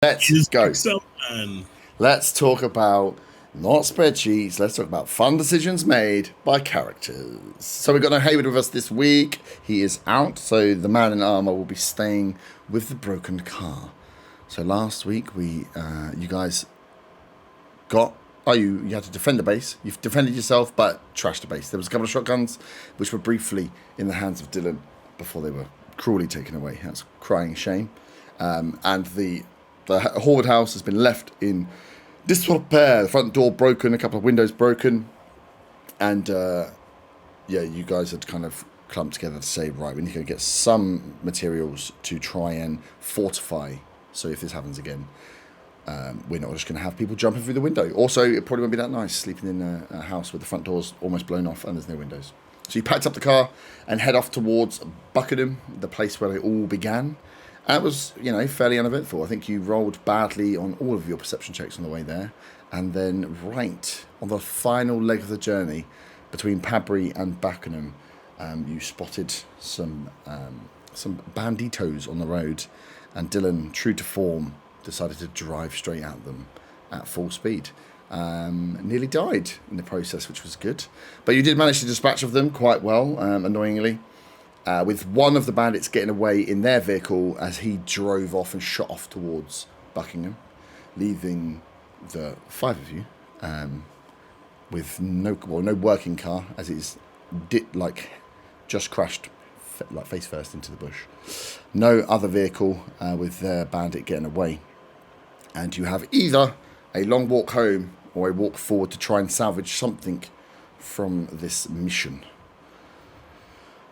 Let's go. Excel, man. Let's talk about not spreadsheets. Let's talk about fun decisions made by characters. So we've got no Hayward with us this week. He is out, so the man in armor will be staying with the broken car. So last week you guys got. You had to defend the base. You've defended yourself, but trashed the base. There was a couple of shotguns, which were briefly in the hands of Dylan before they were cruelly taken away. That's a crying shame. And the Horwood house has been left in disrepair. The front door broken, a couple of windows broken, and you guys had kind of clumped together to say, right, we need to go get some materials to try and fortify. So if this happens again, we're not just going to have people jumping through the window. Also, it probably won't be that nice sleeping in a house with the front doors almost blown off and there's no windows. So you packed up the car and head off towards Bigherbthenerd, the place where they all began. And it was, fairly uneventful. I think you rolled badly on all of your perception checks on the way there. And then right on the final leg of the journey, between Pabry and Bigherbthenerd, you spotted some banditos on the road. And Dylan, true to form, decided to drive straight at them at full speed. Nearly died in the process, which was good. But you did manage to dispatch of them quite well, annoyingly. With one of the bandits getting away in their vehicle as he drove off and shot off towards Buckingham, leaving the five of you with no working car, as it's just crashed face first into the bush. No other vehicle with their bandit getting away, and you have either a long walk home or a walk forward to try and salvage something from this mission.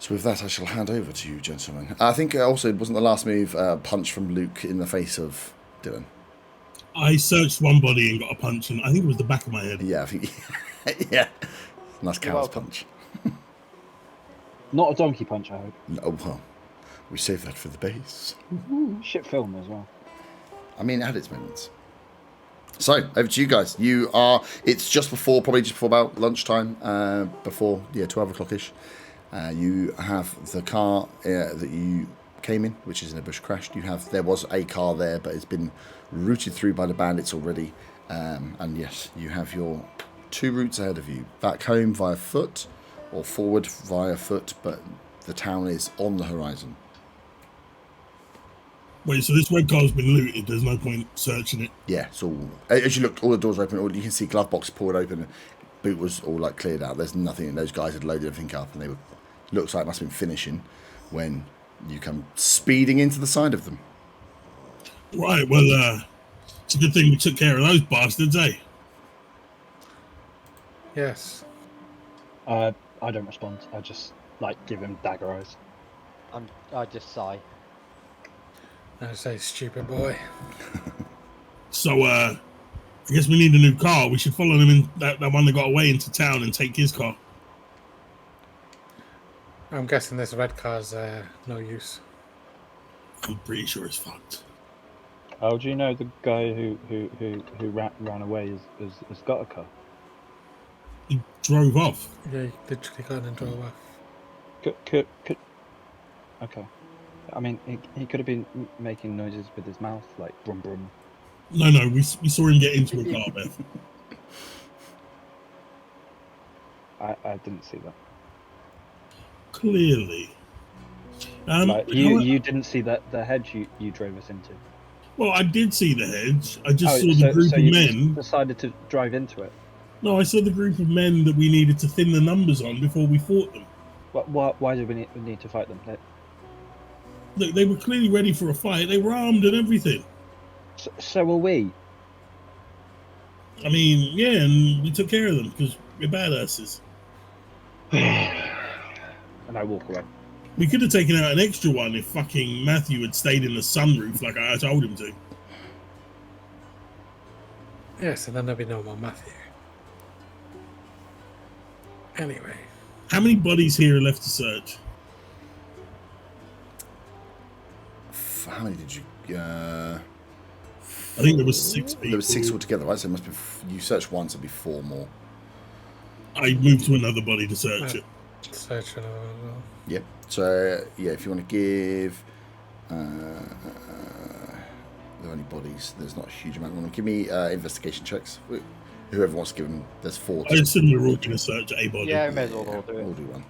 So with that, I shall hand over to you, gentlemen. I think also, wasn't the last move a punch from Luke in the face of Dylan? I searched one body and got a punch, and I think it was the back of my head. Yeah, I think. Yeah, nice cow's punch. Not a donkey punch, I hope. Oh well, we saved that for the base. Shit film as well. I mean, it had its moments. So over to you guys. It's probably just before about lunchtime. 12 o'clock-ish. You have the car that you came in, which is in a bush crashed. There was a car there, but it's been routed through by the bandits already. And yes, you have your two routes ahead of you: back home via foot, or forward via foot. But the town is on the horizon. Wait, so this red car's been looted? There's no point searching it. Yeah, so as you look, all the doors are open. You can see glove box poured open. Boot was all cleared out. There's nothing. Those guys had loaded everything up, and they were. Looks like it must have been finishing when you come speeding into the side of them. Right, well, it's a good thing we took care of those bastards, eh? Yes. I don't respond. I just, give him dagger eyes. I just sigh. I say, stupid boy. So, I guess we need a new car. We should follow them in that one that got away into town and take his car. I'm guessing this red car's no use. I'm pretty sure it's fucked. Oh, do you know the guy who ran away has got a car? He drove off. Yeah, he literally got and drove off. Could. Okay. I mean, he could have been making noises with his mouth, like brum brum. No, we saw him get into a car, Beth. I didn't see that. Clearly. You didn't see the hedge you drove us into. Well, I did see the hedge. I just saw the group of men. Decided to drive into it. No, I saw the group of men that we needed to thin the numbers on before we fought them. Why did we need to fight them? Look, they were clearly ready for a fight. They were armed and everything. So were we. I mean, yeah, and we took care of them because we're badasses. And I walk away. We could have taken out an extra one if fucking Matthew had stayed in the sunroof like I told him to. Yes, and then there'll be no more Matthew. Anyway. How many bodies here are left to search? How many did you... I think there was 6 people. There was 6 altogether, right? So it must be... You searched once, it'd be 4 more. I moved to another body to search it. Search another one as well. Yep. So, if you want to give... They're only bodies. There's not a huge amount of them. Give me investigation checks. Whoever wants to give them. There's 4. I assume we're all going to search a body. Yeah, we may as well all do We'll it. do one.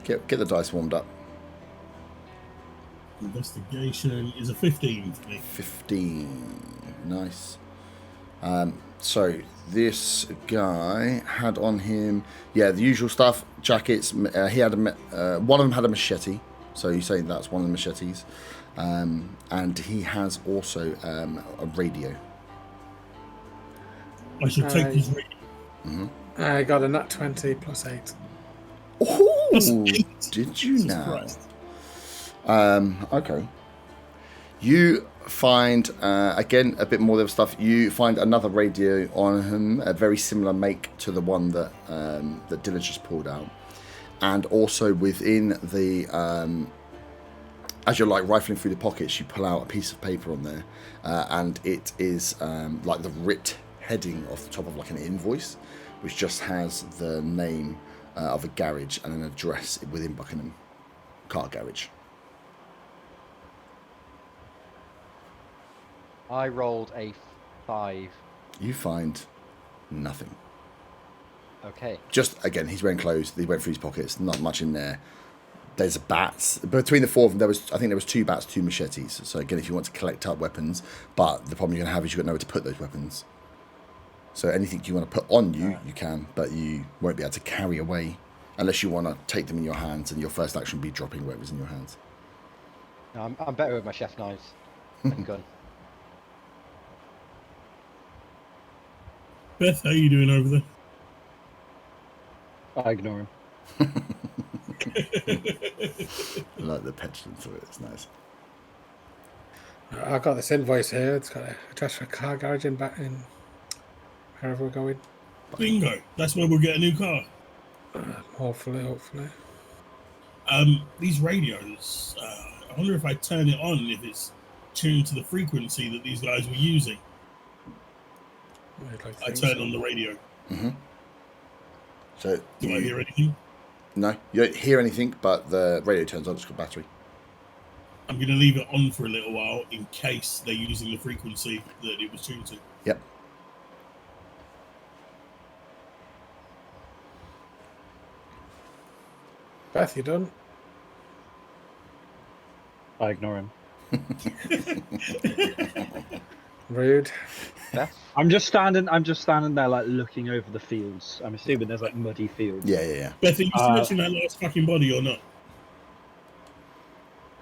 Get the dice warmed up. Investigation is a 15 for me. 15. Nice. So this guy had on him, the usual stuff, jackets. He had one of them had a machete, so you say that's one of the machetes, and he has also a radio. I should take his radio. I got a nat 20 plus 8. Oh, Plus 8. did you Jesus now? Christ. Okay. You find, again, a bit more of stuff. You find another radio on him, a very similar make to the one that that Dylan just pulled out. And also within the, as you're like rifling through the pockets, you pull out a piece of paper on there. And it is like the ripped heading off the top of like an invoice, which just has the name of a garage and an address within Buckingham car garage. I rolled a 5. You find nothing. Okay. Just, again, he's wearing clothes. He went through his pockets. Not much in there. There's bats. Between the 4 of them, I think there was 2 bats, 2 machetes. So, again, if you want to collect up weapons, but the problem you're going to have is you've got nowhere to put those weapons. So anything you want to put on you, you can, but you won't be able to carry away unless you want to take them in your hands, and your first action would be dropping whatever's in your hands. No, I'm better with my chef knives and gun. Beth, how are you doing over there? I ignore him. I like the petulance of it. It's nice. I got this invoice here. It's got an address for a car garage in back in wherever we're going. Bingo. That's where we'll get a new car. Hopefully. These radios, I wonder if I turn it on, if it's tuned to the frequency that these guys were using. I'd like to I think turn so. on the radio. So, Do I hear anything? no, you don't hear anything, but the radio turns on. It's got battery. I'm going to leave it on for a little while in case they're using the frequency that it was tuned to. Yep. Beth, you done? I ignore him. Rude. Beth? I'm just standing there, like looking over the fields. I'm assuming there's like muddy fields. Yeah. Beth, are you searching that last fucking body or not?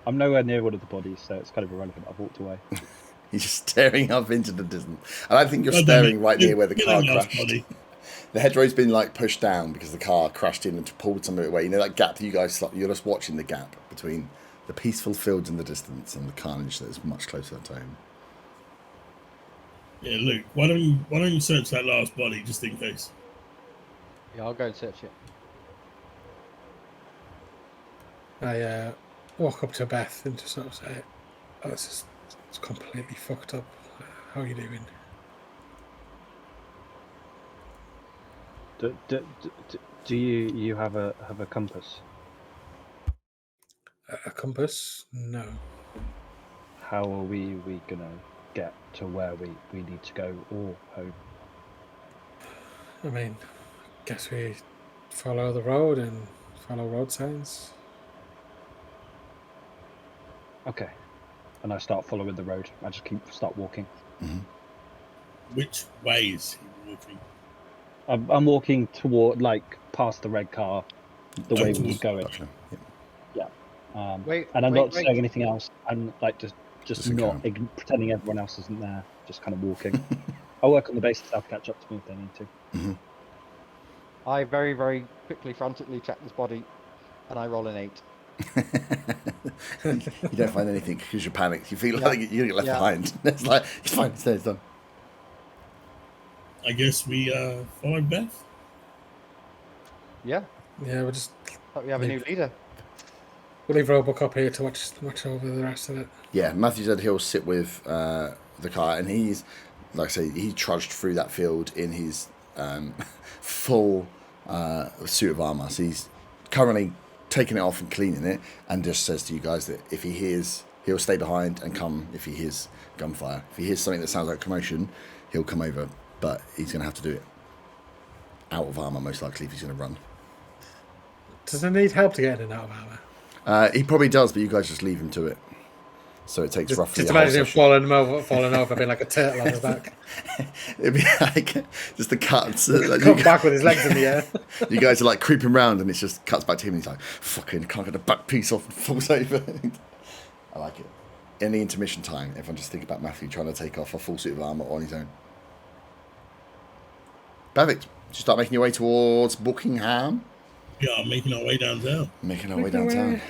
I'm nowhere near one of the bodies, so it's kind of irrelevant. I've walked away. You're just staring up into the distance. And I think you're Well, staring then, right near where the get car that last crashed. body. The hedgerow's been like pushed down because the car crashed in and pulled some of it away. You know that gap that you guys, you're just watching the gap between the peaceful fields in the distance and the carnage that is much closer to home. Yeah, Luke, why don't you search that last body just in case? Yeah, I'll go and search it. I walk up to Beth and just sort of say, "Oh, it's completely fucked up. How are you doing?" Do you have a compass? A compass? No. How are we gonna get to where we need to go or home? I mean, guess we follow the road and follow road signs. Okay. And I start following the road. I just start walking. Which way is he walking? I'm walking toward, like, past the red car, the way we were going. Gotcha. Yep. Wait, And I'm wait, not wait. saying anything else. I'm like just in not camp. pretending everyone else isn't there. Just kind of walking. I'll work on the basis they'll catch up to me if they need to. I very, very quickly, frantically check this body, and I roll an 8. You don't find anything because you're panicked. You feel Yeah. like you're going to get left Yeah. behind. It's like, it's fine, it's done. I guess we follow Beth. Yeah, Yeah, we'll just but we have a new leader. we'll leave Roebuck up here to watch over the rest of it. Yeah, Matthew said he'll sit with the car, and he's, like I say, he trudged through that field in his full suit of armour. So he's currently taking it off and cleaning it, and just says to you guys that if he hears He'll stay behind and come if he hears gunfire. If he hears something that sounds like commotion, he'll come over, but he's going to have to do it out of armor, most likely, if he's going to run. Does he need help to get in and out of armor? He probably does, but you guys just leave him to it. So it takes roughly. Just a whole imagine him session. falling over, being like a turtle on his back. It'd be like just the cuts. Like Come back with his legs in the air. you guys are like creeping around, and it just cuts back to him, and he's like, "Fucking can't get the back piece off," and falls over. I like it. In the intermission time, everyone just think about Matthew trying to take off a full suit of armor on his own. Perfect. You start making your way towards Buckingham. Yeah, making our way downtown. Making our way downtown.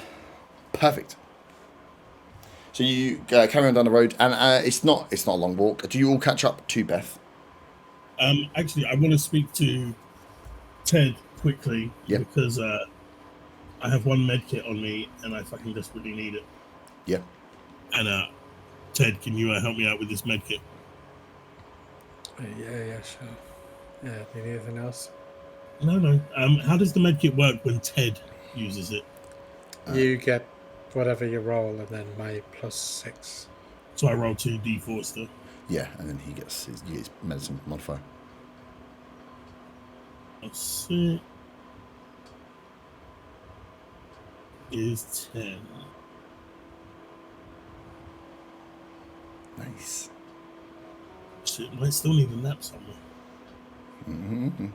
Perfect. So you carry on down the road, and it's not a long walk. Do you all catch up to Beth? Actually, I want to speak to Ted quickly because I have one med kit on me, and I fucking desperately need it. Yeah. And Ted, can you help me out with this med kit? Yeah, sure. Yeah, do you need anything else? No. How does the med kit work when Ted uses it? You get whatever you roll, and then my +6. So I roll 2d4 still. Yeah, and then he gets his medicine modifier. That's it. Is 10. Nice. Shit, might still need a nap somewhere. Mm-hmm.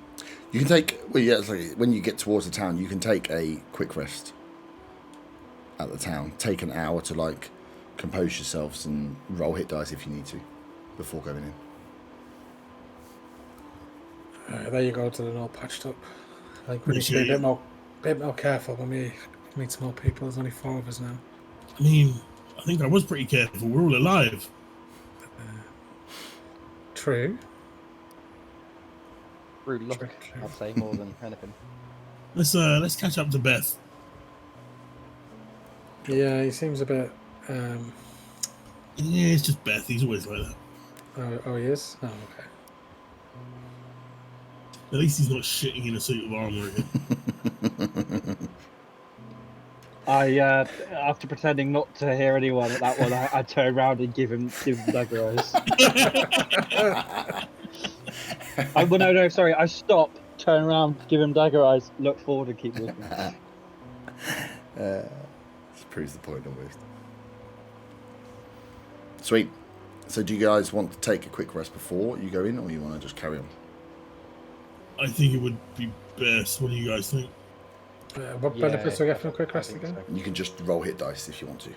You can take. Well, yeah, it's like when you get towards the town, you can take a quick rest at the town. Take an hour to like compose yourselves and roll hit dice if you need to before going in. There you go, to the all patched up. I think we need to be a bit more careful when we meet some more people. There's only 4 of us now. I mean, I think I was pretty careful. We're all alive. True. Through luck, I'd say, more than anything. Let's catch up to Beth. Yeah, he seems a bit. Yeah, it's just Beth. He's always like that. Oh, he is? Oh, okay. At least he's not shitting in a suit of armor again. After pretending not to hear anyone at that one, I turn around and give him dagger eyes. No, sorry. I stop, turn around, give him dagger eyes, look forward, and keep walking. This proves the point almost. Sweet. So do you guys want to take a quick rest before you go in, or you want to just carry on? I think it would be best. What do you guys think? What benefits do I get from a quick rest again? You can just roll hit dice if you want to.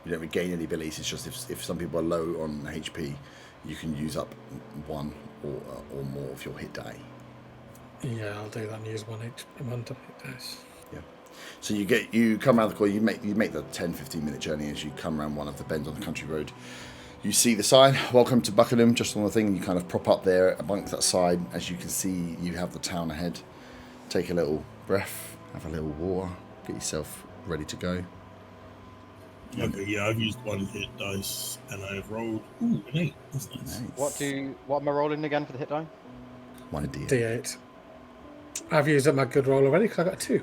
You don't regain any abilities. It's just if some people are low on HP, you can use up 1 or more of your hit die. Yeah, I'll do that and use one hit dice. Yeah. So you come around the corner. You make the 10-15 minute journey as you come around one of the bends on the country road. You see the sign, "Welcome to Buckingham," just on the thing. You kind of prop up there amongst that side. As you can see, you have the town ahead. Take a little breath, have a little water, get yourself ready to go. Okay, yeah, I've used 1 hit dice and I've rolled an 8. That's nice. What am I rolling again for the hit die? 1 D8. D8. I've used up my good roll already because I got 2.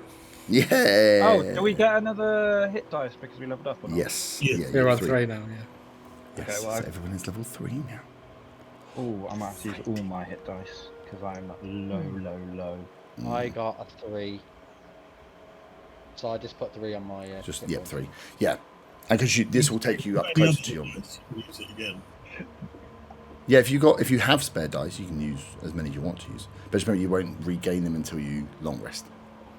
Yeah. Oh, do we get another hit dice because we leveled up? Or not? Yes. Yeah. Yeah, We're on 3. 3 now, yeah. Yes. Okay, well, So everyone is level 3 now. Oh, I might have to use all my hit dice because I'm low. I got a 3. So I just put 3 on my. Just hit point. 3. Yeah. And because this will take you up Any closer other to your. dice, you can use it again. Yeah, if you have spare dice, you can use as many as you want to use. But just remember, you won't regain them until you long rest.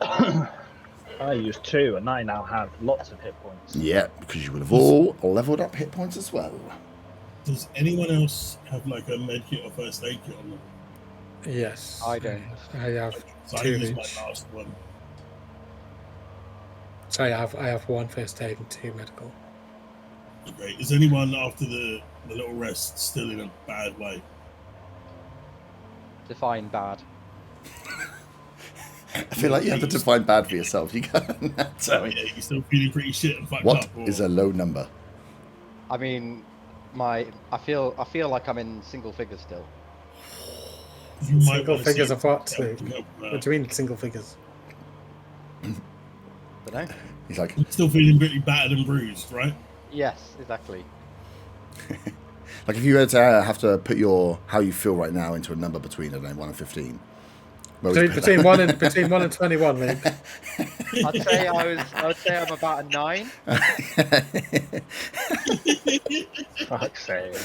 I used 2 and I now have lots of hit points. Yeah, because you will have all leveled up hit points as well. Does anyone else have like a med kit or first aid kit on them? Yes. I don't. I have So I 2 used each. my last one. So I have 1 first aid and 2 medical. Okay, is anyone after the little rest still in a bad way? Define bad. I feel like you have to define bad for yourself. You can't tell me. Yeah, you're still feeling pretty shit and fucked What up. Or... is a low number? I mean, I feel like I'm in single figures still. You might Single wanna see figures if of what? you can help, What do you mean single figures? Don't know. He's like, I'm still feeling pretty battered and bruised, right? Yes, exactly. like if you had to have to put how you feel right now into a number between, I don't know, 1 and 15. where would you put Between 1 and 21, Luke. I would say I'm about a 9. Fuck's sake.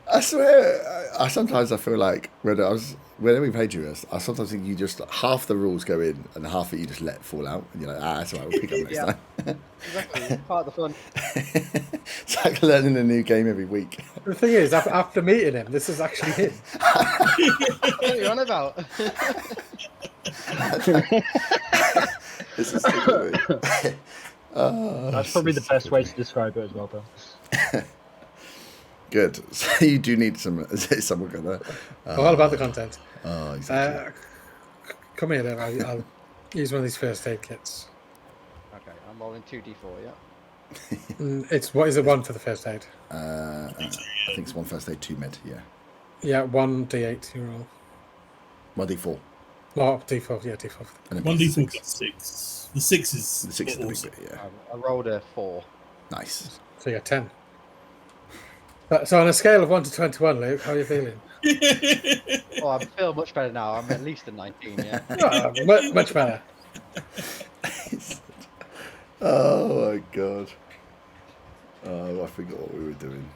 I swear, I sometimes I feel like whenever we played you, I sometimes think you just half the rules go in and half it you just let fall out, and you're like, that's all right, we'll pick up next Yeah. time. Exactly, it's part of the fun. It's like learning a new game every week. The thing is, after meeting him, this is actually him. What are you on about? This is stupid. That's probably the best way to describe it as well, though. Good. So you do need some. Someone gonna. All about the content. Oh, exactly. Come here, then. I'll use one of these first aid kits. Okay, I'm rolling 2d4, yeah? It's what is it? 1 for the first aid. I think it's 1 first aid, 2 med. Yeah. Yeah, 1d8 you roll. 1d4. Oh, d4. Yeah, d4. And then 1d4 plus 6. The 6 is The 6 is the big awesome. bit. Yeah. I rolled a 4. Nice. So you got 10. So on a scale of 1 to 21, Luke, how are you feeling? Oh, I feel much better now. I'm at least a 19, yeah? Oh, much better. Oh my god. Oh, I forgot what we were doing.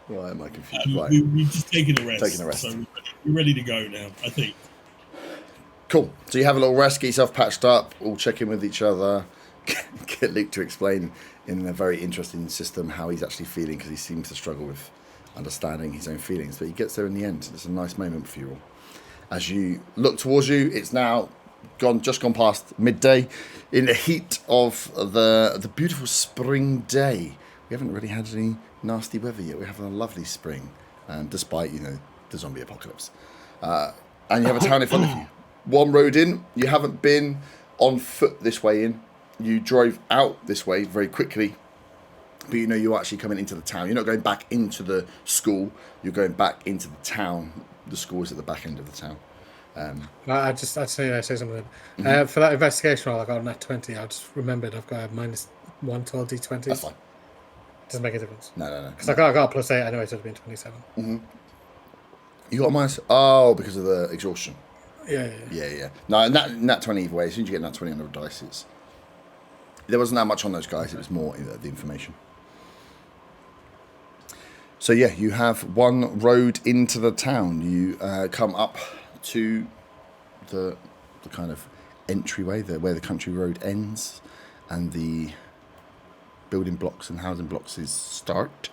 Why am I confused? Right. We've just taken a rest. Taken a rest. So we're ready to go now, I think. Cool. So you have a little rest, get yourself patched up, all check in with each other. Get Luke to explain in a very interesting system how he's actually feeling, because he seems to struggle with understanding his own feelings, but he gets there in the end. It's a nice moment for you all. As you look towards you, it's now just gone past midday, in the heat of the beautiful spring day. We haven't really had any nasty weather yet. We're having a lovely spring, despite the zombie apocalypse. And you have a town in front of you. One road in. You haven't been on foot this way in. You drove out this way very quickly, but you're actually coming into the town. You're not going back into the school. You're going back into the town. The school is at the back end of the town. I'd say something. For that investigation roll, I got a nat 20. I just remembered I've got a -1 to all d20s. That's fine. Doesn't make a difference. No. Because I got a +8 anyway, so it would have been 27. Mm-hmm. You got a minus? Oh, because of the exhaustion. Yeah. No, nat 20 either way. As soon as you get nat 20 on the dice, there wasn't that much on those guys. It was more the information. So yeah, you have one road into the town. You come up to the kind of entryway, where the country road ends, and the building blocks and housing blocks start.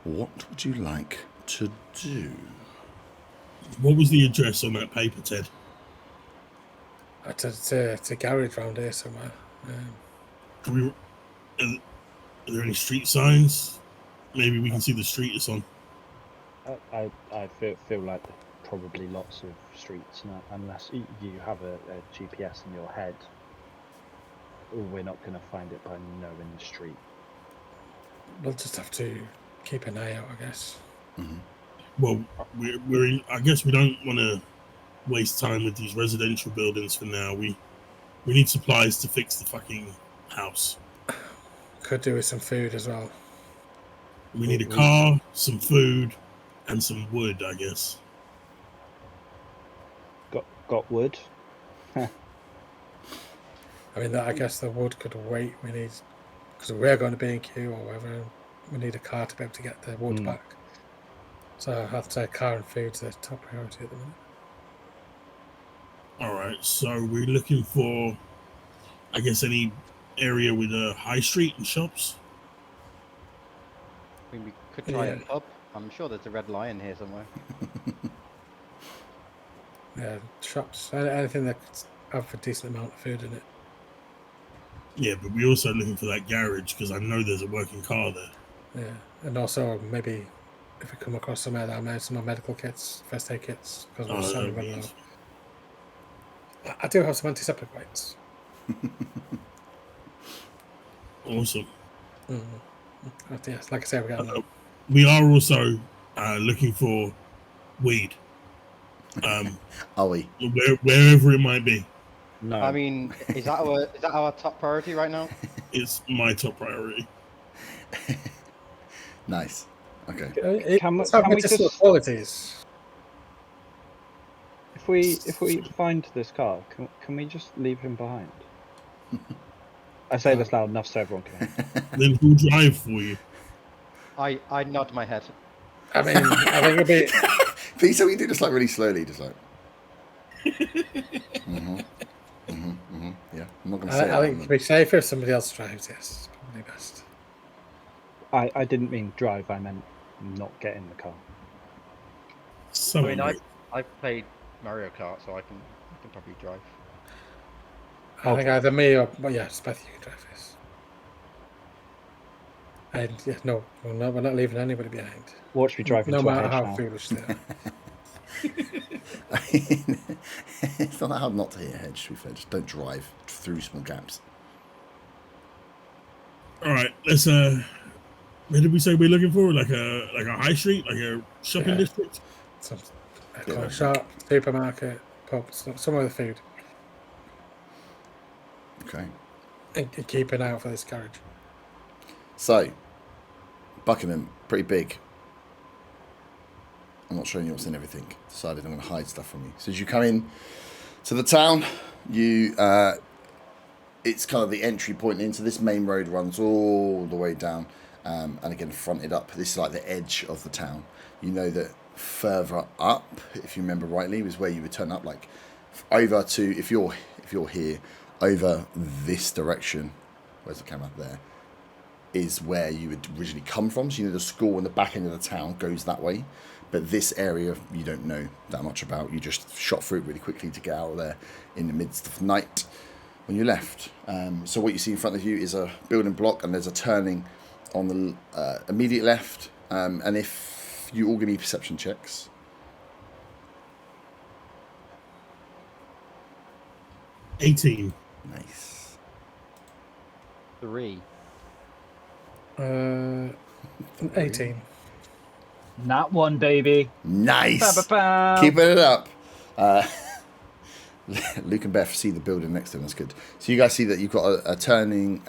What would you like to do? What was the address on that paper, Ted? It's a garage around here somewhere. Are there any street signs? Maybe we can see the street it's on. I feel like there's probably lots of streets now, unless you have a GPS in your head. We're not going to find it by knowing the street. We'll just have to keep an eye out, I guess. Mm-hmm. Well, we're in. I guess we don't want to waste time with these residential buildings for now. We need supplies to fix the fucking house. Could do with some food as well. We need a car, some food, and some wood, I guess. Got wood? I mean, I guess the wood could wait. We need, because we're going to B&Q or whatever, we need a car to be able to get the wood back. So I have to say car and food's the top priority at the minute. All right, so we're looking for, I guess, any area with a high street and shops. I mean, we could try a pub. I'm sure there's a Red Lion here somewhere. Yeah, shops, anything that could have a decent amount of food in it. Yeah, but we're also looking for that garage because I know there's a working car there. Yeah, and also maybe if we come across somewhere that has some medical kits, first aid kits, because we're starting to run low. I do have some antiseptic wipes. Awesome. Yes, like I say, we are also looking for weed. Are we? Wherever it might be. No. I mean, is that our top priority right now? It's my top priority. Nice. Okay. Can we medicinal just, qualities? if we find this car, can we just leave him behind? I say this loud enough so everyone can hear. Then who'll drive for you? I nod my head. I mean, I think it'd be. Please, so we do this like really slowly, just like. Yeah, I'm not going to say. I think it'd be safer if somebody else drives. Yes, probably best. I didn't mean drive. I meant not get in the car. So I've played Mario Kart, so I can probably drive. I think either me or it's Beth. You can drive this. And yeah, no, we're not leaving anybody behind. Watch me drive No into a matter hedge how now. foolish they are. It's not that hard not to hit a hedge, to be fair. Just don't drive through small gaps. all right, let's where did we say we're looking for? Like a high street, like a shopping district? Some corner shop, supermarket, pub, somewhere with food. Okay. And keep an eye out for this carriage. So, Buckingham, pretty big. I'm not showing you what's in everything. Decided I'm going to hide stuff from you. So as you come in to the town, you it's kind of the entry point into this main road, runs all the way down, and again fronted up. This is like the edge of the town. You know that further up, if you remember rightly, was where you would turn up, like over to if you're here over this direction. Where's the camera? There is where you would originally come from. So you know the school and the back end of the town goes that way. But this area you don't know that much about. You just shot through it really quickly to get out of there in the midst of night when you left. So what you see in front of you is a building block, and there's a turning on the immediate left. And if you all give me perception checks. 18. Nice. 3. 18. Not one, baby. Nice. Ba-ba-bam. Keeping it up. Luke and Beth see the building next to them. That's good. So you guys see that you've got a turning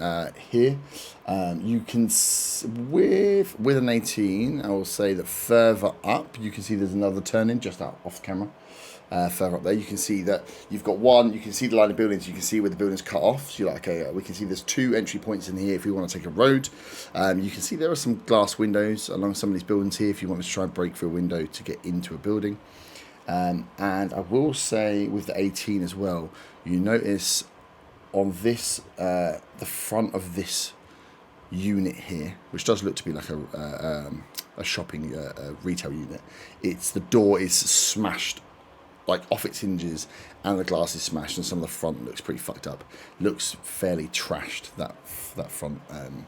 here. You can with an 18, I will say that further up you can see there's another turning just out off the camera. Further up there, you can see that you've got one. You can see the line of buildings. You can see where the buildings cut off. So you're like, okay, we can see there's 2 entry points in here if we want to take a road. You can see there are some glass windows along some of these buildings here if you want to try and break through a window to get into a building. And I will say with the 18 as well, you notice on this, the front of this unit here, which does look to be like a shopping retail unit. The door is smashed, like off its hinges, and the glass is smashed, and some of the front looks pretty fucked up. Looks fairly trashed, that front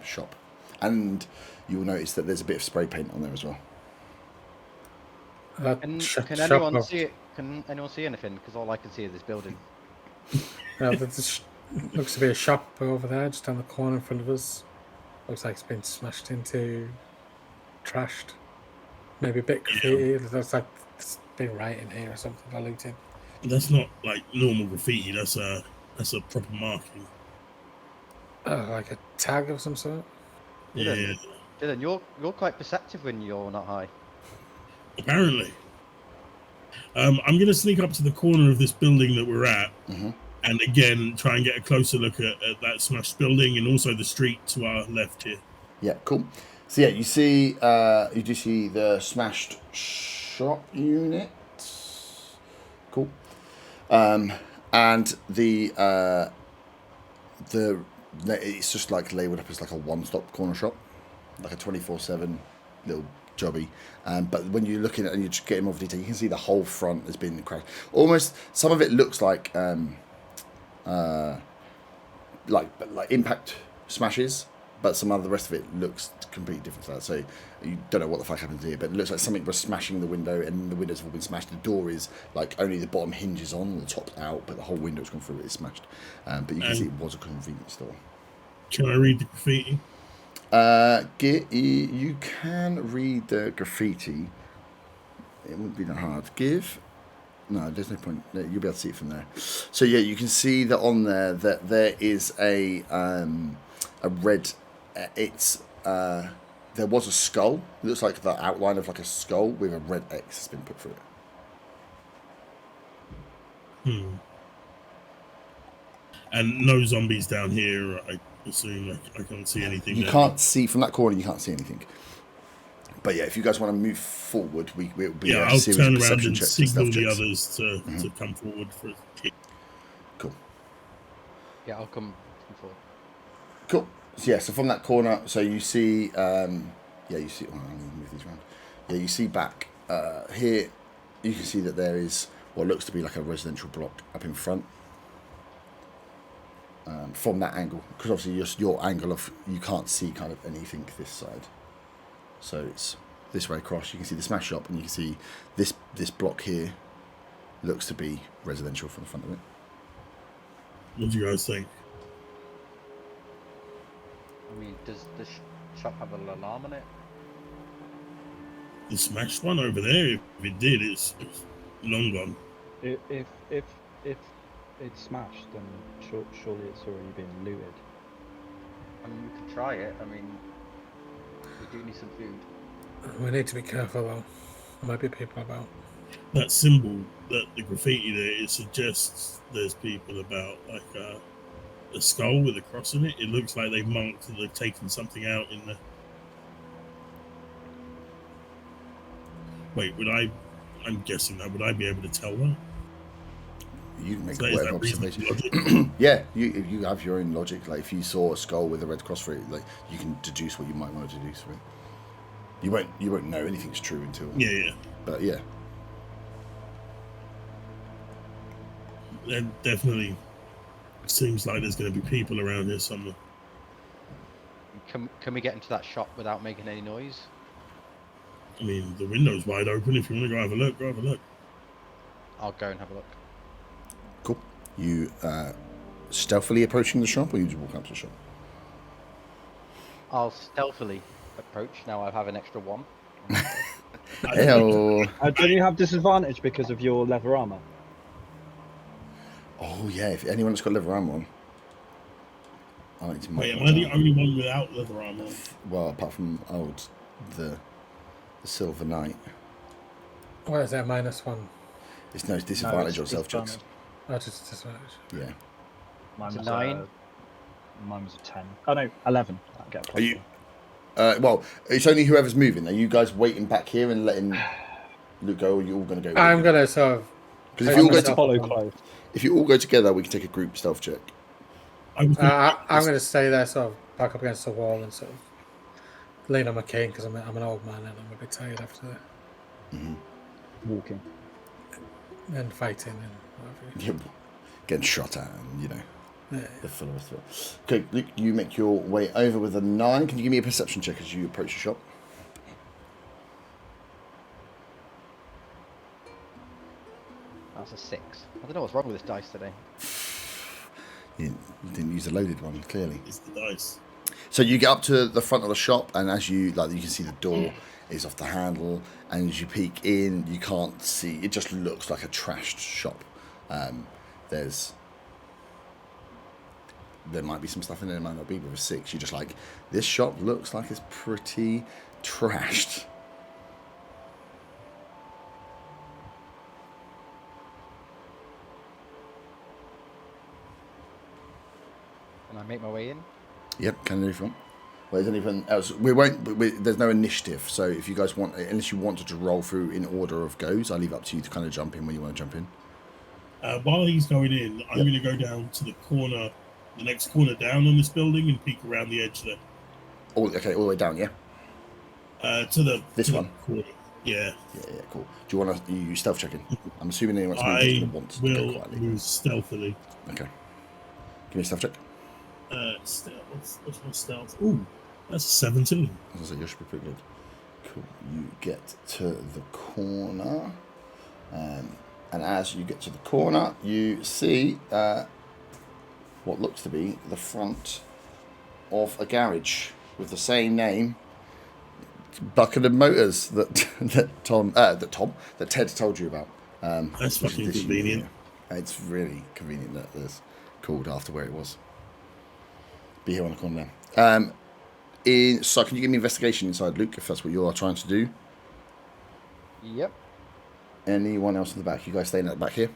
shop. And you will notice that there's a bit of spray paint on there as well. Can anyone see it? Can anyone see anything? Because all I can see is this building. This looks to be a shop over there, just down the corner in front of us. Looks like it's been smashed into, trashed. Maybe a bit graffiti. It looks like it's been rioting here or something, or looting. That's not like normal graffiti. That's a proper marking. Oh, like a tag of some sort. Yeah. Dylan, you're quite perceptive when you're not high. Apparently. I'm going to sneak up to the corner of this building that we're at, and again try and get a closer look at that smashed building and also the street to our left here. Yeah, cool. So yeah, you do see the smashed shop unit. Cool. And it's just like labelled up as like a one-stop corner shop, like a 24/7 little jobby. But when you're looking at it and you're just getting more detail, you can see the whole front has been crashed. Almost some of it looks like impact smashes, but some of the rest of it looks completely different to that. So you don't know what the fuck happened here, but it looks like something was smashing the window, and the windows have all been smashed. The door is like only the bottom hinges on, and the top's out, but the whole window's gone through. It's smashed. But you can see it was a convenience store. Can I read the graffiti? You can read the graffiti. It wouldn't be that hard. Give No, there's no point. You'll be able to see it from there. So yeah, you can see that on there that there is a red. There was a skull. It looks like the outline of like a skull with a red X has been put through it. And no zombies down here. I assume I can't see anything. You can't see from that corner. You can't see anything. But yeah, if you guys want to move forward, we'll be yeah. a I'll series turn of around perception and checks and signal stealth the checks. others to come forward for. Cool. Yeah, I'll come forward. Cool. So yeah, so from that corner, so you see, you see. Oh, I'm going to move these around. Yeah, you see back here. You can see that there is what looks to be like a residential block up in front. From that angle, because obviously just your angle of you can't see kind of anything this side. So it's this way across. You can see the smash shop, and you can see this block here looks to be residential from the front of it. What do you guys think? I mean, does the shop have an alarm on it? The smashed one over there. If it did, it's long gone. If it's smashed, then surely it's already been looted. I mean, we can try it. I mean, we do need some food. We need to be careful though. There might be people about. That symbol, that the graffiti there, it suggests there's people about, like a skull with a cross in it. It looks like they've marked that they've taken something out in the. Wait, I'm guessing that. Would I be able to tell that? You can make Is whatever that reasonable observation. logic? Yeah, you have your own logic. Like if you saw a skull with a red cross through it, like you can deduce what you might want to deduce from it. You won't know anything's true until. Yeah. But yeah. That definitely seems like there's going to be people around here somewhere. Can we get into that shop without making any noise? I mean, the window's wide open. If you want to go have a look, go have a look. I'll go and have a look. Cool. You stealthily approaching the shop, or you just walk up to the shop? I'll stealthily approach. Now I have an extra one. Heyo. Don't you have disadvantage because of your leather armor? Oh yeah, if anyone's got leather armor on. I like to mark Wait, am that I the down. only one without leather armor? Well, apart from the Silver Knight. What is that? -1. It's no disadvantage on it's self checks. disadvantage. Oh, just disadvantage. Yeah. Mine It's a was 9. Mine was a 10. Oh no, 11. I'll get a plus Are you? one. Well, it's only whoever's moving. Are you guys waiting back here and letting Luke go, or are you all going to go? I'm gonna sort of. Because if you all go myself Follow on. close. if you all go together, we can take a group stealth check. I was gonna- I'm gonna stay there, sort of back up against the wall and sort of lean on my cane because I'm an old man and I'm a bit tired after Walking. and fighting and whatever. You're getting shot at, and Yeah. the full of it. Okay, Luke, you make your way over with a 9. Can you give me a perception check as you approach the shop? That's a 6. I don't know what's wrong with this dice today. You didn't use a loaded one, clearly. It's the dice. So you get up to the front of the shop, and as you you can see the door is off the handle, and as you peek in, you can't see. It just looks like a trashed shop. There might be some stuff in there, might not be. With a 6, you're just like, this shop looks like it's pretty trashed. And I make my way in. Yep, can do if you want. Well, is anything else? There's no initiative, so if you guys want, unless you wanted to roll through in order of goes, I leave up to you to kind of jump in when you want to jump in. While he's going in, I'm going to go down to the corner, the next corner down on this building, and peek around the edge there. All the way down, yeah. This one? Corner. Yeah. Yeah, cool. Do you want to you stealth checking? I'm assuming anyone's moving is I going to want to go will quietly. move stealthily. Okay. Give me a stealth check. Stealth. What's my stealth? Ooh, that's 17. I was going to say, you should be pretty good. Cool. You get to the corner. And as you get to the corner, you see what looks to be the front of a garage with the same name, Buckingham Motors, that Ted told you about. That's which fucking is this convenient. year. It's really convenient that it's called after where it was. Be here on the corner now. So can you give me investigation inside, Luke, if that's what you are trying to do? Yep. Anyone else in the back? You guys staying at the back here?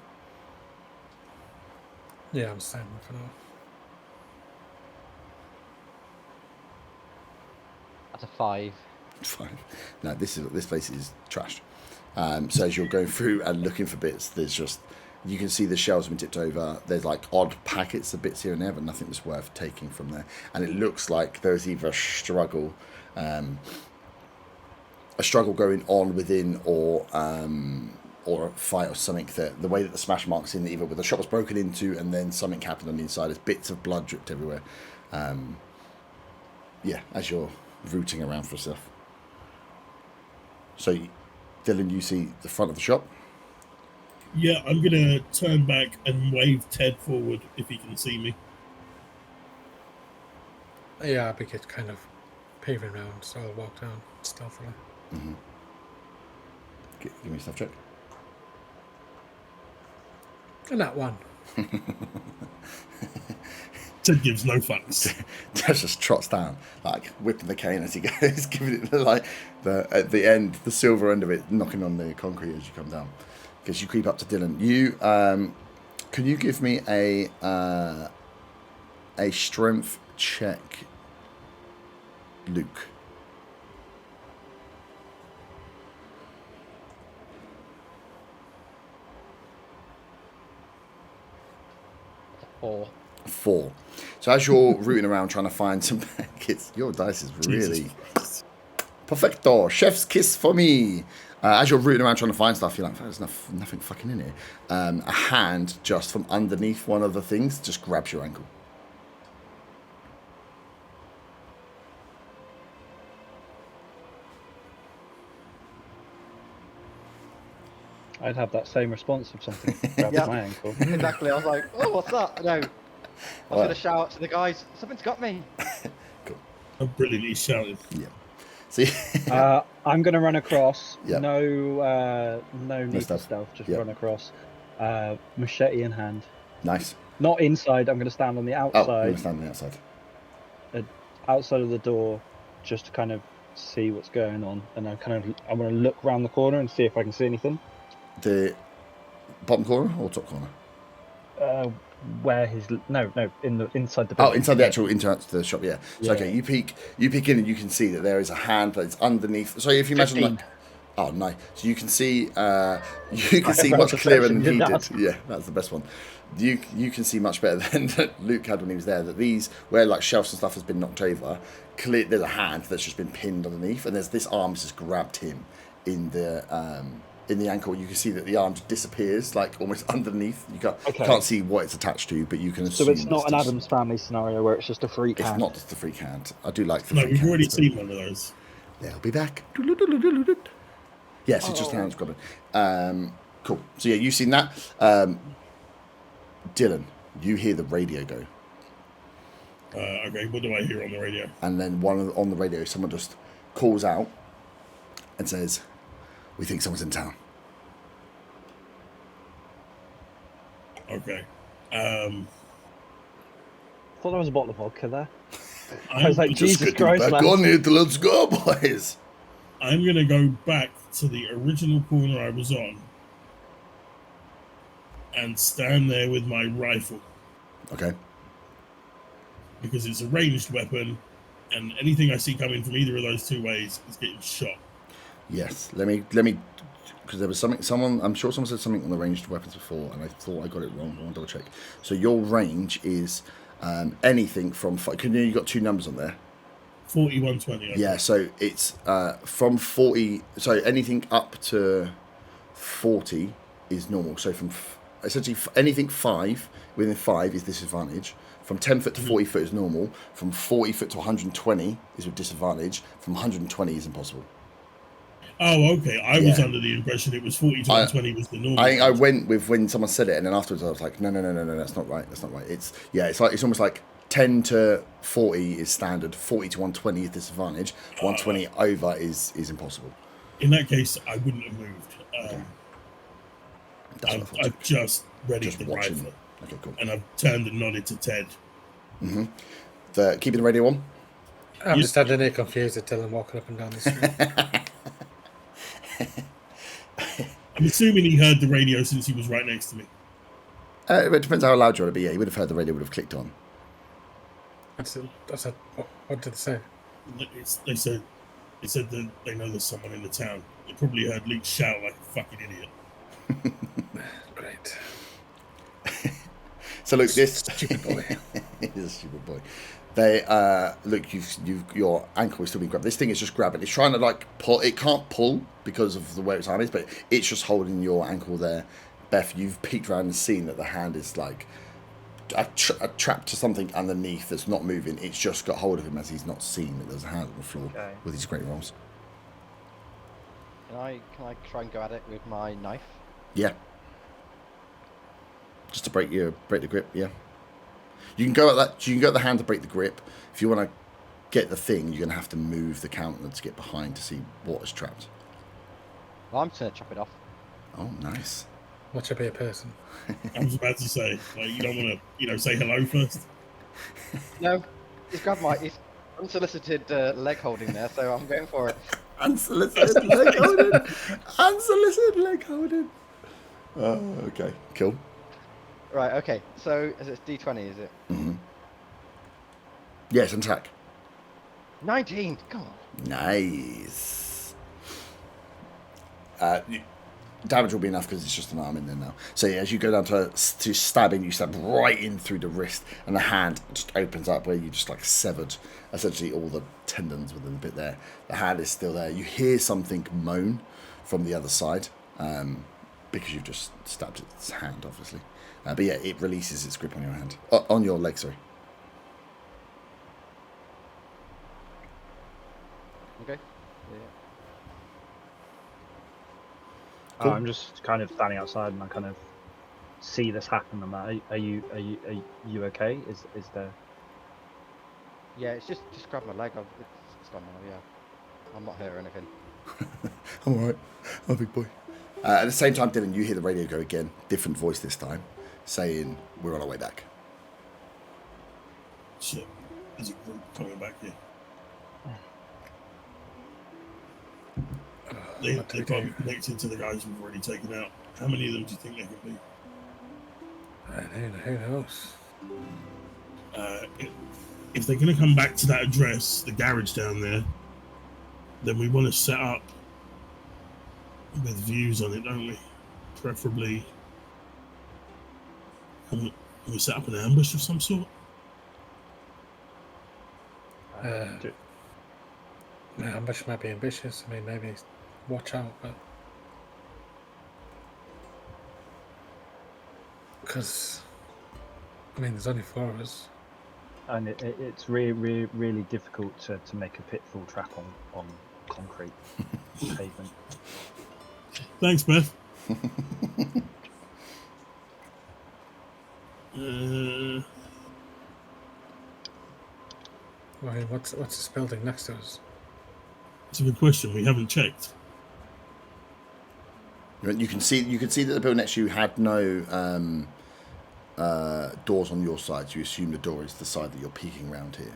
Yeah, I'm staying for now. That's a 5. Fine. No, this place is trashed. So as you're going through and looking for bits, there's just, you can see the shelves have been tipped over. There's like odd packets of bits here and there, but nothing that's worth taking from there. And it looks like there's either a struggle going on within, or a fight or something. That the way that the smash marks in, either where the shop was broken into and then something happened on the inside. There's bits of blood dripped everywhere. Yeah, as you're rooting around for stuff. So, Dylan, you see the front of the shop. Yeah, I'm gonna turn back and wave Ted forward if he can see me. Yeah, I'll be kind of paving around, so I'll walk down stealthily. Mm-hmm. Give me a stuff check. And that one. Ted gives no fucks. Ted just trots down, like whipping the cane as he goes, giving it like at the end, the silver end of it, knocking on the concrete as you come down. Because you creep up to Dylan. You can you give me a strength check, Luke? Four. 4. So as you're rooting around trying to find some packets, your dice is really perfecto. Chef's kiss for me. As you're rooting around trying to find stuff, you're like, there's nothing fucking in here. A hand just from underneath one of the things just grabs your ankle. I'd have that same response if something grabbed Yeah. my ankle. Exactly. I was like, oh, what's that? No. I was going to shout out to the guys, something's got me. Oh, brilliant, he's shouting. Yeah. See, I'm going to run across. Yeah. No need for stuff. stealth. Just Yeah. run across. Machete in hand. nice. Not inside. I'm going to stand on the Oh, outside. you're standing outside. Outside of the door, just to kind of see what's going on, and I'm going to look around the corner and see if I can see anything. The bottom corner or top corner? Where his inside the building. Oh, inside the actual entrance to the shop. Yeah. So Yeah. okay, you peek in and you can see that there is a hand that's underneath. So if you imagine 15. like, oh nice. So you can see much clearer than he did. Yeah, that's the best one. You can see much better than Luke had when he was there. That these where like shelves and stuff has been knocked over. There's a hand that's just been pinned underneath, and there's this arm that's just grabbed him in the ankle. You can see that the arm disappears, like almost underneath. You can't see what it's attached to, but you can assume. So it's not an just, Addams Family scenario where it's just a freak It's hand. not just the freak hand. I do like the No, freak we've hand. already seen one of those. They'll be back. Yes, it's just the hand's grabbing. Cool. So yeah, you've seen that. Dylan, you hear the radio go, Okay, what do I hear on the radio? and then on the radio, someone just calls out and says, "We think someone's in town." Okay. Thought there was a bottle of vodka there. I'm, was like, Just Jesus getting Christ, back man. on it. Let's go, boys. I'm going to go back to the original corner I was on and stand there with my rifle Okay. because it's a ranged weapon and anything I see coming from either of those two ways is getting shot. Yes. Let me, because there was I'm sure someone said something on the ranged weapons before, and I thought I got it wrong. I want to double check. So your range is anything from, you got 2 numbers on there. 4120. Yeah, so it's from 40, so anything up to 40 is normal. So from essentially anything 5, within 5 is disadvantage. From 10 foot to 40 foot is normal. From 40 foot to 120 is with disadvantage. From 120 is impossible. Oh, okay. I was Yeah. under the impression it was 40 to 120 was the normal. I went with when someone said it, and then afterwards I was like, no, that's not right. That's not right. It's almost like 10 to 40 is standard. 40 to 120 is disadvantage. 120 over is impossible. In that case, I wouldn't have moved. That's what I thought. I've just readied Just the watching. rifle, Okay, cool. and I've turned and nodded to Ted. Keeping the radio on. I'm just standing there confused at Dylan walking up and down the street. I'm assuming he heard the radio since he was right next to me. It depends how loud you want to be. Yeah, he would have heard the radio, would have clicked on. I said, what did they say? They said that they know there's someone in the town. They probably heard Luke shout like a fucking idiot. Great. So look, this Stupid boy. He's a stupid boy. They look, your ankle is still being grabbed. This thing is just grabbing. It's trying to like pull. It can't pull because of the way its arm is, but it's just holding your ankle there. Beth, you've peeked around and seen that the hand is like trapped to something underneath that's not moving. It's just got hold of him as he's not seen that there's a hand on the floor with his great rolls. Can I try and go at it with my knife? Yeah. Just to break the grip, yeah. You can go at that. You can go at the hand to break the grip. If you want to get the thing, you're gonna have to move the counter to get behind to see what is trapped. Well, I'm just gonna chop it off. Oh, nice. Watch it be a person. I was about to say, like, you don't want to, say hello first. No, he's grabbed my unsolicited leg holding there, so I'm going for it. Unsolicited leg holding. Unsolicited leg holding. Oh, okay, cool. Right, okay. So it's D20, is it? Mm-hmm. Yes, on track. 19. Come on. Nice. Damage will be enough because it's just an arm in there now. So yeah, as you go down to stabbing, you stab right in through the wrist, and the hand just opens up where you just like severed essentially all the tendons within the bit there. The hand is still there. You hear something moan from the other side because you've just stabbed its hand, obviously. But yeah, it releases its grip on your hand, on your leg. Sorry. Okay. Yeah. Cool. I'm just kind of standing outside and I kind of see this happen. I'm like, are you okay? Is there? Yeah, it's just grabbed my leg. It's gone now. Yeah, I'm not hurt or anything. I'm alright. I'm a big boy. At the same time, Dylan, you hear the radio go again, different voice this time, saying, "We're on our way back." Shit. There's a group coming back here. They're probably connected to the guys we've already taken out. How many of them do you think there could be? Who knows? If they're going to come back to that address, the garage down there, then we want to set up with views on it, don't we? Preferably, can we set up an ambush of some sort? Ambush might be ambitious. I mean, maybe watch out, but because I mean, there's only 4 of us, And it's really difficult to make a pitfall trap on concrete pavement. Thanks, Beth. I mean, what's this building next to us? It's a good question. We haven't checked. You can see that the building next to you had no doors on your side, so you assume the door is the side that you're peeking around here.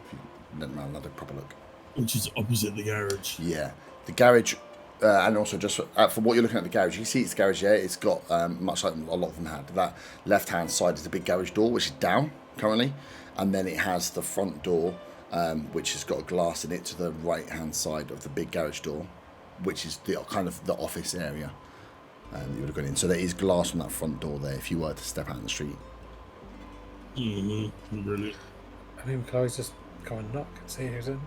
If you let me another proper look. Which is opposite the garage. Yeah, the garage, and also just from what you're looking at the garage, you see it's garage. Yeah, it's got much like a lot of them had. That left-hand side is the big garage door, which is down currently, and then it has the front door, which has got a glass in it to the right-hand side of the big garage door, which is the kind of the office area. You would have gone in. So there is glass on that front door there if you were to step out in the street. Mm-hmm. Brilliant. I mean, we could always just go and knock and see who's in.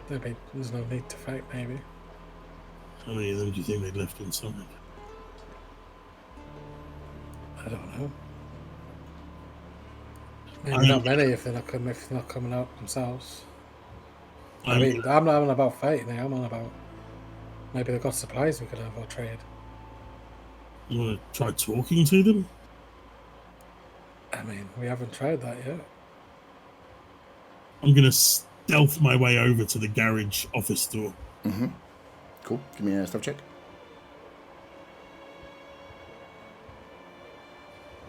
Maybe there's no need to fight, maybe. How many of them do you think they'd left inside? I don't know. Maybe not many if they're not coming out themselves. I mean, I'm not on about fighting. I'm on about maybe they've got supplies we could have or trade. You want to try talking to them? I mean, we haven't tried that yet. I'm going to stealth my way over to the garage office door. Mm-hmm. Cool. Give me a stealth check.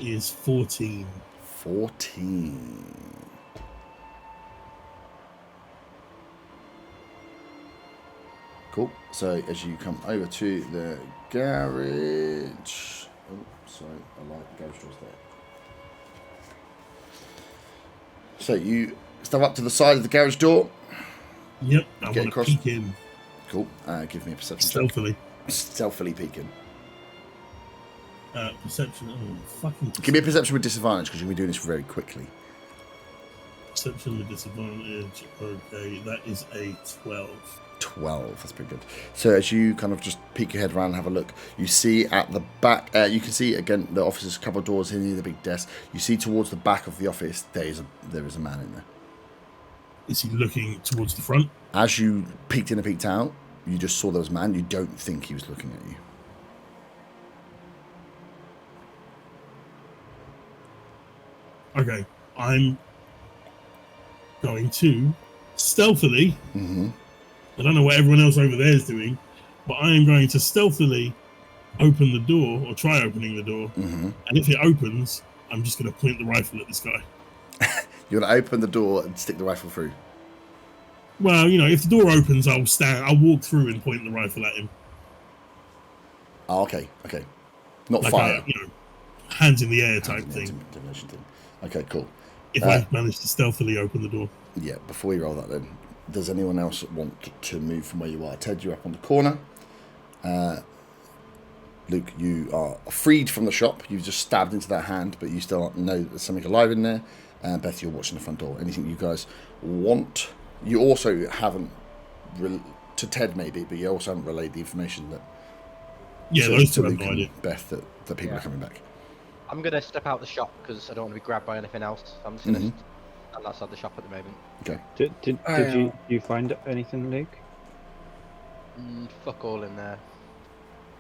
is 14. 14. Cool. So as you come over to the garage... Oh, sorry. I like the garage doors there. So you step up to the side of the garage door. Yep, I Get want to across. peek in Cool. Give me a perception stealthily. check. Stealthily peeking. Perception. Oh, fucking. Give me a perception with disadvantage because you'll be doing this very quickly. Perception with disadvantage. Okay, that is a 12. 12. That's pretty good. So as you kind of just peek your head around and have a look, you see at the back, you can see again the office's couple of doors in the big desk. You see towards the back of the office there is a man in there. Is he looking towards the front? As you peeked in and peeked out, you just saw there was a man. You don't think he was looking at you. Okay, I'm going to stealthily. Mm-hmm. I don't know what everyone else over there is doing, but I am going to stealthily open the door, or try opening the door. Mm-hmm. And if it opens, I'm just going to point the rifle at this guy. You're going to open the door and stick the rifle through. Well, you know, if the door opens, I'll walk through and point the rifle at him. Oh, okay. Not Like fire. Hands in the air type Hands in the thing. intimidation thing. Okay, cool. If I manage to stealthily open the door. Yeah, before you roll that then, does anyone else want to move from where you are? Ted, you're up on the corner. Luke, you are freed from the shop. You've just stabbed into that hand, but you still know there's something alive in there. Beth, you're watching the front door. Anything you guys want? You also haven't, to Ted maybe, but you also haven't relayed the information that... Yeah, those two have no idea. Beth, that people are coming back. I'm going to step out the shop because I don't want to be grabbed by anything else. I'm just going to stand outside the shop at the moment. Okay. Did you find anything, Luke? Fuck all in there.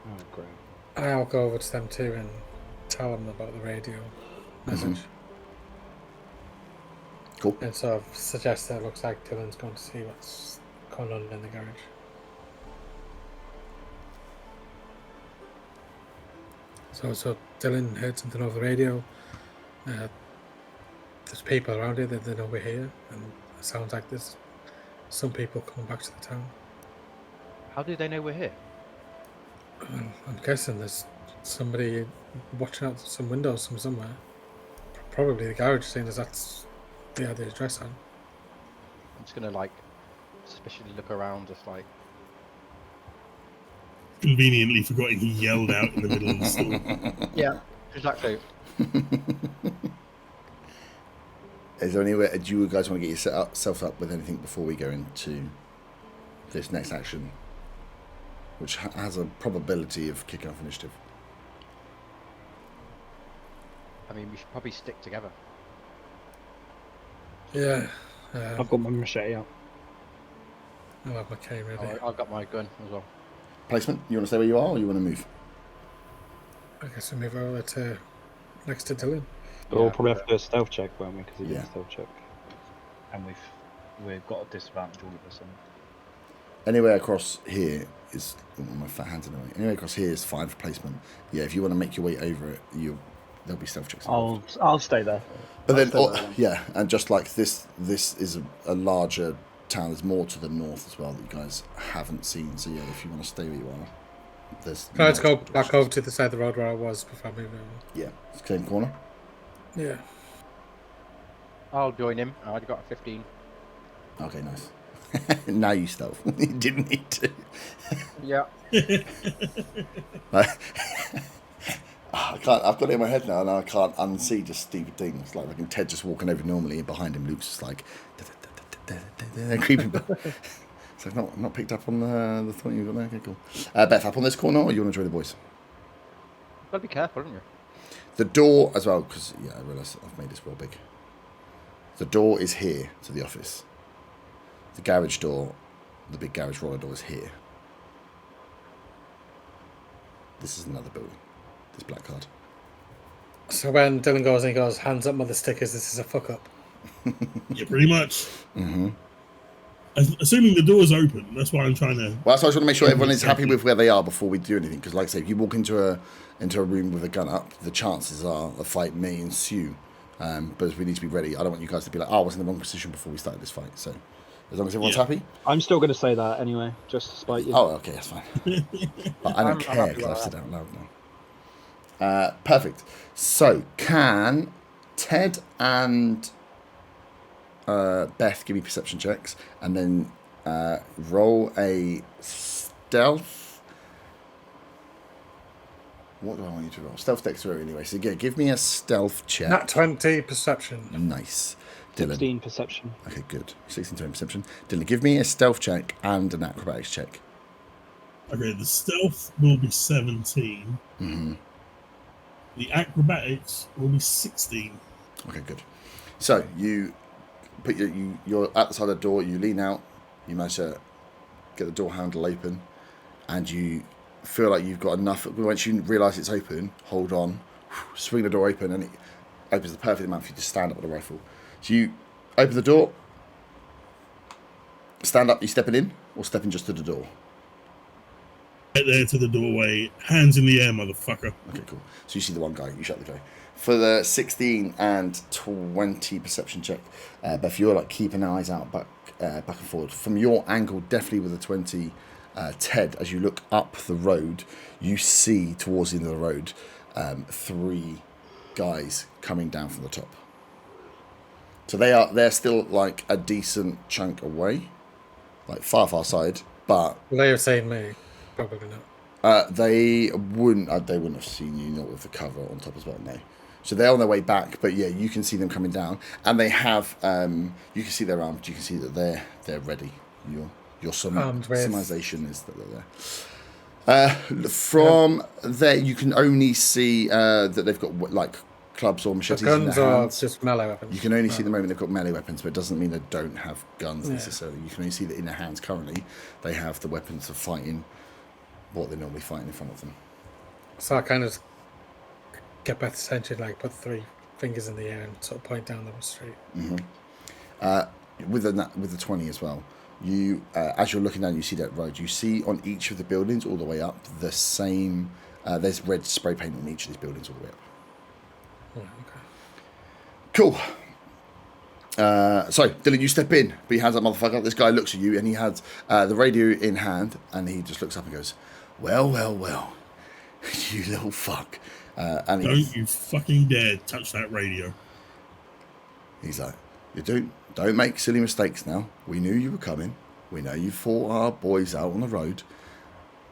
Oh, great. I'll go over to them too and tell them about the radio message. Cool. And sort of suggest that it looks like Dylan's going to see what's going on in the garage. So Dylan heard something over the radio. There's people around here that they know we're here, and it sounds like there's some people coming back to the town. How do they know we're here? I'm guessing there's somebody watching out some windows from somewhere. Probably the garage, seeing as that's the address on. I'm just gonna suspiciously look around, just like. Conveniently forgetting he yelled out in the middle of the store. Yeah, exactly. Is there anywhere? Do you guys want to get yourself up with anything before we go into this next action, which has a probability of kicking off initiative? I mean, we should probably stick together. Yeah. I've got my machete out. I'll have my cane ready. I've got my gun as well. Placement? You want to stay where you are, or you want to move? I guess we move over to next to Dylan. We'll probably have to do a stealth check, won't we? Because he did Yeah. a stealth check. And we've got a disadvantage all of us. Anywhere across here is my fat hands in the way. Anywhere across here is fine for placement. Yeah, if you want to make your way over it, there'll be stealth checks. I'll stay there. But then, yeah, and just like this is a larger town. There's more to the north as well that you guys haven't seen. So yeah, if you want to stay where you are, there's. Can I just go back over to the side of the road where I was before I moved over? Yeah, same corner. Yeah. I'll join him. I've got a 15. Okay, nice. Now you stealth. You didn't need to. Yeah. I've got it in my head now, and I can't unsee just stupid things. Like Ted just walking over normally, and behind him, Luke's just like creeping. So I've not picked up on the thought you've got there. Okay, cool. Beth, up on this corner, or you want to join the boys? Gotta be careful, haven't you? The door as well, because I realise I've made this real big. The door is here to the office. The garage door, the big garage roller door, is here. This is another building. This black card. So when Dylan goes and he goes, hands up mother stickers, this is a fuck up. Yeah, pretty much. Mm-hmm. Assuming the door's open, that's why I'm trying to. Well, so I just want to make sure Yeah, everyone is happy exactly. with where they are before we do anything. Because, like I say, if you walk into a room with a gun up, the chances are a fight may ensue. But we need to be ready. I don't want you guys to be like, "Oh, I was in the wrong position before we started this fight." So, as long as everyone's Yeah. happy. I'm still going to say that anyway, just to spite you. Oh, okay, that's fine. But I don't I'm care happy because with I've said that. it out loud now. Perfect. So, can Ted and Beth give me perception checks, and then roll a stealth. What do I want you to roll? Stealth dexterity anyway. So yeah, give me a stealth check. Nat 20 perception. Nice. Dylan. 16 perception. Okay, good. 16 to perception. Dylan, give me a stealth check and an acrobatics check. Okay, the stealth will be 17. Mm-hmm. The acrobatics will be 16. Okay, good. So you put you're at the side of the door. You lean out. You manage to get the door handle open, and you feel like you've got enough. Once you realise it's open, hold on, swing the door open, and it opens the perfect amount for you to stand up with a rifle. So you open the door, stand up. You stepping in, or stepping just to the door? Get there to the doorway, hands in the air, motherfucker. Okay, cool. So you see the one guy. You shut the guy. For the 16 and 20 perception check, Beth, you're like keeping eyes out back and forward. From your angle, definitely with a 20, Ted, as you look up the road, you see towards the end of the road 3 guys coming down from the top. So they're still like a decent chunk away, like far side, but They have seen me. Probably not. they wouldn't have seen you, not with the cover on top as well, no. So they're on their way back, but yeah, you can see them coming down, and they have you can see their arms. You can see that they're ready. Your Armed with- summarization is that they're there. From there, you can only see that they've got like clubs or The machetes in guns their are hands. just melee weapons. You can only see the moment they've got melee weapons, but it doesn't mean they don't have guns Yeah. necessarily. You can only see that in their hands currently they have the weapons for fighting what they're normally fighting in front of them. So I kind of get Beth's attention, like put 3 fingers in the air and sort of point down the street. With the 20 as well, you as you're looking down, you see that road. You see on each of the buildings all the way up the same. There's red spray paint on each of these buildings all the way up. Oh, okay. Cool. So Dylan, you step in, but your hands up, motherfucker. This guy looks at you, and he has the radio in hand, and he just looks up and goes, "Well, you little fuck." And Don't you fucking dare touch that radio. he's like, "You don't make silly mistakes now. We knew you were coming. We know you fought our boys out on the road.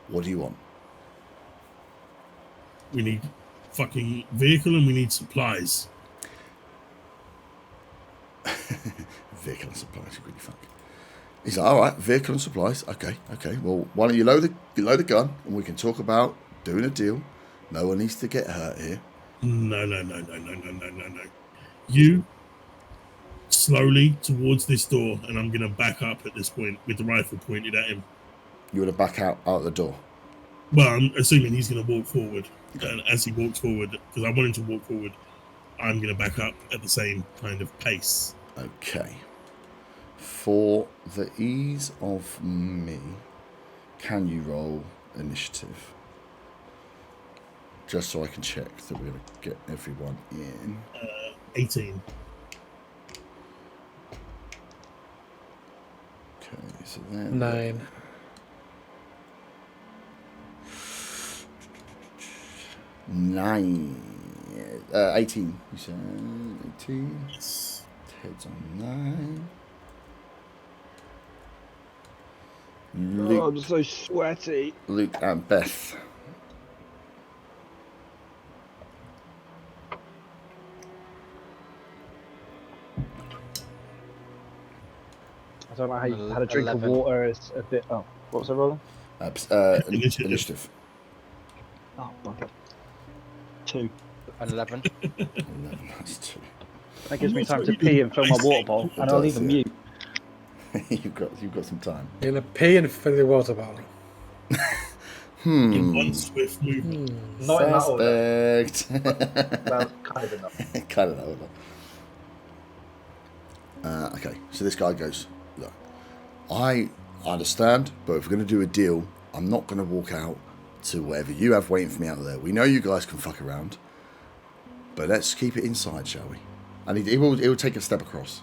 What do you want?" We need fucking vehicle and we need supplies. Vehicle and supplies, you really fuck. He's like, "All right, vehicle and supplies. Okay. Well, why don't you load the gun, and we can talk about doing a deal. No one needs to get hurt here." No. You slowly towards this door, and I'm going to back up at this point with the rifle pointed at him. You want to back out the door. Well, I'm assuming he's going to walk forward. And as he walks forward, because I want him to walk forward, I'm going to back up at the same kind of pace. Okay. For the ease of me, can you roll initiative? Just so I can check that we're going to get everyone in. 18. Okay, so then 9. 9. 18. You said 18. Yes. Ted's on 9. Oh, Luke, I'm so sweaty. Luke and Beth. I don't know how you had a drink 11. of water. It's a bit. Oh, what was I rolling? Initiative. Oh, bugger. 2. 11. 11, that's 2. That gives I'm me not time sure to you pee did and fill my ice water cream. bowl, It and I'll does, even yeah. mute. you've got some time. You're going to pee and fill your water bottle. In one swift movement. Not in that order. Suspect. Well, kind of enough. Kind of that order. Okay, so this guy goes, "Look, I understand, but if we're going to do a deal, I'm not going to walk out to whatever you have waiting for me out there. We know you guys can fuck around, but let's keep it inside, shall we? And he will take a step across.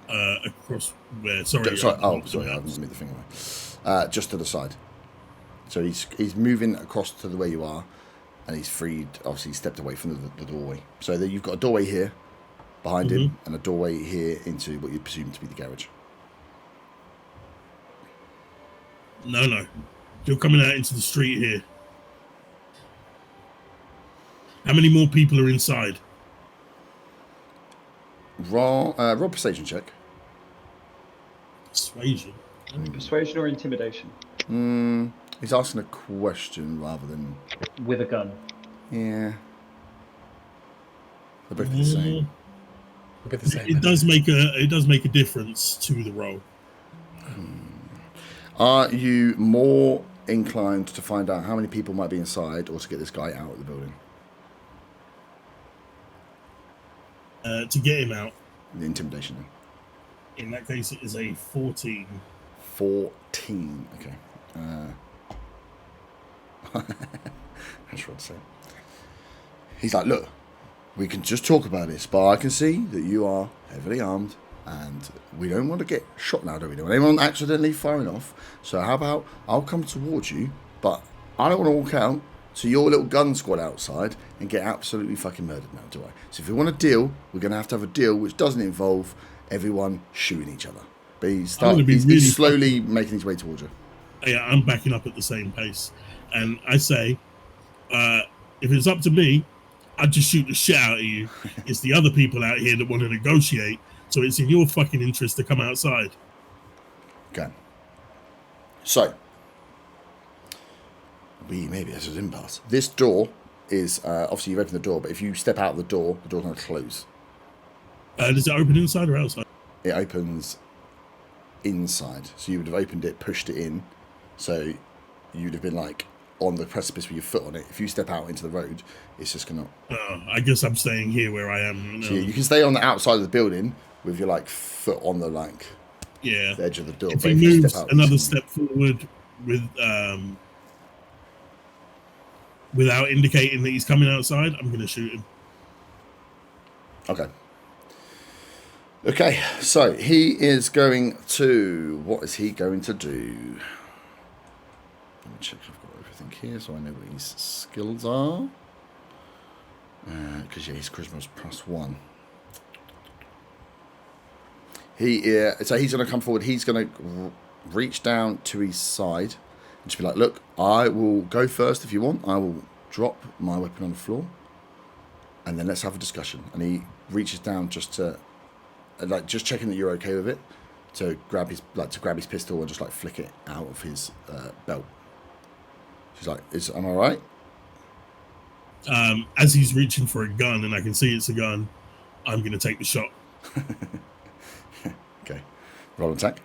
Across where? Sorry. Sorry. Oh, sorry. I didn't move the finger away. Just to the side. So he's moving across to the way you are, and he's freed. Obviously, he stepped away from the doorway. So that you've got a doorway here behind him, and a doorway here into what you presume to be the garage. No. You're coming out into the street here. How many more people are inside? Roll persuasion check. Persuasion. Persuasion or intimidation? He's asking a question rather than... With a gun. Yeah. They're both the same. It'll be the same. It does make a difference to the roll. Are you more inclined to find out how many people might be inside or to get this guy out of the building? To get him out. The intimidation. In that case, it is a 14. 14. Okay. That's what to say. He's like, look, we can just talk about this, but I can see that you are heavily armed and we don't want to get shot now, do we? Don't want anyone accidentally firing off. So how about I'll come towards you, but I don't want to walk out to your little gun squad outside and get absolutely fucking murdered now, do I? So if we want a deal, we're going to have a deal which doesn't involve everyone shooting each other. But he's slowly making his way towards you. Yeah, I'm backing up at the same pace. And I say, if it's up to me, I'd just shoot the shit out of you. It's the other people out here that want to negotiate, so it's in your fucking interest to come outside. Okay. So, maybe this is impasse. This door is, obviously you've opened the door, but if you step out of the door's going to close. Does it open inside or outside? It opens inside. So you would have opened it, pushed it in, so you'd have been like on the precipice with your foot on it. If you step out into the road, it's just going to... I guess I'm staying here where I am. So you can stay on the outside of the building with your like foot on the the edge of the door. If he moves another step forward with without indicating that he's coming outside, I'm going to shoot him. Okay, so he is going to... What is he going to do? Let me check if I've got everything here so I know what his skills are. Because, his charisma is +1. So he's going to come forward. He's going to reach down to his side and just be like, look, I will go first if you want. I will drop my weapon on the floor and then let's have a discussion. And he reaches down just to... just checking that you're okay with it, to grab his pistol and just flick it out of his belt. She's like, am I right? As he's reaching for a gun and I can see it's a gun, I'm going to take the shot. Okay. Roll attack.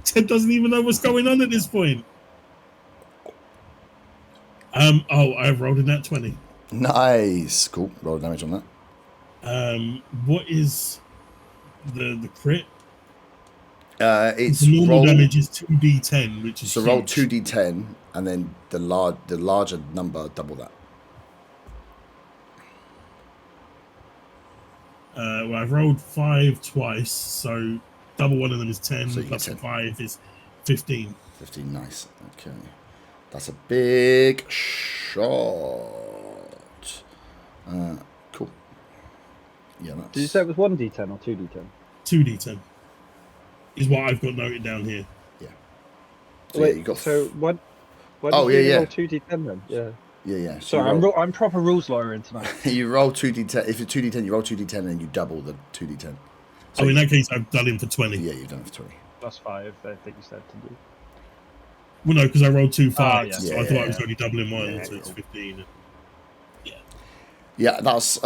Ted doesn't even know what's going on at this point. I've rolled in that 20. Nice. Cool. Roll damage on that. What is the crit? It's the normal damage is 2d10, which is so huge. Roll 2d10 and then the larger number double that. Well, I've rolled 5 twice, so double one of them is 10, So plus 10. 5 is 15. 15, nice. Okay. That's a big shot. Cool. Yeah, that's... Did you say it was 1d10 or 2d10? 2d10 is what I've got noted down here. Yeah. So wait, you got... so what? Oh, yeah. Roll 2d10 then? Yeah. Yeah. So I'm proper rules lawyering tonight. You roll 2d10. If it's 2d10, you roll 2d10 and then you double the 2d10. So in that case, I've done him for 20. Yeah, you've done it for 20. Plus 5, I think you said to do. Well, no, because I rolled 2 5s, so Yeah, I thought I yeah. was only doubling one, Yeah, so it's cool. 15. Yeah, that's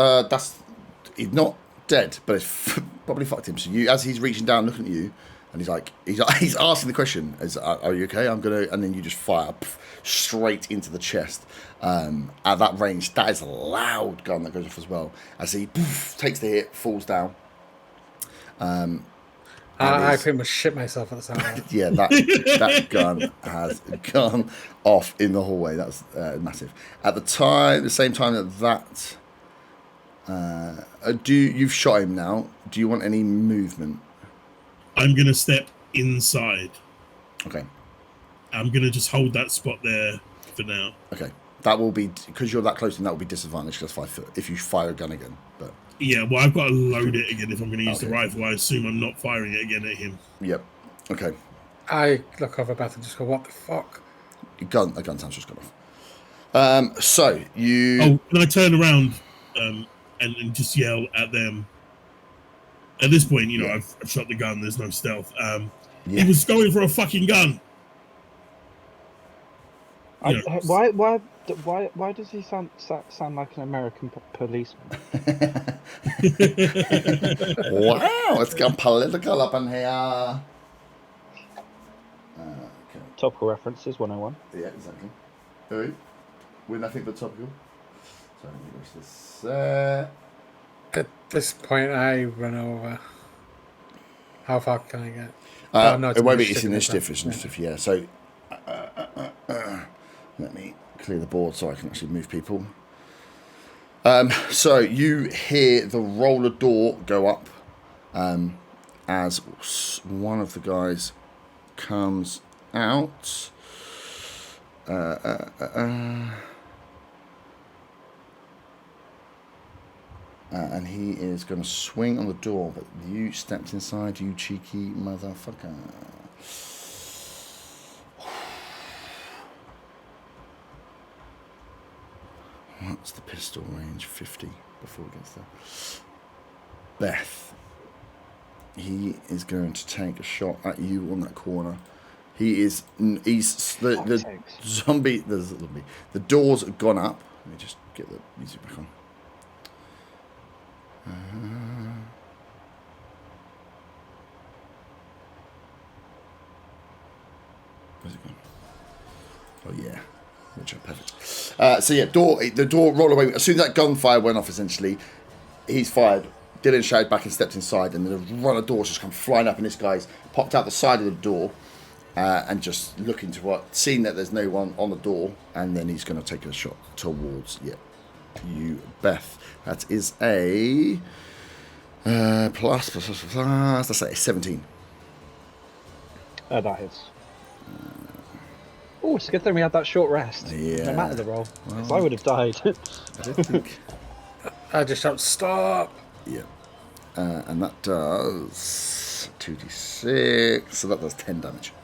he's not dead, but it's probably fucked him. So as he's reaching down, looking at you, And he's asking the question, are you okay? I'm gonna, and then you just fire straight into the chest. At that range, that is a loud gun that goes off as well. As he takes the hit, falls down. I pretty much shit myself at the sound of that. Yeah, that gun has gone off in the hallway. That's massive. At the same time that you've shot him now? Do you want any movement? I'm gonna step inside. Okay. I'm gonna just hold that spot there for now. Okay. That will be, because you're that close, and that will be disadvantage because 5 foot if you fire a gun again. But yeah, well, I've got to load it again if I'm going to use the rifle. I assume I'm not firing it again at him. Yep. Okay. I look over Beth and just go, "What the fuck?" A gun sound's just gone off. So you. Oh, can I turn around and just yell at them? At this point, I've shot the gun. There's no stealth. He was going for a fucking gun. Why does he sound like an American policeman? Wow, it's gone political up in here. Okay. Topical references 101. Yeah, exactly. With nothing but topical. So let me go to this. At this point, I run over. How far can I get? No, it won't be. It's initiative. Yeah. So let me clear the board so I can actually move people. So you hear the roller door go up as one of the guys comes out. And he is going to swing on the door, but you stepped inside, you cheeky motherfucker. What's the pistol range? 50 before it gets there. Beth. He is going to take a shot at you on that corner. He's the zombie. The doors have gone up. Let me just get the music back on. Where's it gone? Oh yeah. Perfect. So yeah, the door rolled away. As soon as that gunfire went off, essentially, he's fired. Dylan shouted back and stepped inside, and the run of doors just come flying up, and this guy's popped out the side of the door and just looking to seeing that there's no one on the door, and then he's going to take a shot towards you, Beth. That is a plus, let's say 17. That hits. Oh, it's a good thing we had that short rest. Yeah. No matter the roll, because I would have died. I don't think. I just shout, "Stop!" Yeah. And that does 2d6, so that does 10 damage.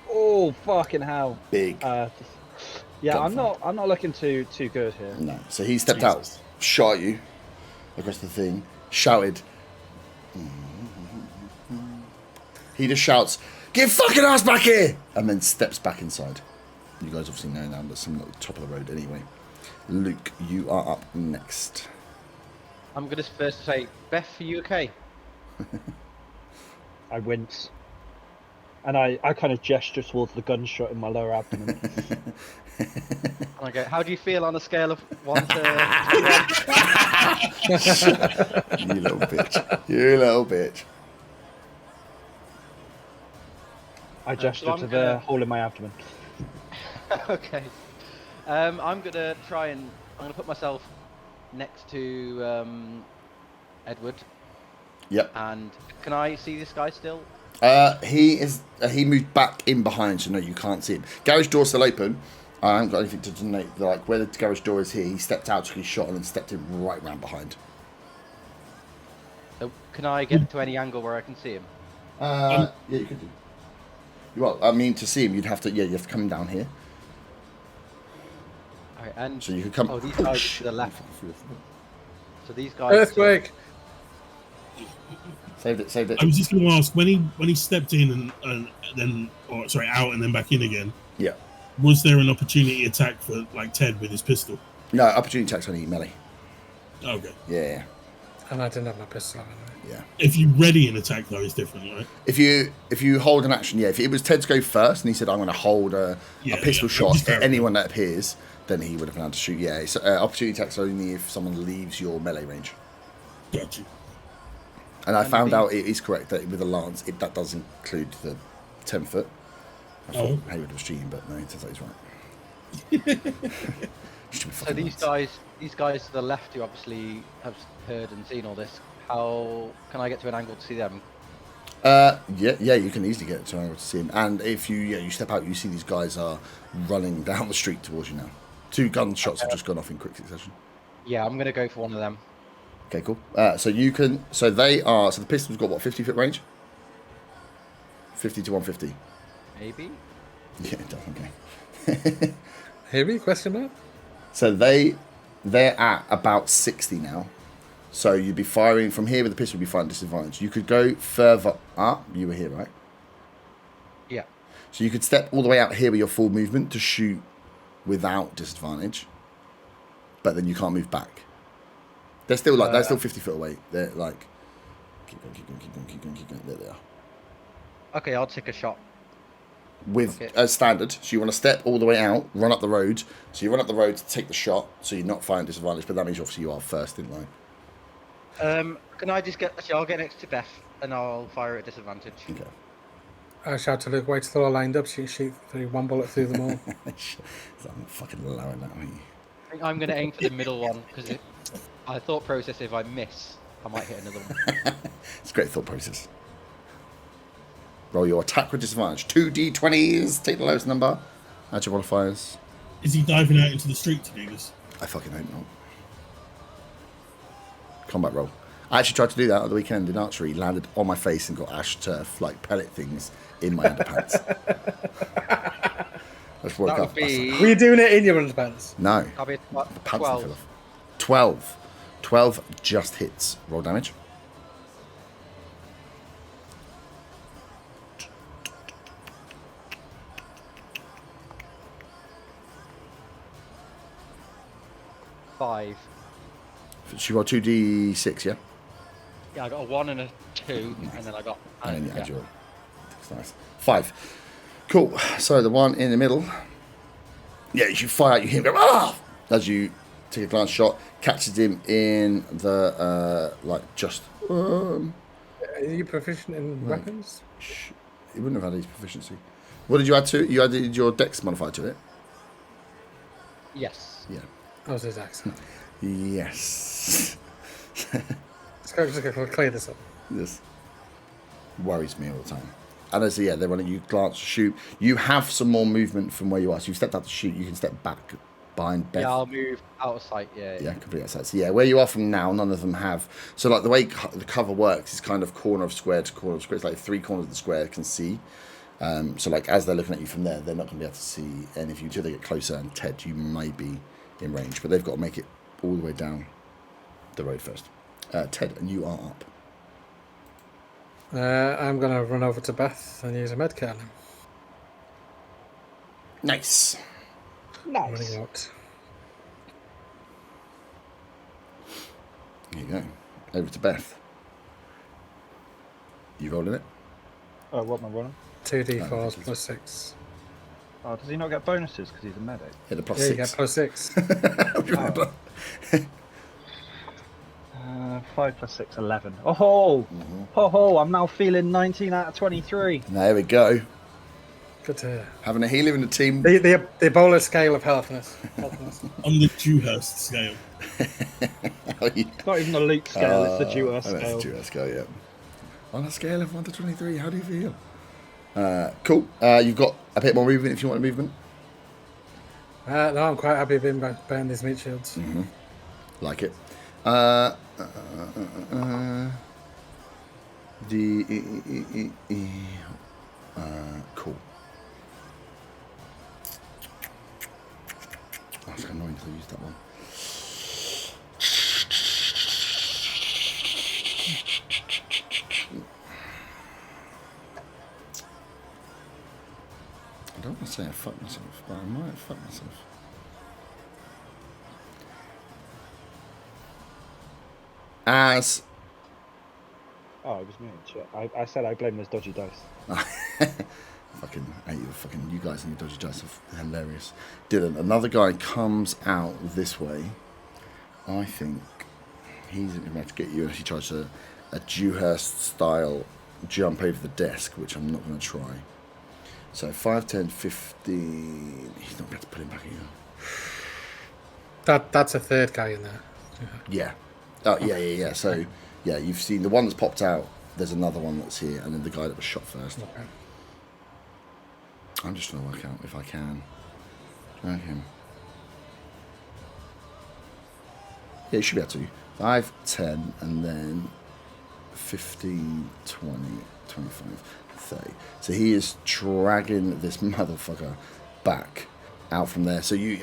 Oh, fucking hell! Big. Yeah, I'm not looking too good here. No. So he stepped out, shot at you across the thing, shouted. He just shouts, "Get fucking ass back here!" and then steps back inside. You guys obviously know now, but I'm at the top of the road anyway. Luke, you are up next. I'm going to first say, Beth, are you okay? I wince. And I kind of gesture towards the gunshot in my lower abdomen. Okay, how do you feel on a scale of 1 to 21? You little bitch. You little bitch. I gesture to the hole in my abdomen. Okay. I'm going to try and... I'm going to put myself next to Edward. Yep. And can I see this guy still? He moved back in behind, so no, you can't see him. Garage door's still open. I haven't got anything to denote, like, where the garage door is here. He stepped out, took his shot, and then stepped in right round behind. So can I get to any angle where I can see him? Yeah, you could do. Well, I mean, to see him, you have to come down here. Okay, and So you could come. Oh, these guys to the left. So these guys. Earthquake. Saved it. I was just going to ask, when he stepped in and then, out and then back in again. Yeah. Was there an opportunity attack for like Ted with his pistol? No, opportunity attacks only melee. Okay. Yeah. And I didn't have my pistol anyway. Yeah. If you ready an attack, though, it's different, right? If you hold an action, yeah. If it was Ted to go first and he said, I'm going to hold a pistol shot Just at anyone that appears, then he would have been able to shoot. Yeah, it's, opportunity attacks only if someone leaves your melee range. Got you. And I found out it is correct that with a lance, that does include the 10 foot. I thought Hayward was cheating, but no, it turns out he's right. So these guys to the left who obviously have heard and seen all this, how can I get to an angle to see them? Yeah, you can easily get to an angle to see him. And if you step out, you see these guys are running down the street towards you now. 2 gunshots have just gone off in quick succession. Yeah, I'm gonna go for one of them. Okay, cool. So the pistol's got what, 50 foot range? 50 to 150. Maybe. Yeah, it does, okay. Maybe? Question mark? So they're at about 60 now. So you'd be firing from here with the pistol, you'd be firing disadvantage. You could go further up. You were here, right? Yeah. So you could step all the way out here with your full movement to shoot without disadvantage. But then you can't move back. They're still they're still 50 foot away. They're like keep going. There they are. Okay, I'll take a shot. With standard, so you want to step all the way out, run up the road. So you run up the road to take the shot, so you're not firing disadvantage, but that means obviously you are first in line. Can I just get? Actually, I'll get next to Beth and I'll fire at disadvantage. Okay. I shout to Luke, wait till they're all lined up, shoot through one bullet through them all. I'm fucking allowing that, mate. I think I'm going to aim for the middle one because I thought process if I miss, I might hit another one. It's a great thought process. Roll your attack with disadvantage. 2d20s. Take the lowest number. Add your modifiers. Is he diving out into the street to do this? I fucking hope not. Combat roll. I actually tried to do that at the weekend in archery. Landed on my face and got ash turf, like pellet things, in my underpants. Let's work up. Were you doing it in your underpants? No. I'll be The pants 12. fell off. 12. 12 just hits. Roll damage. Five. She rolled 2d6, yeah? Yeah, I got a 1 and a 2, and then I got. And then you add your. That's nice. 5. Cool. So the one in the middle. Yeah, you fire out, you hear him go, ah! As you take a glance shot, catches him in the, just. Are you proficient in weapons? He wouldn't have had his proficiency. What did you add to it? You added your dex modifier to it? Yes. Yeah. That was his accent. Yes. Let's go clear this up. This worries me all the time. And as they're running, you glance to shoot. You have some more movement from where you are. So you've stepped out to shoot, you can step back behind Beth. Yeah, I'll move out of sight. Yeah, Completely outside. So where you are from now, none of them have. So like the way the cover works is kind of corner of square to corner of square. It's like 3 corners of the square can see. So like as they're looking at you from there, they're not going to be able to see. And if until they get closer and Ted, you may be in range, but they've got to make it all the way down the road first. Ted, and you are up. I'm going to run over to Beth and use a med kit on him. Nice. I'm running out. There you go. Over to Beth. You rolling it? Oh, what am I rolling? 2d4s plus 6. Oh, does he not get bonuses because he's a medic? Hit a plus Yeah, 6. you get plus 6. Remember? 5 plus 6, 11. Oh, ho, I'm now feeling 19 out of 23. There we go. Good to hear. Having a healer in the team. The Ebola scale of healthiness. On the Dewhurst scale. It's not even the Luke scale, it's the Dewhurst That's scale. the Dewhurst scale, yeah. On a scale of 1 to 23, how do you feel? Cool. You've got a bit more movement if you want a movement. No, I'm quite happy being behind these meat shields. Like it. Cool. Oh, it's annoying because I used that one. I don't want to say I fucked myself, but I might fuck myself. as Oh, it was me. Shit. I said I blame those dodgy dice. fucking hate you, fucking you guys and your dodgy dice are hilarious. Dylan, another guy comes out this way. I think he's going to have to get you, and he tries a Dewhurst style jump over the desk, which I'm not going to try. So 5, 10, 15. He's not going to put him back here. That's a third guy in there. Yeah. Oh, yeah. So, yeah, you've seen the one that's popped out. There's another one that's here, and then the guy that was shot first. Okay. I'm just trying to work out if I can drag him. Yeah, you should be able to. 5, 10, and then 15, 20, 25, 30. So he is dragging this motherfucker back out from there. So you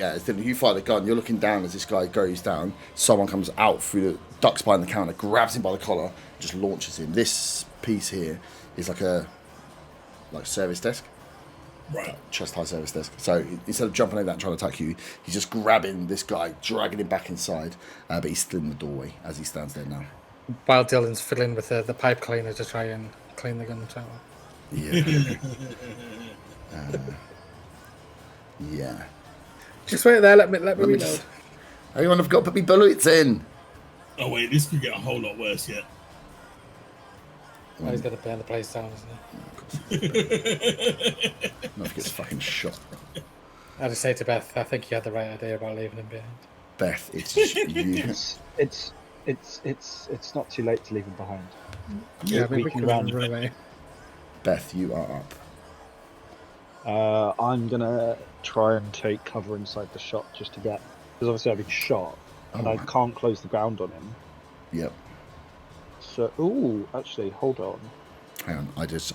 fire the gun, you're looking down as this guy goes down. Someone comes out through the ducks behind the counter, grabs him by the collar, just launches him. This piece here is like a service desk. Right. Chest high service desk. So instead of jumping over that and trying to attack you, he's just grabbing this guy, dragging him back inside, but he's still in the doorway as he stands there now. While Dylan's fiddling with the pipe cleaner to try and clean the gun himself. Yeah. Yeah. Just wait there, let me reload. Everyone have got to put me bullets in. Oh wait, this could get a whole lot worse yet. Oh, he's going to burn the place down, isn't Not if he gets fucking shot. he? I just say to Beth, I think you had the right idea about leaving him behind. Beth, it's you. It's not too late to leave him behind. Yeah, maybe we can can run away. Beth, you are up. I'm gonna try and take cover inside the shop just to get, because obviously I've been shot and I can't close the ground on him. Yep. So, actually, hold on. Hang on, I just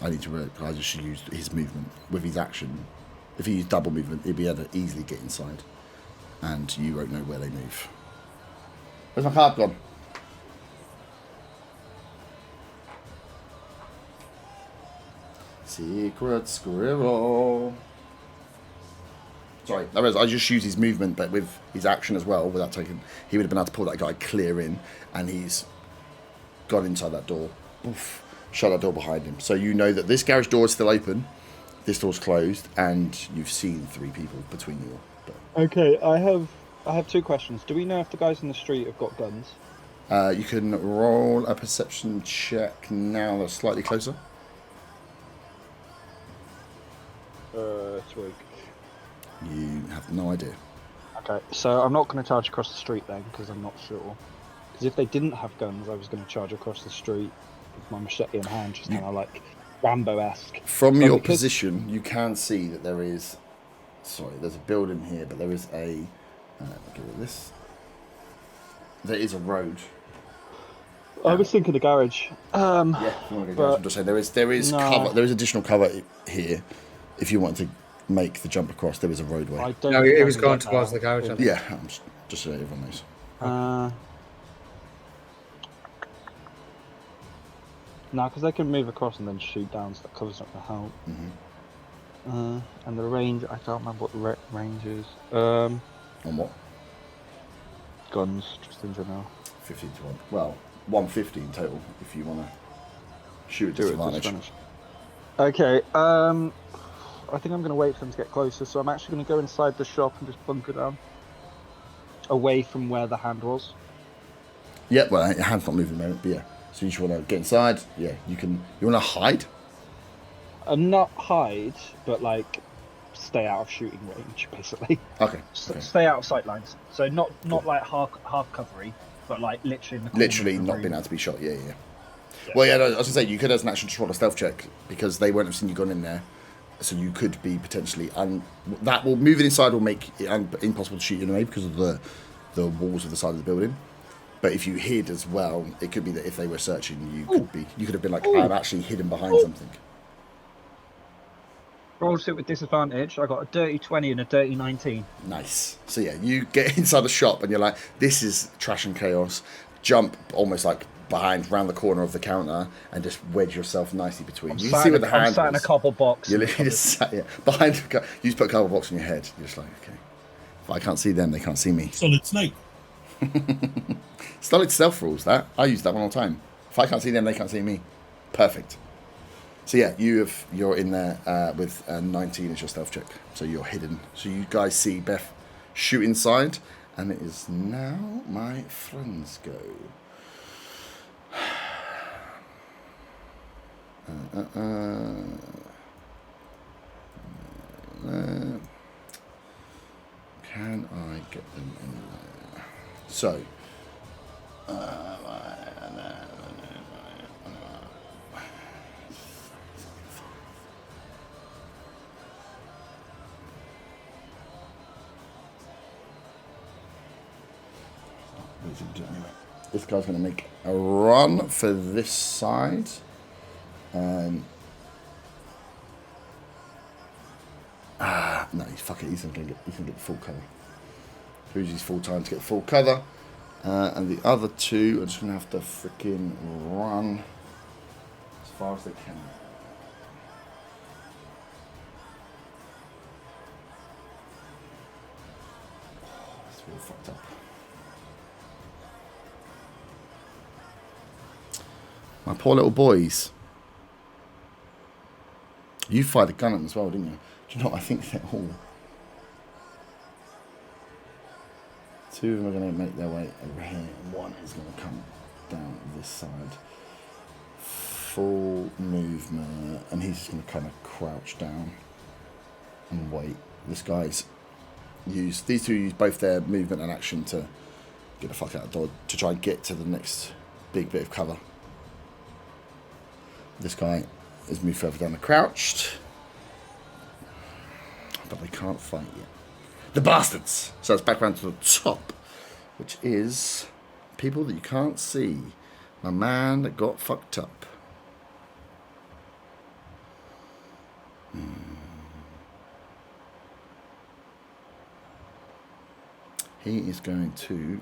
use his movement with his action. If he used double movement, he'd be able to easily get inside, and you won't know where they move. Where's my card gone? Secret squirrel. Sorry, I just use his movement, but with his action as well, without taking. He would have been able to pull that guy clear in, and he's gone inside that door. Oof, shut that door behind him. So you know that this garage door is still open, this door's closed, and you've seen 3 people between you all. But Okay, I have 2 questions. Do we know if the guys in the street have got guns? you can roll a perception check now. That's slightly closer. 3. You have no idea. Okay, so I'm not going to charge across the street then, because I'm not sure. Because if they didn't have guns, I was going to charge across the street with my machete in hand, just kind of like Rambo-esque. From your position, you can see that there is. Sorry, there's a building here, but there is a. Get rid of this. There is a road. I was thinking the garage. Yeah, if you want to go garage, I'm just saying there is no. cover. There is additional cover here. If you want to make the jump across, there is a roadway. I don't No, think it I was can going get towards there. the garage. I think. Yeah, I'm just so everyone knows. No, because they can move across and then shoot down, so that cover's not going to help. Mm-hmm. And the range, I can't remember what the range is. On what? Guns, just in general. 15 to 1. Well, 150 in total if you want to shoot at Do it disadvantage. disadvantage. Okay, I think I'm going to wait for them to get closer, so I'm actually going to go inside the shop and just bunker down. Away from where the hand was. Yeah, well, your hand's not moving at the moment, but yeah. So you just want to get inside. Yeah, you can. You want to hide? Not hide, but like stay out of shooting range, basically. Okay. Stay out of sight lines. So not like half covery, but like literally in the corner Literally of the not room. being able to be shot. Yeah. Well, yeah, no, I was going to say, you could as an action just roll a stealth check because they won't have seen you gone in there. So you could be potentially... that will moving inside will make it impossible to shoot you anyway because of the walls of the side of the building. But if you hid as well, it could be that if they were searching, you could have been like, I'm actually hidden behind something. Rolled it with disadvantage. I got a dirty 20 and a dirty 19. Nice. So yeah, you get inside the shop and you're like, this is trash and chaos. Jump almost like behind, round the corner of the counter and just wedge yourself nicely between. You can see where the hand I'm sat in a is. cardboard box. You're literally just sat behind. You just put a cardboard box on your head. You're just like, okay. If I can't see them, they can't see me. Solid Snake. Solid stealth rules, that. I use that one all the time. If I can't see them, they can't see me. Perfect. So yeah, you're in there with 19 as your stealth check. So you're hidden. So you guys see Beth shoot inside. And it is now my friend's go. Can I get them in there? So, anyway, this guy's going to make a run for this side. No, fuck it. He's going to get full cover. Who's his full time to get full cover? And the other two are just going to have to freaking run as far as they can. That's really fucked up. My poor little boys. You fired a gun at them as well, didn't you? Do you know what? I think they're all... Two of them are going to make their way over here, and one is going to come down this side. Full movement, and he's just going to kind of crouch down and wait. This guy's used... These two use both their movement and action to get the fuck out of dodge, to try and get to the next big bit of cover. This guy has moved further down the crouched. But they can't fight yet. The bastards! So it's back around to the top, which is people that you can't see. My man that got fucked up. He is going to...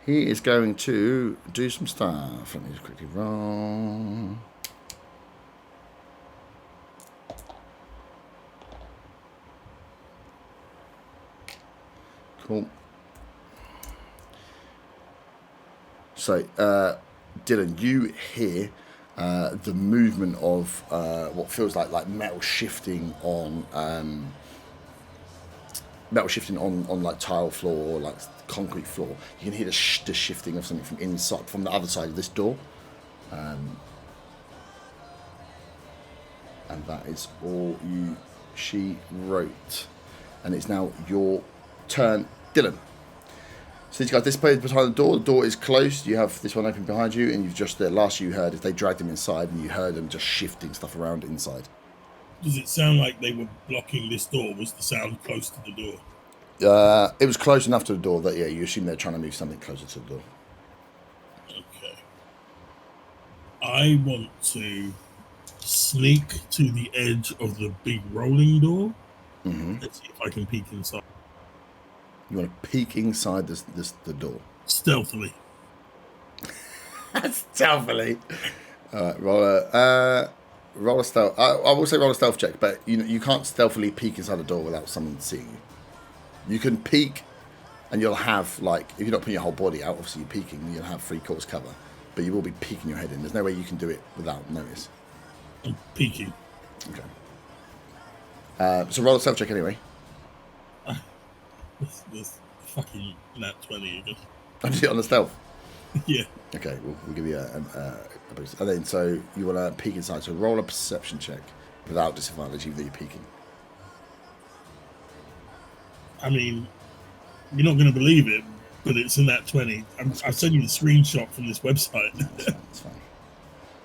He is going to do some stuff. Let me just quickly roll. Cool. So, Dylan, you hear the movement of what feels like metal shifting on like tile floor or like concrete floor. You can hear the shifting of something from inside, from the other side of this door. And that is all she wrote. And it's now your turn, Dylan. So these guys dissipated behind the door. The door is closed. You have this one open behind you, and you've just, the last you heard is they dragged him inside, and you heard them just shifting stuff around inside. Does it sound like they were blocking this door? Was the sound close to the door? It was close enough to the door that, yeah, you assume they're trying to move something closer to the door. Okay. I want to sneak to the edge of the big rolling door. Let's see if I can peek inside. You want to peek inside the door? Stealthily. Stealthily. All right, roll a stealth. I will say roll a stealth check, but you can't stealthily peek inside the door without someone seeing you. You can peek, and you'll have, like, if you're not putting your whole body out, obviously you're peeking, you'll have 3/4 cover, but you will be peeking your head in. There's no way you can do it without notice. I'm peeking. Okay. So roll a stealth check anyway. This fucking nat 20 again. I did it on the stealth. Yeah. Okay, we'll give you a boost. And then, so you want to peek inside. So roll a perception check without disadvantage, even though you're peeking. I mean, you're not going to believe it, but it's in that 20. I'll send you the screenshot from this website. No, that's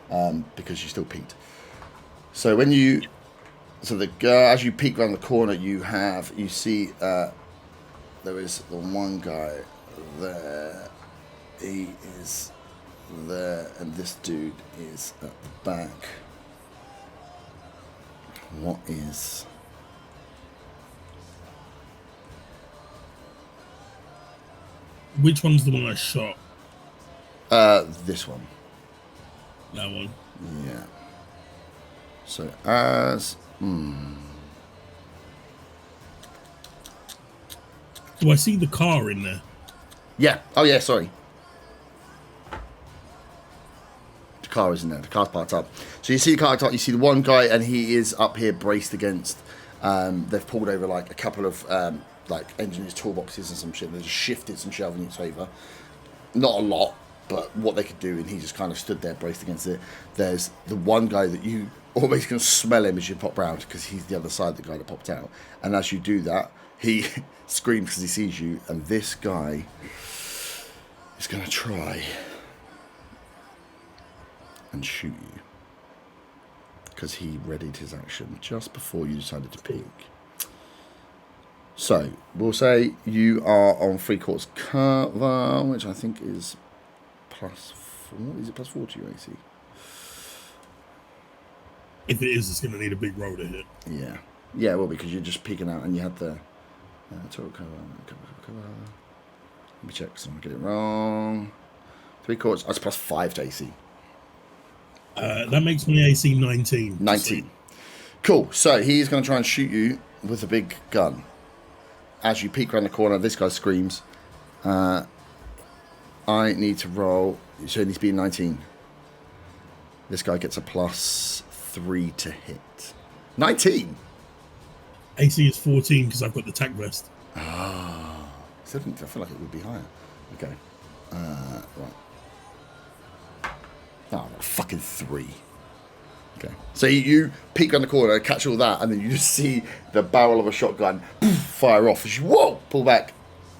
fine. Because you still peeked. So when you... So as you peek around the corner, you see there is the one guy there. He is there, and this dude is at the back. What is... Which one's the one I shot? This one. That one. Yeah. So as... Do I see the car in there? Yeah. Oh, yeah, sorry. The car is in there. The car's parked up. So you see the car parked up. You see the one guy, and he is up here braced against. They've pulled over like a couple of like engineers' toolboxes and some shit. They just shifted some shelving in its favour. Not a lot, but what they could do, and he just kind of stood there braced against it. There's the one guy that you always can smell him as you pop round because he's the other side, the guy that popped out. And as you do that, he screams because he sees you, and this guy is going to try and shoot you because he readied his action just before you decided to peek. So we'll say you are on 3/4 cover, which I think is +4. Is it +4 to your AC? If it is, it's going to need a big roll to hit. Yeah. Yeah, well, because you're just peeking out and you had the total cover. Let me check so I don't get it wrong. 3/4. That's +5 to AC. That makes my AC 19. 19. Cool. So he's going to try and shoot you with a big gun. As you peek around the corner, this guy screams. I need to roll. So it needs to be 19. This guy gets a +3 to hit. 19. AC is 14 because I've got the tack vest. Ah. I feel like it would be higher. Okay. Right. Oh, fucking 3. Okay. So you peek around the corner, catch all that, and then you just see the barrel of a shotgun fire off. As you, whoa, pull back,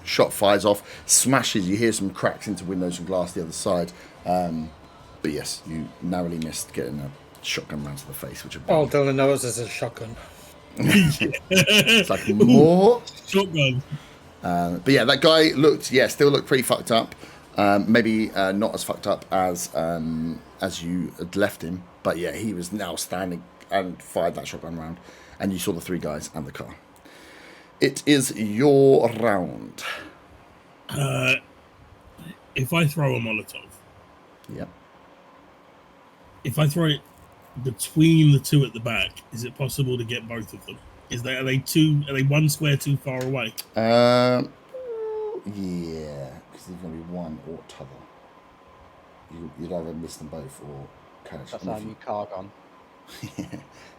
shot fires off, smashes. You hear some cracks into windows and glass the other side. But yes, you narrowly missed getting a shotgun round to the face, which all Dylan knows is a shotgun. it's like more Shotgun. But yeah, that guy still looked pretty fucked up. Maybe not as fucked up as you had left him, but yeah, he was now standing and fired that shotgun round, and you saw the 3 guys and the car. It is your round. If I throw a Molotov, Yep. if I throw it between the 2 at the back, is it possible to get both of them? Are they one square too far away? Yeah, because there's going to be one or t'other. You'd either miss them both or catch. That's our new car gone.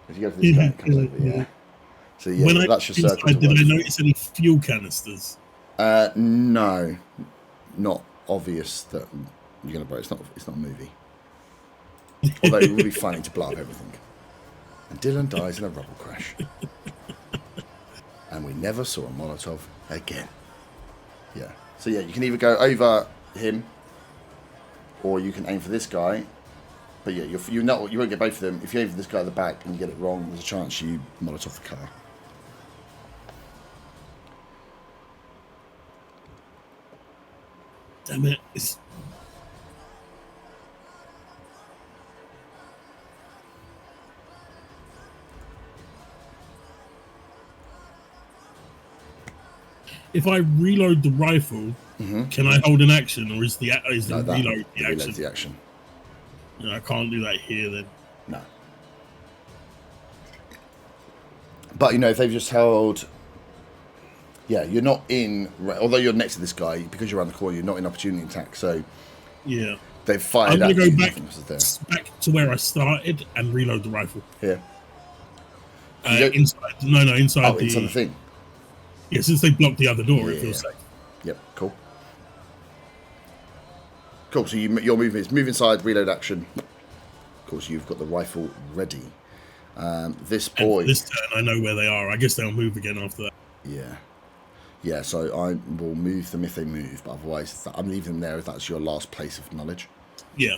If you go for this guy, it comes over, yeah. So yeah, When that's your circle. did I notice any fuel canisters? No, not obvious that you're going to blow. It's not a movie. Although it would be funny to blow up everything. And Dylan dies in a rubble crash. And we never saw a Molotov again. Yeah. So yeah, you can either go over him, or you can aim for this guy. But yeah, you won't get both of them. If you aim for this guy at the back and you get it wrong, there's a chance you Molotov the car. Damn it! If I reload the rifle, can I hold an action, or is the reload the action? The action. No, I can't do that here then. No. But if they've just held, you're not in. Although you're next to this guy, because you're around the corner, you're not in opportunity attack. So yeah, they've fired. I'm going to go back to where I started and reload the rifle. Here. Inside. No, inside. Oh, inside the thing. Yeah, since they blocked the other door, it feels safe. Yep, cool. Cool, so your movement is move inside, reload action. Of course, you've got the rifle ready. This boy... And this turn, I know where they are. I guess they'll move again after that. Yeah. Yeah, so I will move them if they move, but otherwise I'm leaving them there if that's your last place of knowledge. Yeah.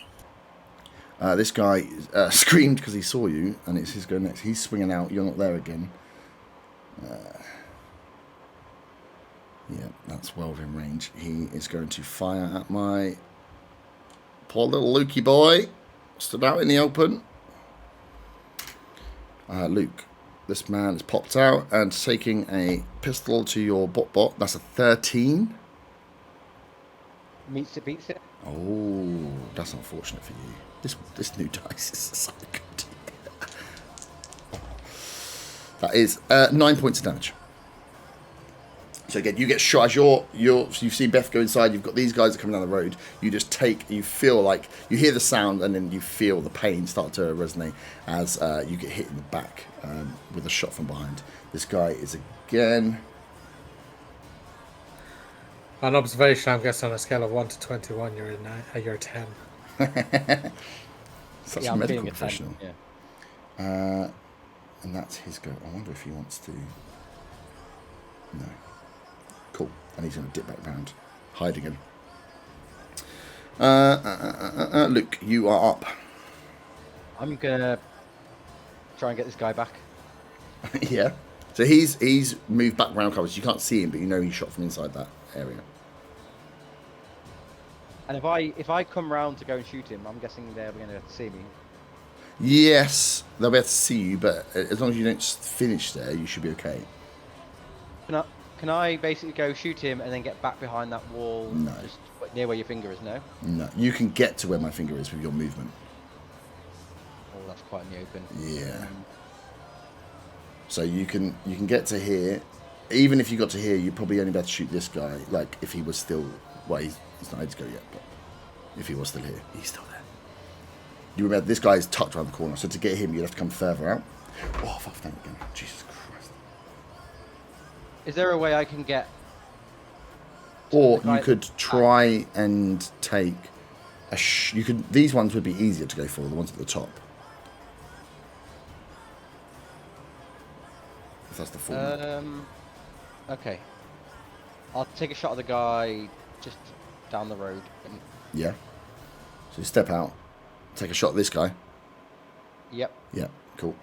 This guy screamed because he saw you, and it's his go next. He's swinging out. You're not there again. Yeah, that's well within range. He is going to fire at my poor little Lukey boy. Stood out in the open. Luke, this man has popped out and taking a pistol to your bot. That's a 13. Meets it, beats it. Oh, that's unfortunate for you. This new dice is so good. That is 9 points of damage. So again, you get shot as you've seen Beth go inside. You've got these guys that are coming down the road. You feel like you hear the sound, and then you feel the pain start to resonate as you get hit in the back with a shot from behind. This guy is again. On observation, I'm guessing on a scale of 1 to 21, you're a 10. Such Yeah, a I'm medical feeling a 10, professional. yeah. And that's his go. I wonder if he wants to. No. Cool. And he's going to dip back round. Hide again. Luke, you are up. I'm gonna try and get this guy back. Yeah. So he's moved back round covers. You can't see him, but you know he's shot from inside that area. And if I come round to go and shoot him, I'm guessing they're going to see me. Yes, they'll be able to see you, but as long as you don't finish there, you should be okay. Can I basically go shoot him and then get back behind that wall? No. Just near where your finger is, no? No, you can get to where my finger is with your movement. Oh, that's quite in the open. Yeah. So you can get to here. Even if you got to here, you'd probably only be able to shoot this guy. Like if he was still, well, he's not ready to go yet, but if he was still here, he's still there. You remember this guy is tucked around the corner, so to get him, you'd have to come further out. Oh, fuck that again! Jesus Christ! Is there a way I can get? Or you could try and take you could. These ones would be easier to go for, the ones at the top. If that's the format. Okay. I'll take a shot at the guy just down the road. Yeah. So you step out, take a shot at this guy. Yep. Yeah, cool.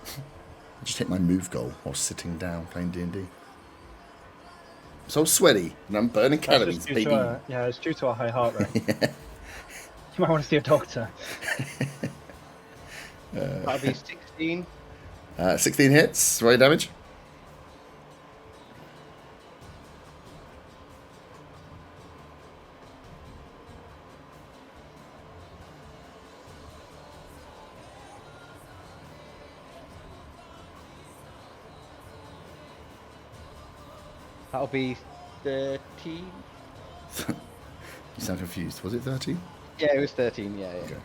I just hit my move goal while sitting down playing D&D. I'm so sweaty, and I'm burning calories, baby. It's due to our high heart rate. You might want to see a doctor. That'll be 16. 16 hits, roll damage. That'll be 13. You sound confused. Was it 13? Yeah, it was 13. Yeah. Okay.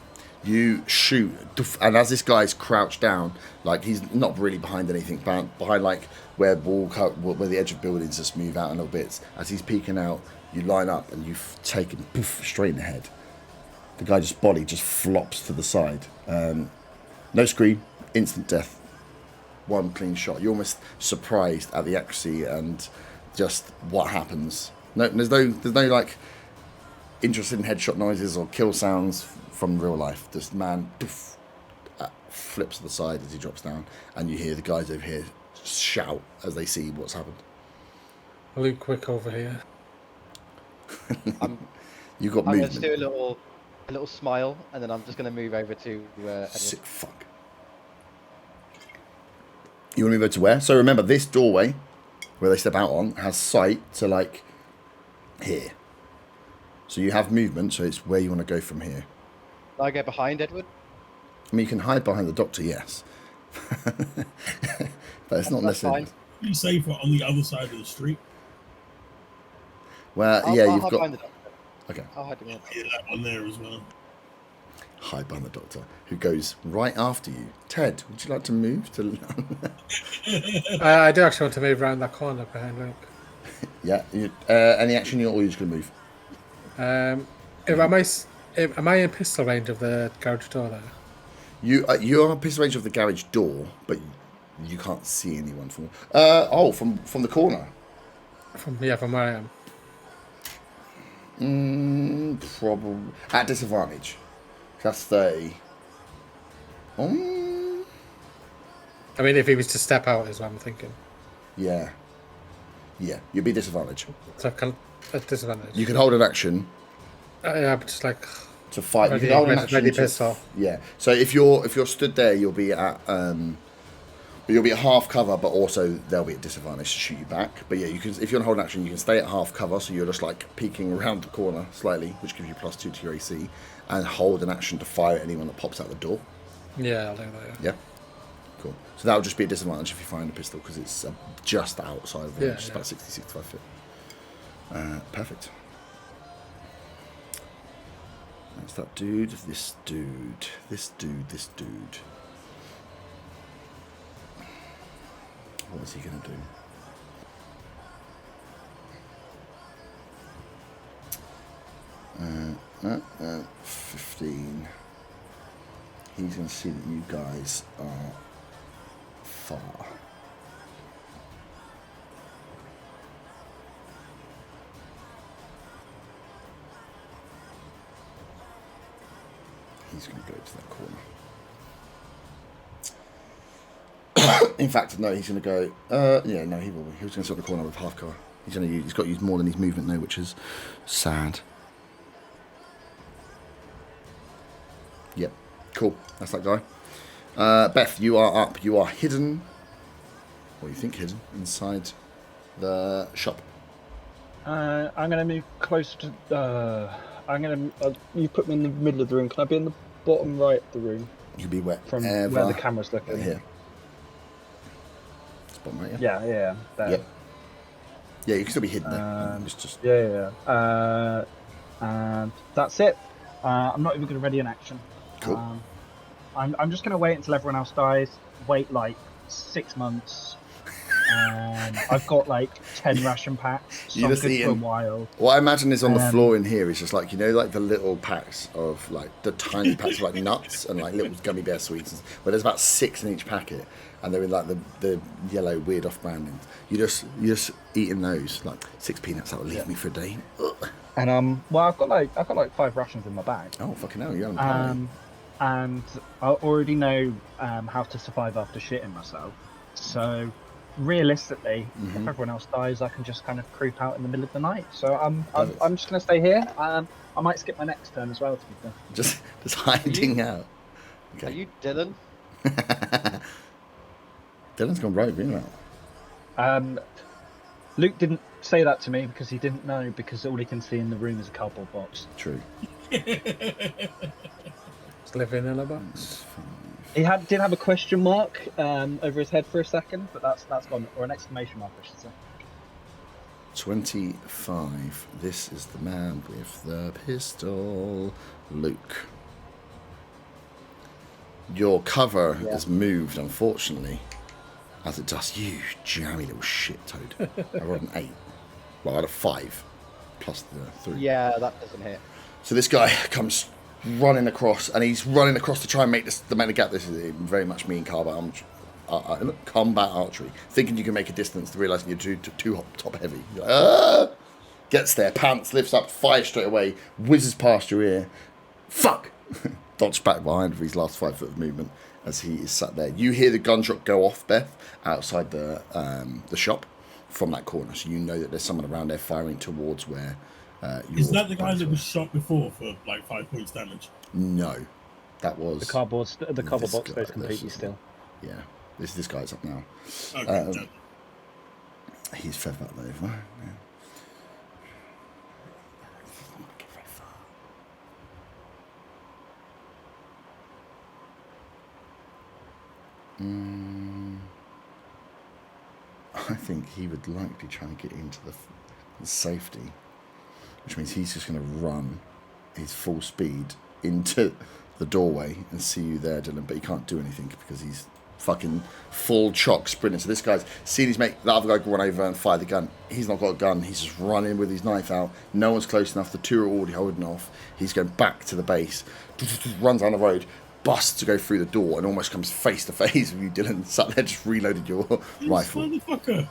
You shoot, and as this guy's crouched down, like he's not really behind anything, behind like where the edge of buildings just move out in little bits. As he's peeking out, you line up and you've taken straight in the head. The guy's body just flops to the side. No scream, instant death. One clean shot. You're almost surprised at the accuracy and just what happens. No, there's no like interesting headshot noises or kill sounds from real life. This man flips to the side as he drops down, and you hear the guys over here shout as they see what's happened. Luke, quick over here. You got I'm movement. going to do a little smile, and then I'm just going to move over to Edward. Sick fuck. You want to move over to where? So remember, this doorway where they step out on has sight to like here. So you have movement, so it's where you want to go from here. Can I go behind Edward? I mean, you can hide behind the doctor, yes. But it's not necessarily. Fine. Pretty safe on the other side of the street. Well, I'll yeah, hide you've got. behind the doctor. Okay. I'll hide behind. Yeah, that one there as well. Hide behind the doctor, who goes right after you. Ted, would you like to move to? I do actually want to move around that corner behind Luke. Yeah. Any action, or you're just gonna move? Am I in pistol range of the garage door there? You are in pistol range of the garage door, but you can't see anyone from. From the corner. From where I am. Probably at disadvantage. That's 30. I mean, if he was to step out, is what I'm thinking. Yeah. You'd be disadvantaged. So at disadvantage. You can hold an action Yeah, but just like to fight. Ready- you can hold an ready action. pistol. Yeah. So if you're stood there, you'll be at half cover, but also they'll be at disadvantage to shoot you back. But yeah, you can. If you're on hold action, you can stay at half cover, so you're just like peeking around the corner slightly, which gives you +2 to your AC, and hold an action to fire at anyone that pops out the door. yeah, I'll do that. Yeah. Cool. So that would just be a disadvantage if you find a pistol because it's just outside of range. It's about 60, 65 feet. Perfect. That's that dude, this dude, this dude, this dude. What is he going to do? 15. He's going to see that you guys are far. He's going to go to that corner. In fact, no, he's going to go. Yeah, no, he will be. He was going to sit on the corner with half car. He's going to use. He's got to use more than his movement now, which is sad. Yep, cool. That's that guy. Beth, you are up. You are hidden. What do you think hidden inside the shop? I'm going to move closer to. I'm going to. You put me in the middle of the room. Can I be in the bottom right of the room? You can be where From where the camera's looking. Right here. It's bottom right, yeah? Yeah. There. Yep. Yeah, you can still be hidden there. It's just... Yeah. And that's it. I'm not even going to ready an action. Cool. I'm just going to wait until everyone else dies. Wait like 6 months. I've got like 10 ration packs. So I'm good for a while. What I imagine is on the floor in here is just like, you know, like the little packs of like the tiny packs of like nuts and like little gummy bear sweets, where there's about 6 in each packet, and they're in like the yellow weird off branding. You're just eating those like 6 peanuts that will leave me for a day. Ugh. And well, I've got like 5 rations in my bag. Oh fucking hell, you haven't. And I already know how to survive after shitting myself. So realistically, if everyone else dies, I can just kind of creep out in the middle of the night. So I'm just going to stay here. I might skip my next turn as well, to be fair. Just hiding out. Okay. Are you Dylan? Dylan's gone right green out. Luke didn't say that to me because he didn't know, because all he can see in the room is a cardboard box. True. Just living in a box. He did have a question mark over his head for a second, but that's gone, or an exclamation mark, I should say. 25. This is the man with the pistol, Luke. Your cover is moved, unfortunately, as it does you, jammy little shit toad. I rolled an 8. Well, I had a 5 plus the 3. Yeah, that doesn't hit. So this guy comes running across, and he's running across to try and make the gap. This is very much me in combat archery, thinking you can make a distance, to realising you're too top heavy. You're like, gets there, pants, lifts up, fires straight away, whizzes past your ear. Fuck! Dodged back behind for his last 5 foot of movement as he is sat there. You hear the gunshot go off, Beth, outside the shop from that corner, so you know that there's someone around there firing towards where. Is that the guy that was shot before for like 5 points damage? No, that was the cardboard box stays completely still. Yeah, this guy's up now. Okay, he's fed back over. Yeah. I think he would likely try and get into the safety, which means he's just going to run his full speed into the doorway and see you there, Dylan. But he can't do anything because he's fucking full chock sprinting. So this guy's seen his mate, the other guy, run over and fire the gun. He's not got a gun. He's just running with his knife out. No one's close enough. The 2 are already holding off. He's going back to the base, runs down the road, busts to go through the door, and almost comes face to face with you, Dylan. Sat there, just reloaded your rifle. Motherfucker.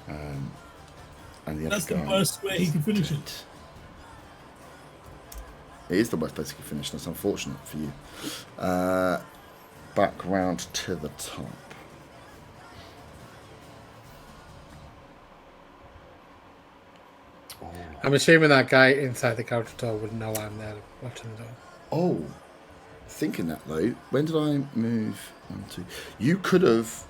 And the That's the worst way he can finish it. It is the worst place he can finish. That's unfortunate for you. Back round to the top. I'm assuming that guy inside the garage door wouldn't know I'm there watching the door. Oh, thinking that though, when did I move? 1, 2. You could have,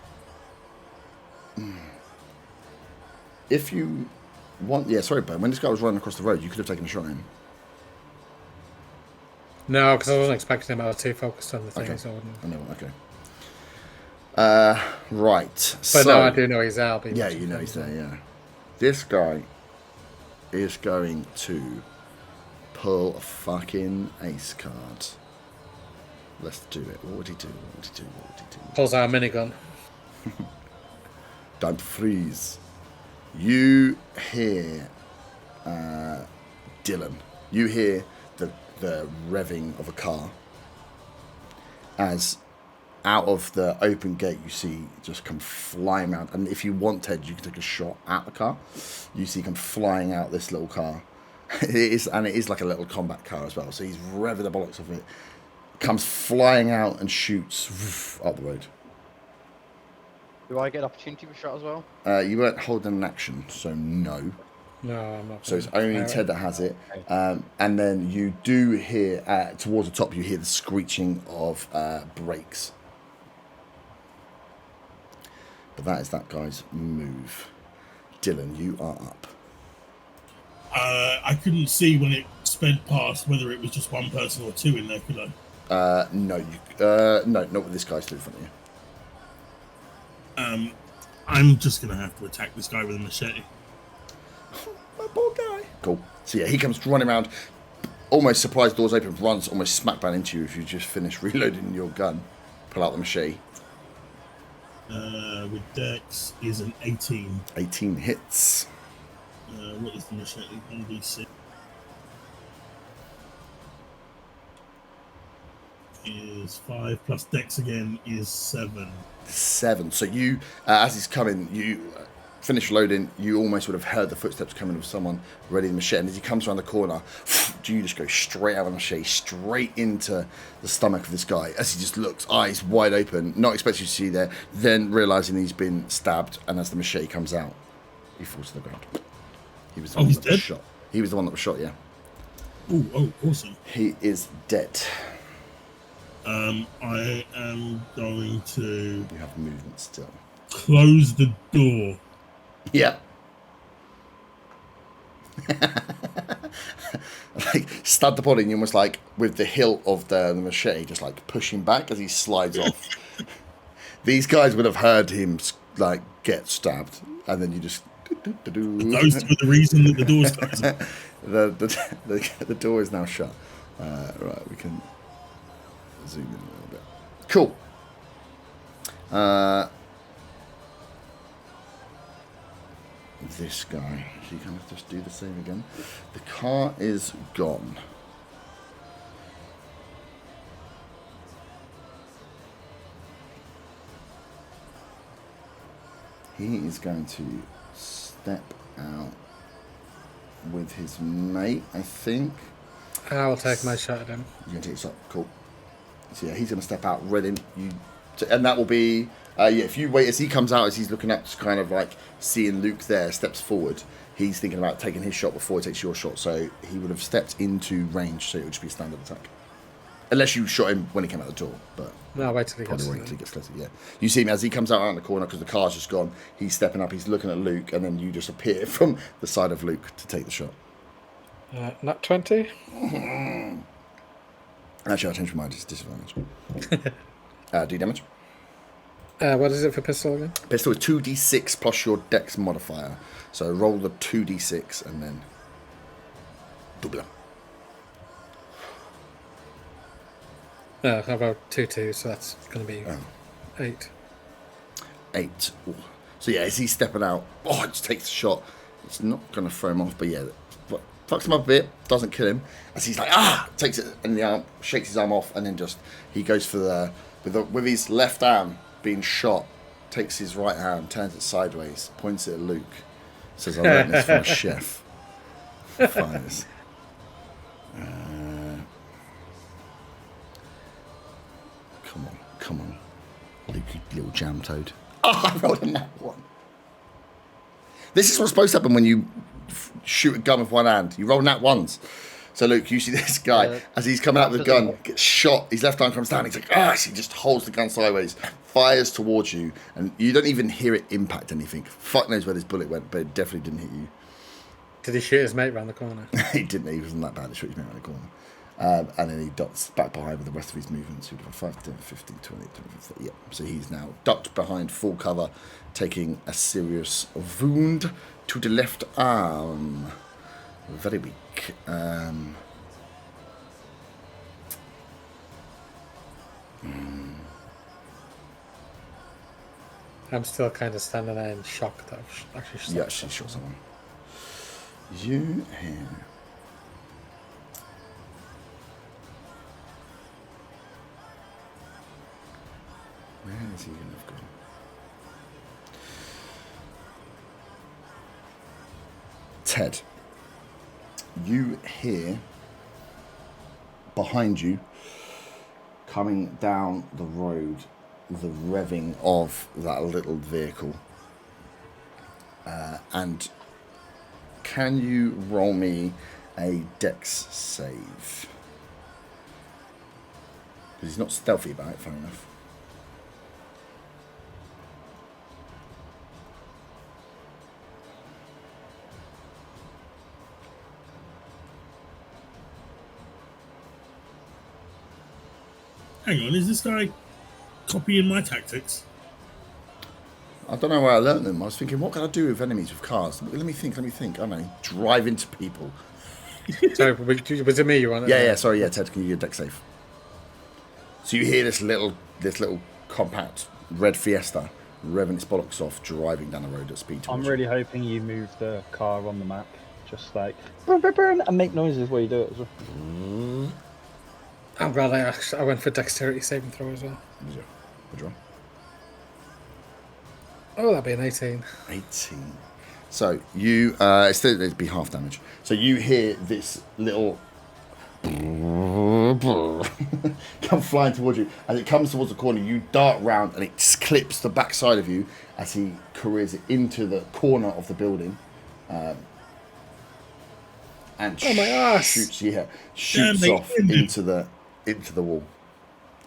if you want. Yeah, sorry, Ben. When this guy was running across the road, you could have taken a shot at him. No, because I wasn't expecting him. I was too focused on the thing, Okay. so I wouldn't. I know. Okay. Right. But no, I do know he's out. Yeah, you know he's there, yeah. This guy is going to pull a fucking ace card. Let's do it. What would he do? What would he do? What would he do? Pulls out a minigun. Don't freeze. You hear Dylan. You hear the revving of a car as out of the open gate you see just come flying out. And if you want, Ted, you can take a shot at the car. You see come flying out this little car. It is like a little combat car as well. So he's revving the bollocks of it. Comes flying out and shoots up the road. Do I get an opportunity for a shot as well? You weren't holding an action, so no. No, I'm not. So it's only Ted that has it. And then you do hear, towards the top, you hear the screeching of brakes. But that is that guy's move. Dylan, you are up. I couldn't see when it sped past whether it was just one person or two in there, could I? No, not with this guy still in front of you. I'm just going to have to attack this guy with a machete. My poor guy. Cool. So yeah, he comes running around, almost surprised, doors open, runs almost smack bang into you if you just finish reloading your gun. Pull out the machete. With Dex is an 18. 18 hits. What is the machete? 1d6. Is 5 plus Dex again is 7. 7. So you, as he's coming, you finish loading. You almost would have heard the footsteps coming of someone ready the machete. And as he comes around the corner, you just go straight out of the machete, straight into the stomach of this guy. As he just looks, eyes wide open, not expecting you to see there. Then realizing he's been stabbed, and as the machete comes out, he falls to the ground. He was the one that was shot. He was the one that was shot. Yeah. Ooh, oh, awesome. He is dead. I am going to... You have movement still. Close the door. Yeah. Like, stab the body, and you almost like, with the hilt of the machete, just like pushing back as he slides off. These guys would have heard him, like, get stabbed, and then you just... Those are the reason that the door's closed. the door is now shut. Right, we can... zoom in a little bit. Cool. This guy, she can just do the same again. The car is gone. He is going to step out with his mate, I think. I will take my shot at him. You're going to take a shot. Cool. So yeah, he's going to step out, ready. And that will be, if you wait as he comes out, as he's looking up, just kind of like seeing Luke there, steps forward. He's thinking about taking his shot before he takes your shot. So he would have stepped into range, so it would just be a standard attack. Unless you shot him when he came out the door, but no, wait till he probably gets wait till he gets closer. Yeah, you see him as he comes out around the corner because the car's just gone. He's stepping up. He's looking at Luke, and then you just appear from the side of Luke to take the shot. Not 20. Actually, I'll change my mind. It's disadvantage. Do damage. What is it for pistol again? Pistol is 2d6 plus your dex modifier. So roll the 2d6 and then double them. I rolled 2-2, so that's going to be 8. 8. Ooh. So yeah, as he's stepping out, it just takes the shot. It's not going to throw him off, but yeah, fucks him up a bit, doesn't kill him. As he's like, takes it in the arm, shakes his arm off, and then just, he goes for with his left arm being shot, takes his right hand, turns it sideways, points it at Luke, says, I learned this from a chef. Fires. Come on, Luke, you little jam toad. I rolled a nat 1. This is what's supposed to happen when you shoot a gun with one hand. You roll nat 1s. So Luke, you see this guy, as he's coming out with the gun, gets shot, his left arm comes down, he's like, he just holds the gun sideways, fires towards you, and you don't even hear it impact anything. Fuck knows where this bullet went, but it definitely didn't hit you. Did he shoot his mate round the corner? He didn't, he wasn't that bad, he shot his mate around the corner. And then he ducks back behind with the rest of his movements. 5, 10, 15, 20, 25, 30. Yeah. So he's now ducked behind full cover, taking a serious wound to the left arm. Very weak. I'm still kind of standing there in shock that I've actually shot. Yeah, she shot someone. You here. Where is he going to have gone? Ted, you hear behind you, coming down the road, the revving of that little vehicle. And can you roll me a dex save? Because he's not stealthy about it, fair enough. Hang on, is this guy copying my tactics? I don't know where I learned them. I was thinking, what can I do with enemies with cars? Let me think. I don't know. Drive into people. Sorry, was it me you wanted? Yeah, sorry, Ted, can you get a dex save? So you hear this little compact red Fiesta revving its bollocks off, driving down the road at speed. I'm really hoping you move the car on the map, just like burn, burn, burn, and make noises while you do it as well. I'm glad I went for dexterity saving throw as well. What'd you roll? Oh, that'd be an 18. 18. So you, it'd be half damage. So you hear this little come flying towards you. As it comes towards the corner, you dart round and it clips the back side of you as he careers it into the corner of the building. And oh my ass! Shoots off into the wall.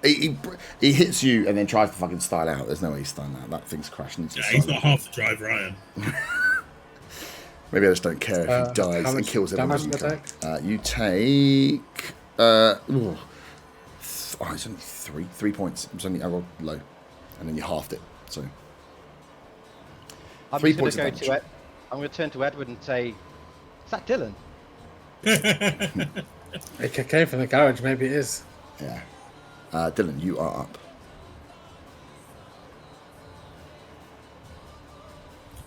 He hits you and then tries to fucking style out. There's no way he's styling out. That thing's crashing into the side. He's not half the driver I am. Maybe I just don't care if he dies and kills everyone. You take it's only 3 points. I rolled low, and then you halved it. So I'm 3 just points going of to damage. I'm going to turn to Edward and say, "Is that Dylan?" It came from the garage. Maybe it is. Yeah. Dylan, you are up.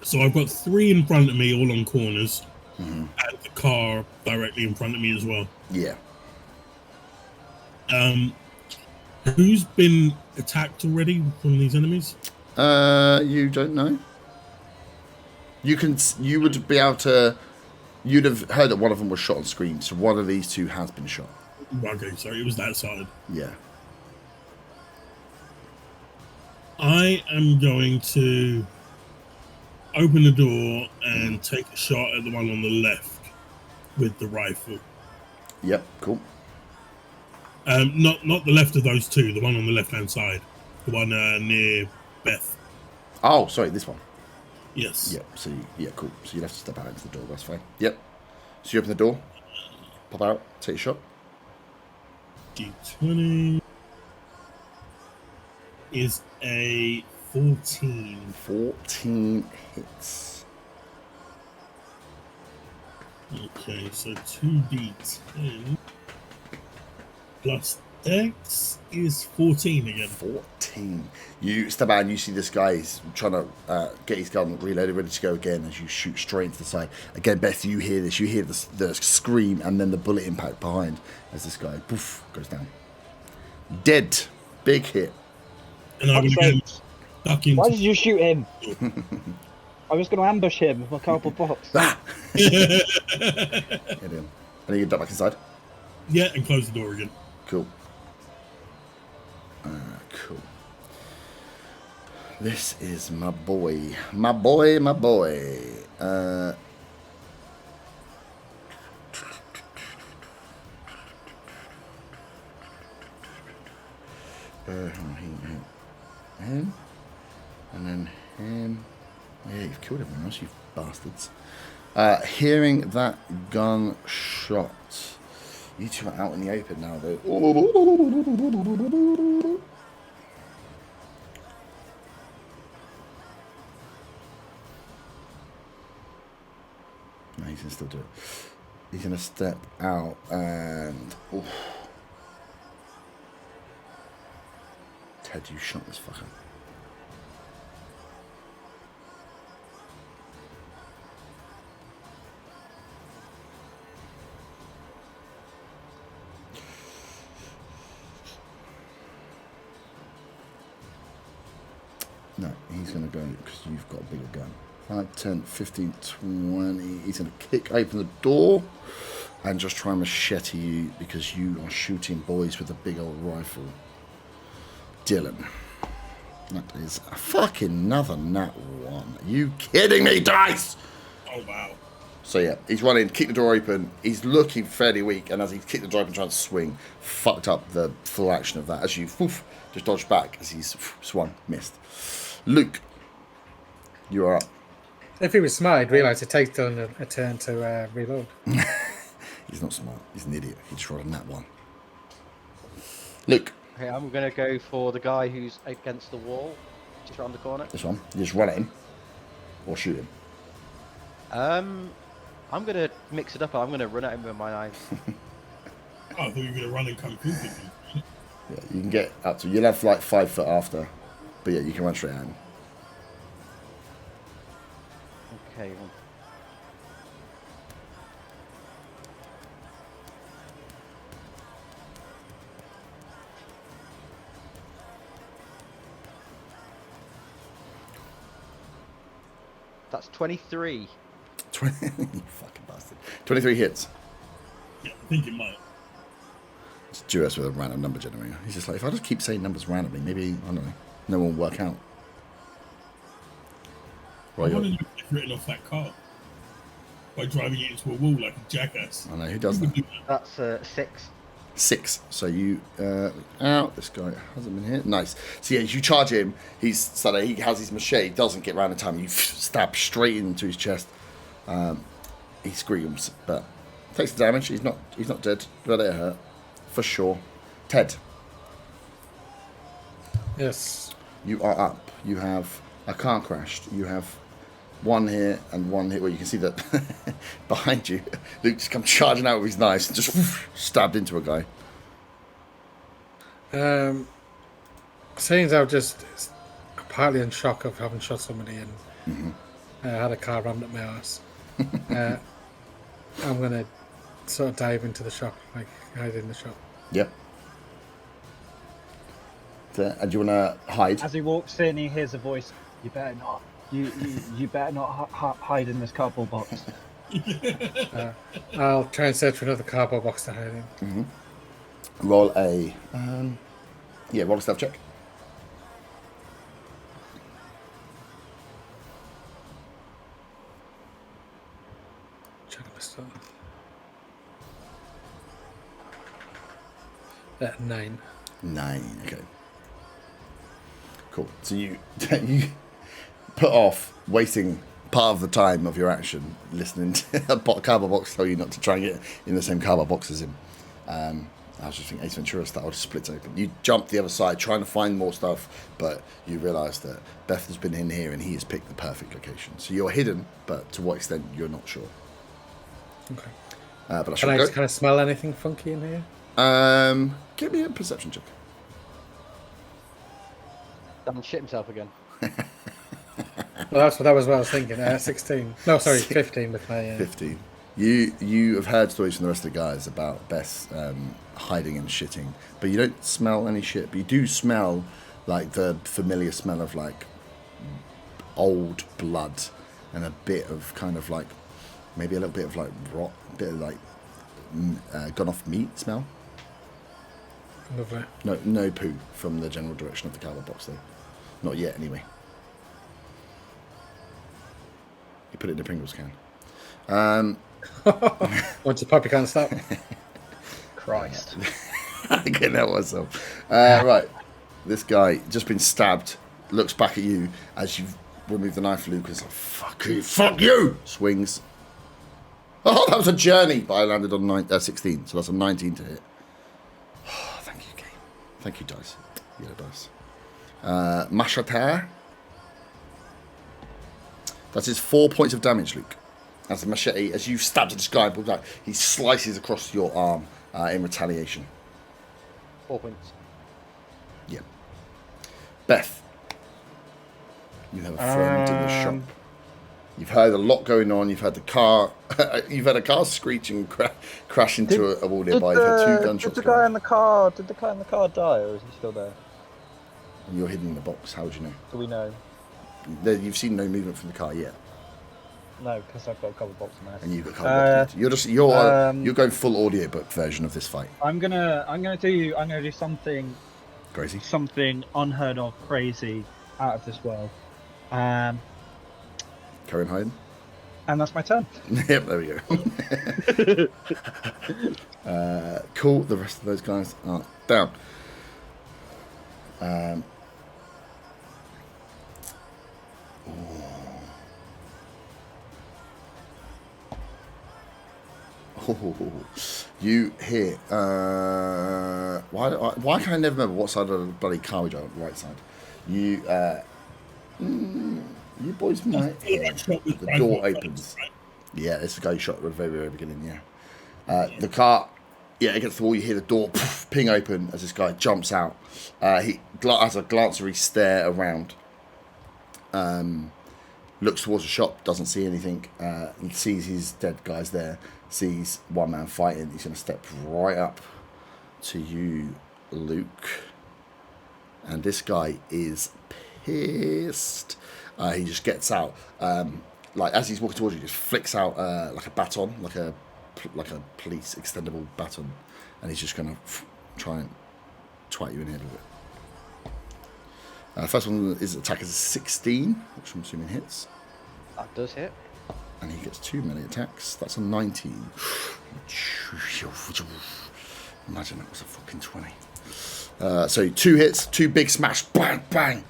So I've got 3 in front of me, all on corners, and the car directly in front of me as well. Yeah. Who's been attacked already from these enemies? You don't know. You would be able to. You'd have heard that one of them was shot on screen, so one of these two has been shot. Okay, so it was that side. Yeah. I am going to open the door and take a shot at the one on the left with the rifle. Yep. Cool. Not the left of those two. The one on the left-hand side, the one near Beth. Oh, sorry, this one. Yes. Yep. So cool. So you'd have to step out into the door. That's fine. Yep. So you open the door, pop out, take a shot. D20 is a 14. 14 hits. Okay, so 2d10 plus Dex is 14 again. 14. You step out and you see this guy is trying to get his gun reloaded, ready to go again as you shoot straight into the side. Again, Beth, you hear this. You hear the scream and then the bullet impact behind as this guy poof goes down. Dead. Big hit. And I will again duck into... Why did you shoot him? I was going to ambush him with my cardboard box. Ah! Hit him. And you duck back inside? Yeah, and close the door again. Cool. Cool. This is my boy. My boy. Him. And then him. Yeah, you've killed everyone else, you bastards. Hearing that gunshot, You two are out in the open now, though. No, he can still do it. He's going to step out and... Oof. Ted, you shot this fucker. No, he's going to go because you've got a bigger gun. 5, 10, 15, 20. He's going to kick open the door and just try and machete you because you are shooting boys with a big old rifle. Dylan. That is a fucking another nat 1. Are you kidding me, dice? Oh, wow. So yeah, he's running, kicked the door open. He's looking fairly weak, and as he kicked the door open trying to swing, fucked up the full action of that as you just dodged back as he's swung, missed. Luke, you are up. If he was smart, he'd realise it takes Dylan a turn to reload. He's not smart. He's an idiot. He just rolled on that one. Luke. Okay, I'm going to go for the guy who's against the wall, just around the corner. This one. You just run at him or shoot him. I'm going to mix it up. I'm going to run at him with my knife. Oh, I thought you were going to run and come through with me. Yeah, you can get up to... You'll have like 5 foot after. But yeah, you can run straight at him. Okay, well. That's 23. 20, you fucking bastard. 23 hits. Yeah, I think it might. It's Duos with a random number generator. He's just like, if I just keep saying numbers randomly, maybe, I don't know, no one will work out. I Right, want to get written off that car by driving it into a wall like a jackass. I know, who does that? That's 6. 6. So you out. This guy hasn't been hit. Nice. So yeah, you charge him. He has his machete. Doesn't get round in time. You stab straight into his chest. He screams, but takes the damage. He's not dead. But it hurt for sure. Ted, Yes. you are up. You have a car crashed. You have one here and one here. Well, you can see that behind you. Luke just comes charging out with his knife and just stabbed into a guy. Seeing I'm just partly in shock of having shot somebody and had a car rammed up my ass, I'm going to sort of dive into the shop, like hide in the shop. Yep. And do you want to hide? As he walks in, he hears a voice. You better not. You better not hide in this cardboard box. I'll try and search for another cardboard box to hide in. Roll a roll a stealth check. Check my stuff. 9. 9. Okay. Cool. So you put off wasting part of the time of your action listening to a cardboard box tell you not to try and get in the same cardboard box as him. I was just thinking Ace Ventura style, just splits open. You jump the other side trying to find more stuff, but you realise that Beth has been in here and he has picked the perfect location. So you're hidden, but to what extent you're not sure. Okay. But I Can should I go. just kind of smell anything funky in here? Give me a perception check. Dan shit himself again. Well, that was what I was thinking. 16. No, sorry, 15 with my... 15. You have heard stories from the rest of the guys about Bess hiding and shitting, but you don't smell any shit. But you do smell like the familiar smell of like old blood and a bit of kind of like maybe a little bit of like rot, a bit of like gone off meat smell. Lovely. No poo from the general direction of the cardboard box though. Not yet anyway. You put it in a Pringles can. Once you pop, you can't stop. Christ. I couldn't help myself. Right. This guy just been stabbed, looks back at you as you remove the knife, Luke, and is like, fuck you, swings. Oh, that was a journey, but I landed on 16, so that's a 19 to hit. Oh, thank you, game. Thank you, dice. Yeah, dice. Machete. That is 4 points of damage, Luke. As a machete, as you stab at this guy, he slices across your arm in retaliation. 4 points. Yeah. Beth. You have a friend in the shop. You've heard a lot going on. You've heard the car. You've had a car screeching, crash into a wall nearby. You've had 2 gunshots. Did the guy in the car? Did the guy in the car die, or is he still there? You're hidden in the box. How would you know? Do we know? You've seen no movement from the car yet. No, because I've got a cover box in my head. And you've got cover box. You're going full audiobook version of this fight. I'm gonna do something Crazy. Something unheard of, crazy, out of this world. Carry on hiding. And that's my turn. Yep, there we go. Cool. The rest of those guys are down. You hear. Why can I never remember what side of the bloody car we drove? Right side. You boys might. The door opens. Yeah, this is the guy you shot at the very, very beginning. Yeah. The car. Yeah, against the wall. You hear the door ping open as this guy jumps out. He has a glancery stare around. Looks towards the shop, doesn't see anything. He sees his dead guys there. Sees one man fighting. He's going to step right up to you, Luke. And this guy is pissed. He just gets out. Like as he's walking towards you, he just flicks out like a baton, like a police extendable baton, and he's just going to try and twat you in the head with it. First one is attack is a 16, which I'm assuming hits. That does hit. And he gets 2 melee attacks. That's a 19. Imagine that was a fucking 20. So 2 hits, 2 big smash, bang, bang.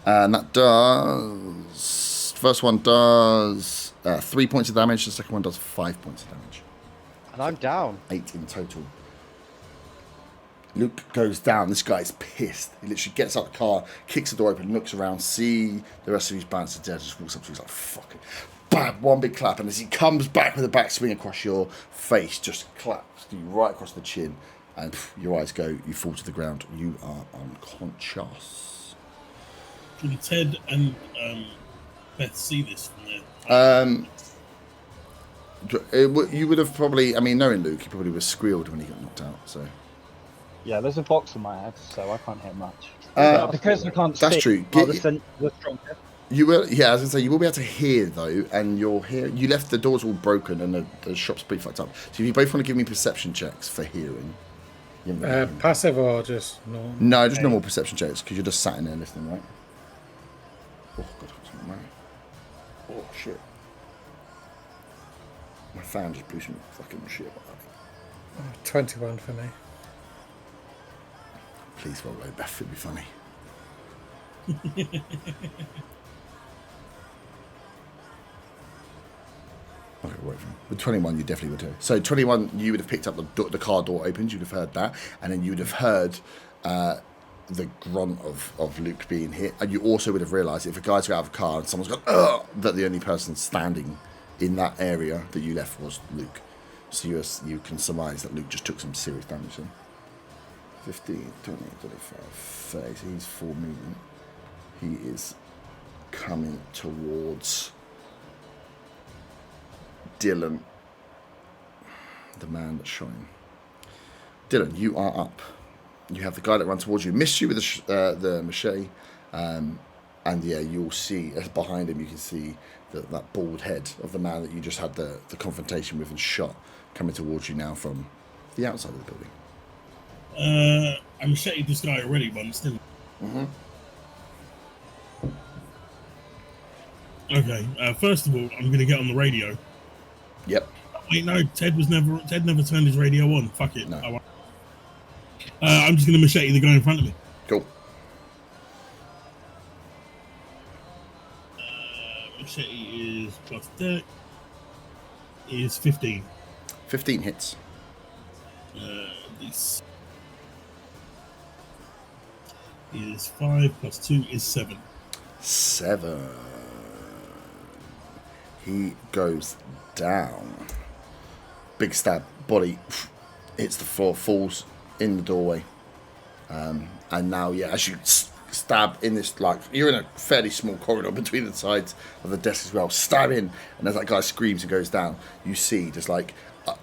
And that does... First one does 3 points of damage. The second one does 5 points of damage. And I'm down. 8 in total. Luke goes down. This guy's pissed. He literally gets out the car, kicks the door open, looks around, see the rest of his bandits are dead, just walks up to him. He's like, fuck it. Bam, one big clap. And as he comes back with a backswing across your face, just claps you right across the chin. And your eyes go, you fall to the ground. You are unconscious. Can Ted and Beth see this from there? You would have probably, I mean, knowing Luke, he probably was squealed when he got knocked out, so... Yeah, there's a box in my head, so I can't hear much. Because I can't that's see. true. The stronger. You will, yeah, I was gonna say you will be able to hear though, and you'll hear. You left the doors all broken, and the shop's pretty fucked up. So if you both want to give me perception checks for hearing, passive or just normal? No, just normal perception checks because you're just sat in there listening, right? Oh god, what's my oh shit! My fan just blew some fucking shit. 21 for me. Please roll low, Beth. It'd be funny. Okay, wait for me. With 21, you definitely would have. So 21, you would have picked up the car door opens. You'd have heard that, and then you would have heard the grunt of Luke being hit, and you also would have realised if a guy's got out of a car and someone's gone, ugh, that the only person standing in that area that you left was Luke. So you can surmise that Luke just took some serious damage. Then 15, 20, 25, 30. So he's full movement. He is coming towards Dylan, the man that's shot him. Dylan, you are up. You have the guy that ran towards you, missed you with the machete, and yeah, you'll see behind him. You can see that bald head of the man that you just had the confrontation with and shot, coming towards you now from the outside of the building. I macheted this guy already, but I'm still. Mm-hmm. Okay. First of all, I'm going to get on the radio. Yep. Wait, no. Ted never turned his radio on. Fuck it. No. I'm just going to machete the guy in front of me. Cool. Machete is plus deck. is 15. 15 hits. This is 5 plus 2 is 7. 7. He goes down. Big stab. Body hits the floor, falls in the doorway. And now, yeah, as you stab in this, like, you're in a fairly small corridor between the sides of the desk as well. Stab in, and as that guy screams and goes down, you see just like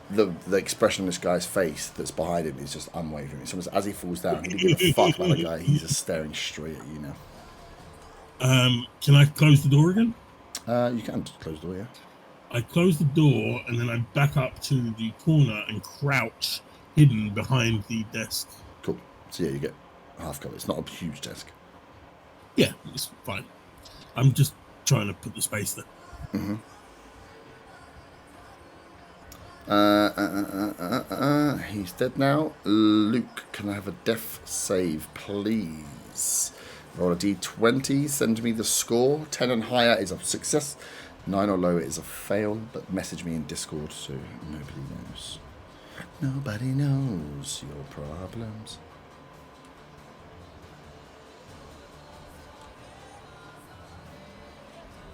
the expression on this guy's face that's behind him is just unwavering. It's almost as he falls down, he doesn't give a fuck about the guy. He's just staring straight at you now. Can I close the door again? You can close the door, yeah. I close the door and then I back up to the corner and crouch hidden behind the desk. Cool. So yeah, you get half cover. It's not a huge desk. Yeah, it's fine. I'm just trying to put the space there. Mm-hmm. He's dead now. Luke, can I have a death save, please? Roll a d20, send me the score. 10 and higher is a success. 9 or lower is a fail. But message me in Discord so nobody knows. Nobody knows your problems.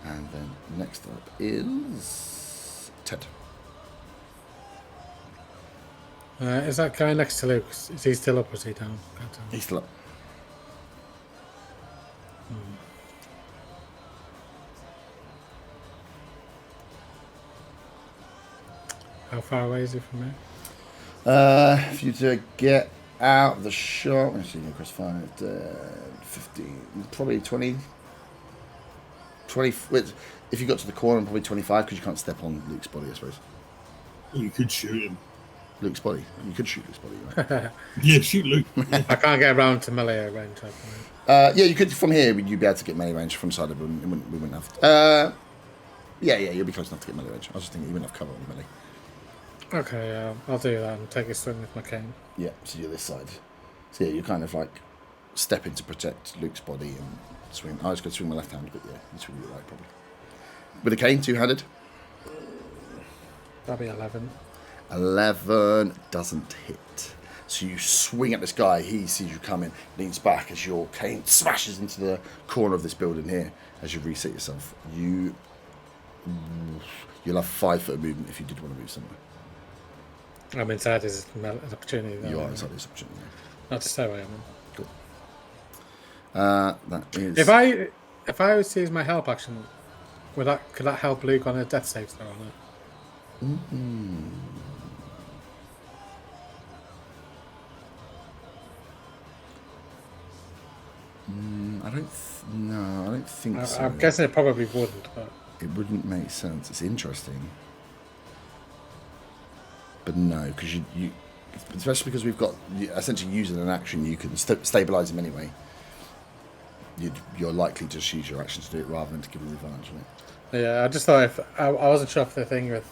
And then next up is Ted. Is that guy next to Luke? Is he still up or is he down? He's still up. How far away is he from me? If you to get out of the shot, let's see, across 5, 15, probably 20. If you got to the corner, probably 25 because you can't step on Luke's body, I suppose. You could shoot him. Luke's body. You could shoot Luke's body, right? Yeah, shoot Luke. I can't get around to melee range. Yeah, you could from here. You'd be able to get melee range from the side of it. We wouldn't have. Yeah, you'll be close enough to get melee range. I was just thinking you wouldn't have cover on melee. Okay, I'll do that and take a swing with my cane. Yeah, so you're this side. So yeah, you kind of like step in to protect Luke's body and swing. I was going to swing my left hand, but yeah, you swing your right probably. With a cane, two-handed. That'll be 11. 11 doesn't hit. So you swing at this guy, he sees you coming, leans back as your cane smashes into the corner of this building here. As you reset yourself, you'll have 5 foot of movement if you did want to move somewhere. I'm inside his opportunity. Though, You are inside this opportunity. Not to stay where I am. Cool. That is... If I was to use my help action, could that help Luke on a death save throw? I don't think so. I'm guessing it probably wouldn't, but It wouldn't make sense. It's interesting. But no, because you especially because we've got essentially using an action, you can stabilize him anyway. You're likely to just use your action to do it rather than to give him the advantage. Yeah, I just thought if I wasn't sure if the thing with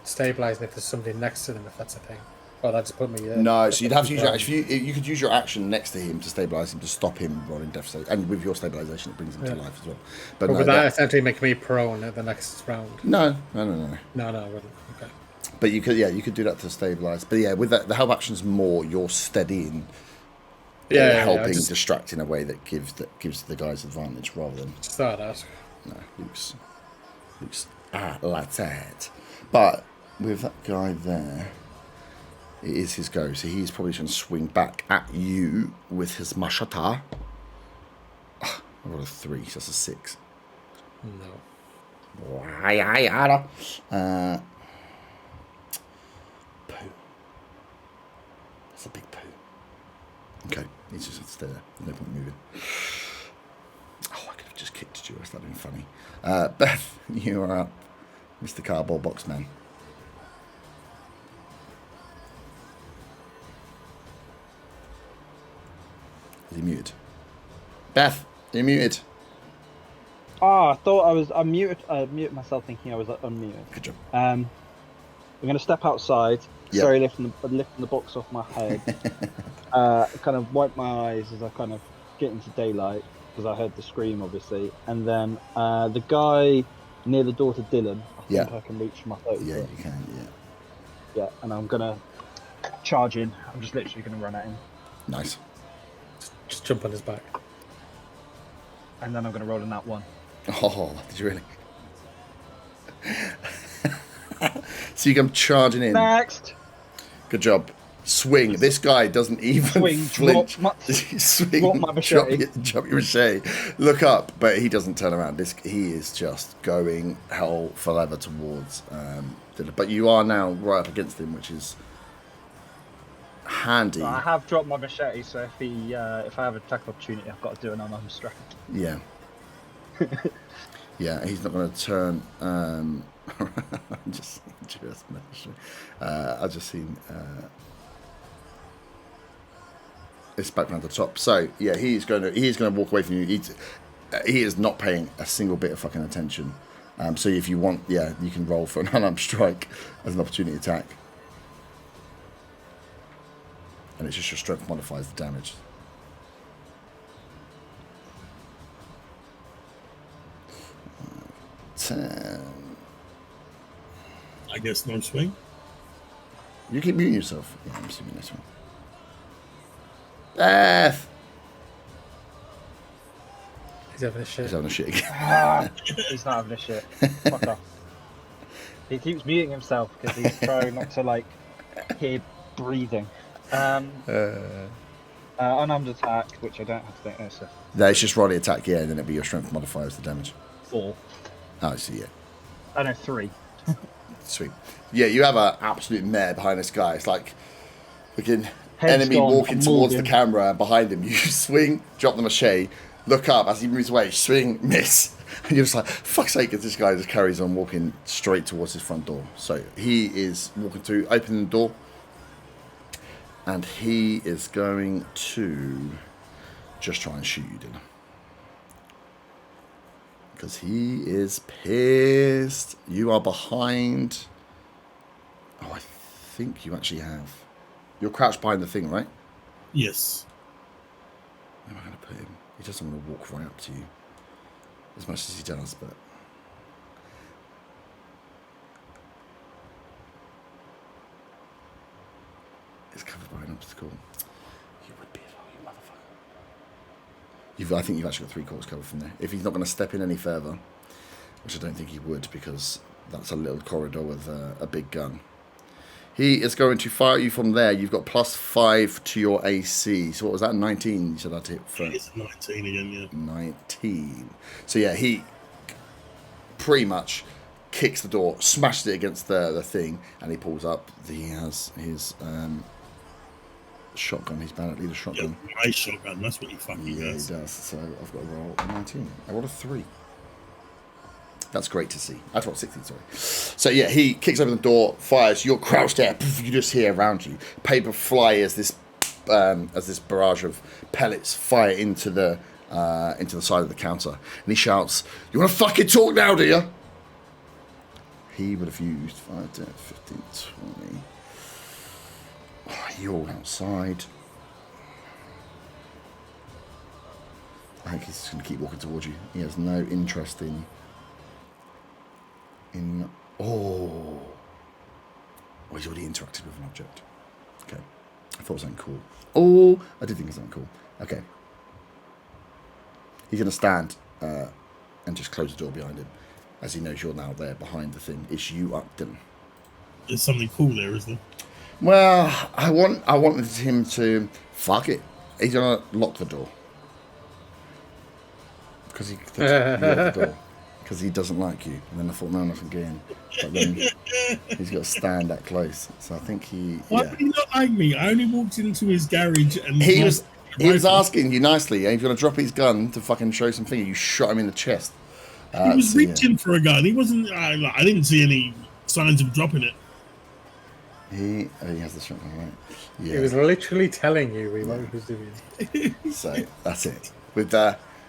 stabilizing if there's somebody next to them, if that's a thing. Well, that just put me. No, so you'd have to use your action. You could use your action next to him to stabilize him, to stop him rolling death save, and with your stabilization, it brings him to life as well. But no, would that essentially make me prone at the next round? No. No, I wouldn't. Okay. But you could do that to stabilize. But yeah, with that, the help action's more you're steadying, helping, distract in a way that gives the guys advantage rather than. Just thought I'd ask. No, Luke's like that. But with that guy there, it is his go. So he's probably going to swing back at you with his machata. I rolled a 3, so that's a 6. No. Poo. That's a big poo. Okay, he's just have to stay there. No point moving. Oh, I could have just kicked you. That would have been funny. Beth, you are up. Mr. Cardboard Box Man. Is he muted? Beth, are you muted? I thought I was unmuted. I muted myself thinking I was unmuted. Good job. I'm going to step outside. Yep. Sorry, lifting the box off my head. Kind of wipe my eyes as I kind of get into daylight because I heard the scream, obviously. And then the guy near the door to Dylan. I Yeah. think I can reach my 30 Yeah, foot. you can. Yeah. Yeah, and I'm gonna charge in. I'm just literally gonna run at him, Nice. Just jump on his back. and then I'm gonna roll in that one. Oh, did you really? So you come charging in. Next. Good job. Swing. This guy doesn't even Swing, flinch. drop my machete. Drop your machete. Look up, but he doesn't turn around. He is just going hell for leather towards Dylan. But you are now right up against him, which is handy. I have dropped my machete, so if I have an attack opportunity, I've got to do an unarmed strike. Yeah. Yeah, he's not going to turn. just I've just seen. It's back around the top. So yeah, he's going to walk away from you. He is not paying a single bit of fucking attention. So if you want, yeah, you can roll for an unarmed strike as an opportunity attack, and it's just your strength modifies the damage. I guess no swing. You keep muting yourself. Yeah, I'm assuming this one. Beth! He's having a shit. He's having a shit again. He's not having a shit. Fuck off. He keeps muting himself because he's trying not to hear breathing. Unarmed attack, which I don't have to think. No, so No, it's just rolling attack, yeah, and then it'll be your strength modifier as the damage. 4. Oh, I see, yeah. Oh no, 3. Sweet. Yeah, you have an absolute mare behind this guy. It's like fucking Head's enemy gone, walking I'm towards the moving. camera, and behind him you swing, drop the machete, look up as he moves away, swing, miss. And you're just like, fuck's sake, as this guy just carries on walking straight towards his front door. So he is walking through, opening the door, and he is going to just try and shoot you, Dylan. Because he is pissed. You are behind. Oh, I think you actually have. You're crouched behind the thing, right? Yes. Where am I going to put him? He doesn't want to walk right up to you. As much as he does, but... It's covered by an obstacle. You would be as well, you motherfucker. I think you've actually got 3 quarters covered from there. If he's not going to step in any further, which I don't think he would, because that's a little corridor with a big gun. He is going to fire you from there. You've got +5 to your AC. So what was that, 19? You said that hit for... It's 19 again, yeah. 19. So yeah, he pretty much kicks the door, smashes it against the thing, and he pulls up. He has his shotgun. He's bad at lead a shotgun. Yeah, my shotgun, that's what he fucking Yeah, does. he does. So I've got to roll a 19. I rolled a 3. That's great to see. I rolled 16, sorry. So yeah, he kicks open the door, fires. You're crouched there. You just hear around you paper fly as this barrage of pellets fire into the side of the counter, and he shouts, "You want to fucking talk now, do you?" He would have used 5, 10, 15, 20. Oh, you're all outside. I think he's just going to keep walking towards you. He has no interest in... Oh, he's already interacted with an object. Okay, I thought it was something cool. Oh, I did think it was something cool. Okay, he's going to stand and just close the door behind him, as he knows you're now there behind the thing. It's you up, Dylan. There's something cool there, isn't there? Well, I wanted him to fuck it. He's going to lock the door because he because he doesn't like you. And then I thought, no, I can get in. But then he's got to stand that close. So I think Why would he not like me? I only walked into his garage and He was asking you nicely, and he's going to drop his gun to fucking show some finger. You shot him in the chest. He was reaching for a gun. He wasn't. I didn't see any signs of dropping it. He has the shotgun, right? Yeah. He was literally telling you what he was doing. So that's it. With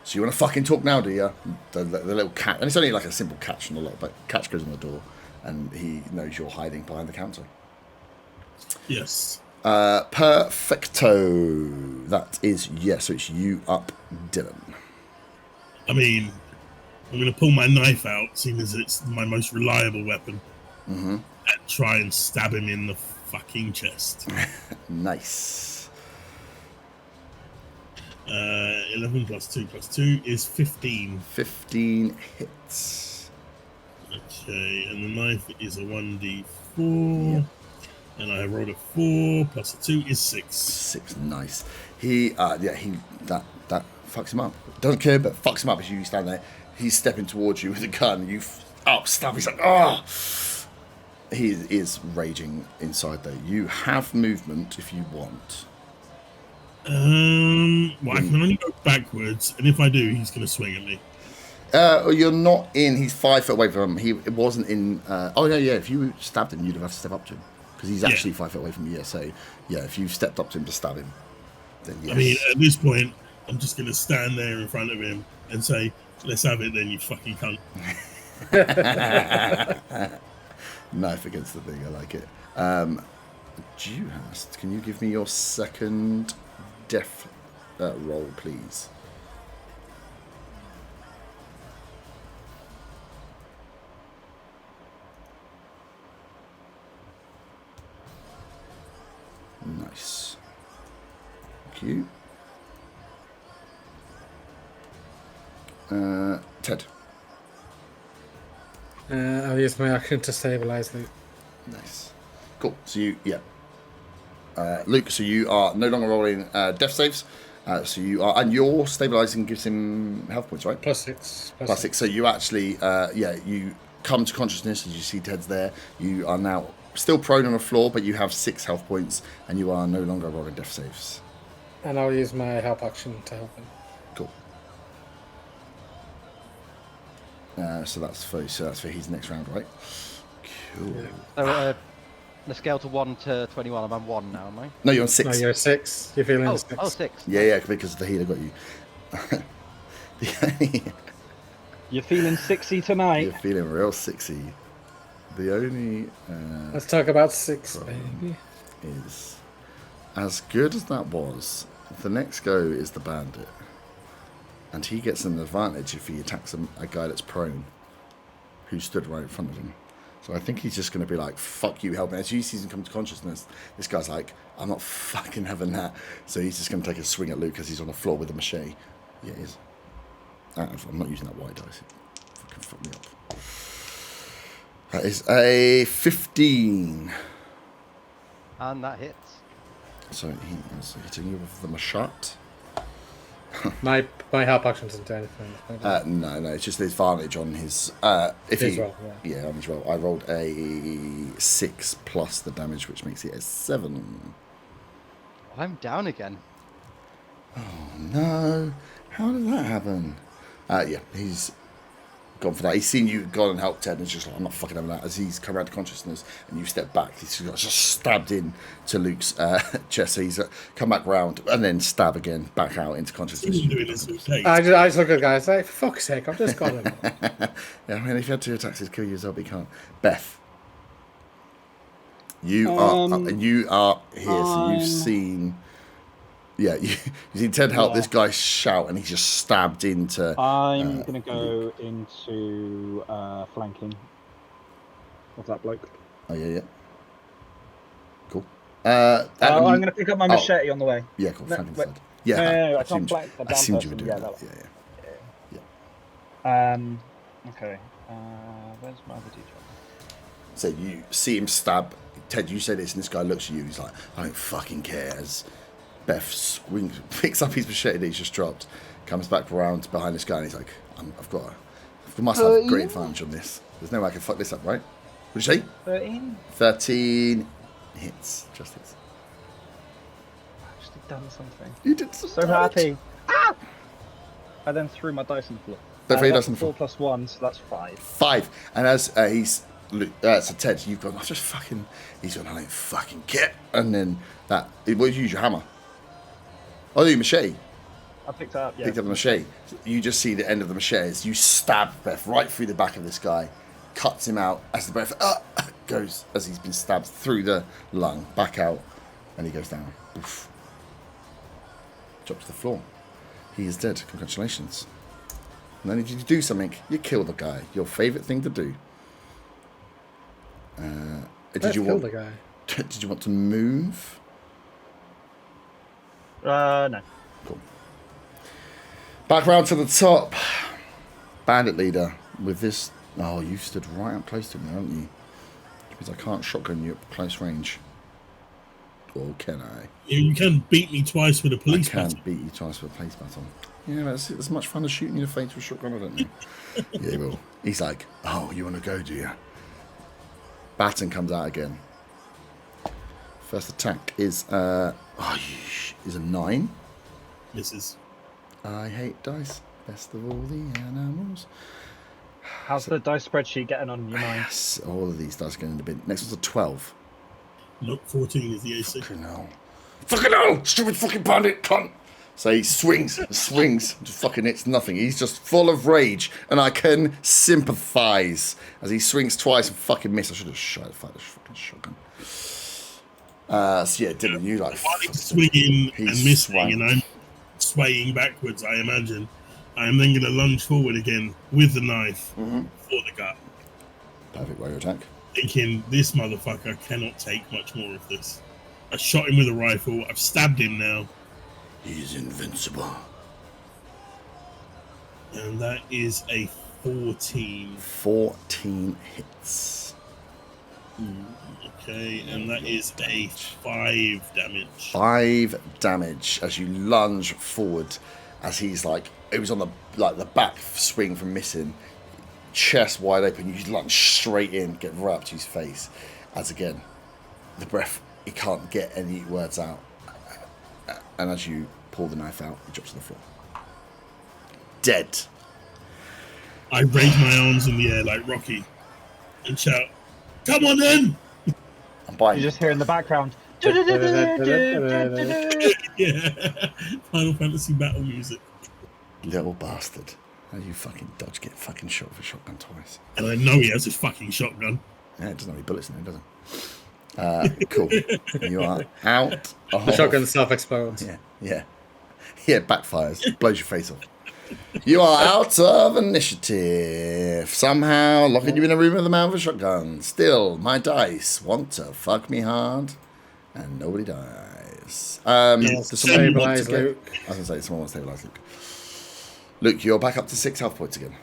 so you want to fucking talk now, do you? The little cat, and it's only like a simple catch and a lot, but catch goes on the door, and he knows you're hiding behind the counter. Yes. Perfecto. That is yes. So it's you up, Dylan. I mean, I'm going to pull my knife out, seeing as it's my most reliable weapon, and try and stab him in the fucking chest. Nice. 11 plus 2 plus 2 is 15. 15 hits. Okay, and the knife is a 1d4. Yep. And I rolled a 4 plus a 2 is 6. 6, nice. That fucks him up. Doesn't care, but fucks him up as you stand there. He's stepping towards you with a gun. You stab. He's like, oh! He is raging inside though. You have movement if you want. Well, I can only go backwards, and if I do, he's going to swing at me. You're not in. He's 5 foot away from him. He wasn't in. If you stabbed him, you'd have to step up to him because he's actually 5 foot away from you. Yeah, so yeah, if you stepped up to him to stab him, then yes. I mean, at this point, I'm just going to stand there in front of him and say, "Let's have it, then, you fucking cunt." Knife against the thing. I like it. Juhast, can you give me your second death roll, please? Nice. Thank you. Ted. I'll use my action to stabilize Luke. Nice. Cool. So Luke, so you are no longer rolling death saves. So you are, and your stabilizing gives him health points, right? +6. Plus 6. So you actually, you come to consciousness as you see Ted's there. You are now still prone on the floor, but you have 6 health points, and you are no longer rolling death saves. And I'll use my help action to help him. Cool. So that's for his next round, right? Cool. So, the scale to 1 to 21, I'm on 1 now, am I? No, you're on 6. No, you're 6. You're feeling 6. Oh, 6. Yeah, because the healer got you. You're feeling 6y tonight. You're feeling real 6y. The only Let's talk about 6, baby. is as good as that was. The next go is the bandit, and he gets an advantage if he attacks a guy that's prone, who stood right in front of him. So I think he's just going to be like, "Fuck you, help me." As you see him come to consciousness, this guy's like, "I'm not fucking having that." So he's just going to take a swing at Luke as he's on the floor with a machete. Yeah, he is. I'm not using that white dice. It fucking fucked me up. That is a 15. And that hits. So he is hitting you with the machete. My help action doesn't do anything. No, it's just the advantage on his. If His he, roll, yeah, on his roll. I rolled a 6 plus the damage, which makes it a 7. I'm down again. Oh no! How did that happen? Yeah, he's gone for that. He's seen you go and help Ted, and he's just like, "I'm not fucking having that." As he's come around to consciousness, and you step back, he's just stabbed in to Luke's chest. So he's come back round and then stab again, back out into consciousness. I just look at the guy and say, "For fuck's sake, I've just got him." Yeah, I mean, if you had 2 attacks, he'd kill you as well, but he can't. Beth, you are here, so you've seen. Yeah, you see Ted help this guy shout, and he's just stabbed into. I'm going to go into flanking of that bloke. Oh, yeah. Cool. I'm going to pick up my machete on the way. Yeah, cool. Flanking wait. side. Yeah, No, I can't flank a I down assumed you person. were doing Yeah, that. Yeah. Okay. Where's my other teacher? So you see him stab Ted. You say this, and this guy looks at you. He's like, "I don't fucking care." As Beth swings, picks up his machete that he's just dropped, comes back around behind this guy, and he's like, I must have great advantage on this. There's no way I can fuck this up, right? What'd you say? 13. 13 hits. Just hits. I actually done something. You did So happy. Ah! I then threw my dice on the floor. Don't throw your dice on the 4 floor. plus 1, so that's 5. 5. And as so Ted, you've gone, he's gone, "I don't fucking care." And then what did you use, your hammer? Oh, your machete. I picked it up, yeah. Picked up the machete. You just see the end of the machete as you stab Beth right through the back of this guy, cuts him out as the breath goes, as he's been stabbed through the lung, back out, and he goes down. Oof. Drops to the floor. He is dead. Congratulations. And then if you do something, you kill the guy. Your favourite thing to do. Let's kill the guy. Did you want to move? No. Cool. Back round to the top. Bandit leader with this. Oh, you stood right up close to me, haven't you? Which means I can't shotgun you at close range. Or can I? You can beat me twice with a police I can baton. beat you twice with a police baton. Yeah, that's as much fun as shooting you in the face with a shotgun, I don't know. Yeah, he will. He's like, oh, you want to go, do you? Baton comes out again. First attack is a 9. Misses. I hate dice. Best of all the animals. How's the dice spreadsheet getting on in your mind? Yes, all of these dice go in the bin. Next one's a 12. Nope, 14 is the AC. Fucking hell. Fucking hell! Stupid fucking bandit, cunt! So he swings, just fucking hits nothing. He's just full of rage, and I can sympathise as he swings twice and fucking miss. I should have shot the fucking shotgun. So yeah, Dylan, you like swinging and missing, swung. and I'm swaying backwards, I imagine. I am then going to lunge forward again with the knife for the gut. Perfect warrior attack. Thinking, this motherfucker cannot take much more of this. I shot him with a rifle. I've stabbed him now. He's invincible. And that is a 14. 14 hits. Okay, and that is a 5 damage. 5 damage as you lunge forward, as he's like, it was on the back swing from missing, chest wide open. You lunge straight in, get right up to his face. As again, the breath, he can't get any words out. And as you pull the knife out, he drops to the floor. Dead. I raise my arms in the air like Rocky and shout, "Come on then!" I'm biting. You just hear in the background. Yeah, Final Fantasy battle music. Little bastard. How do you fucking dodge get fucking shot with a shotgun twice? And I know he has a fucking shotgun. Yeah, it doesn't have any bullets in it, does it? Cool. You are out. The shotgun self-explodes. Yeah, backfires. Blows your face off. You are out of initiative. Somehow locking you in a room with a man with a shotgun. Still, my dice want to fuck me hard, and nobody dies. Does someone want to Stabilize get- Luke. I was going to say, someone wants to stabilize Luke. Luke, you're back up to 6 health points again.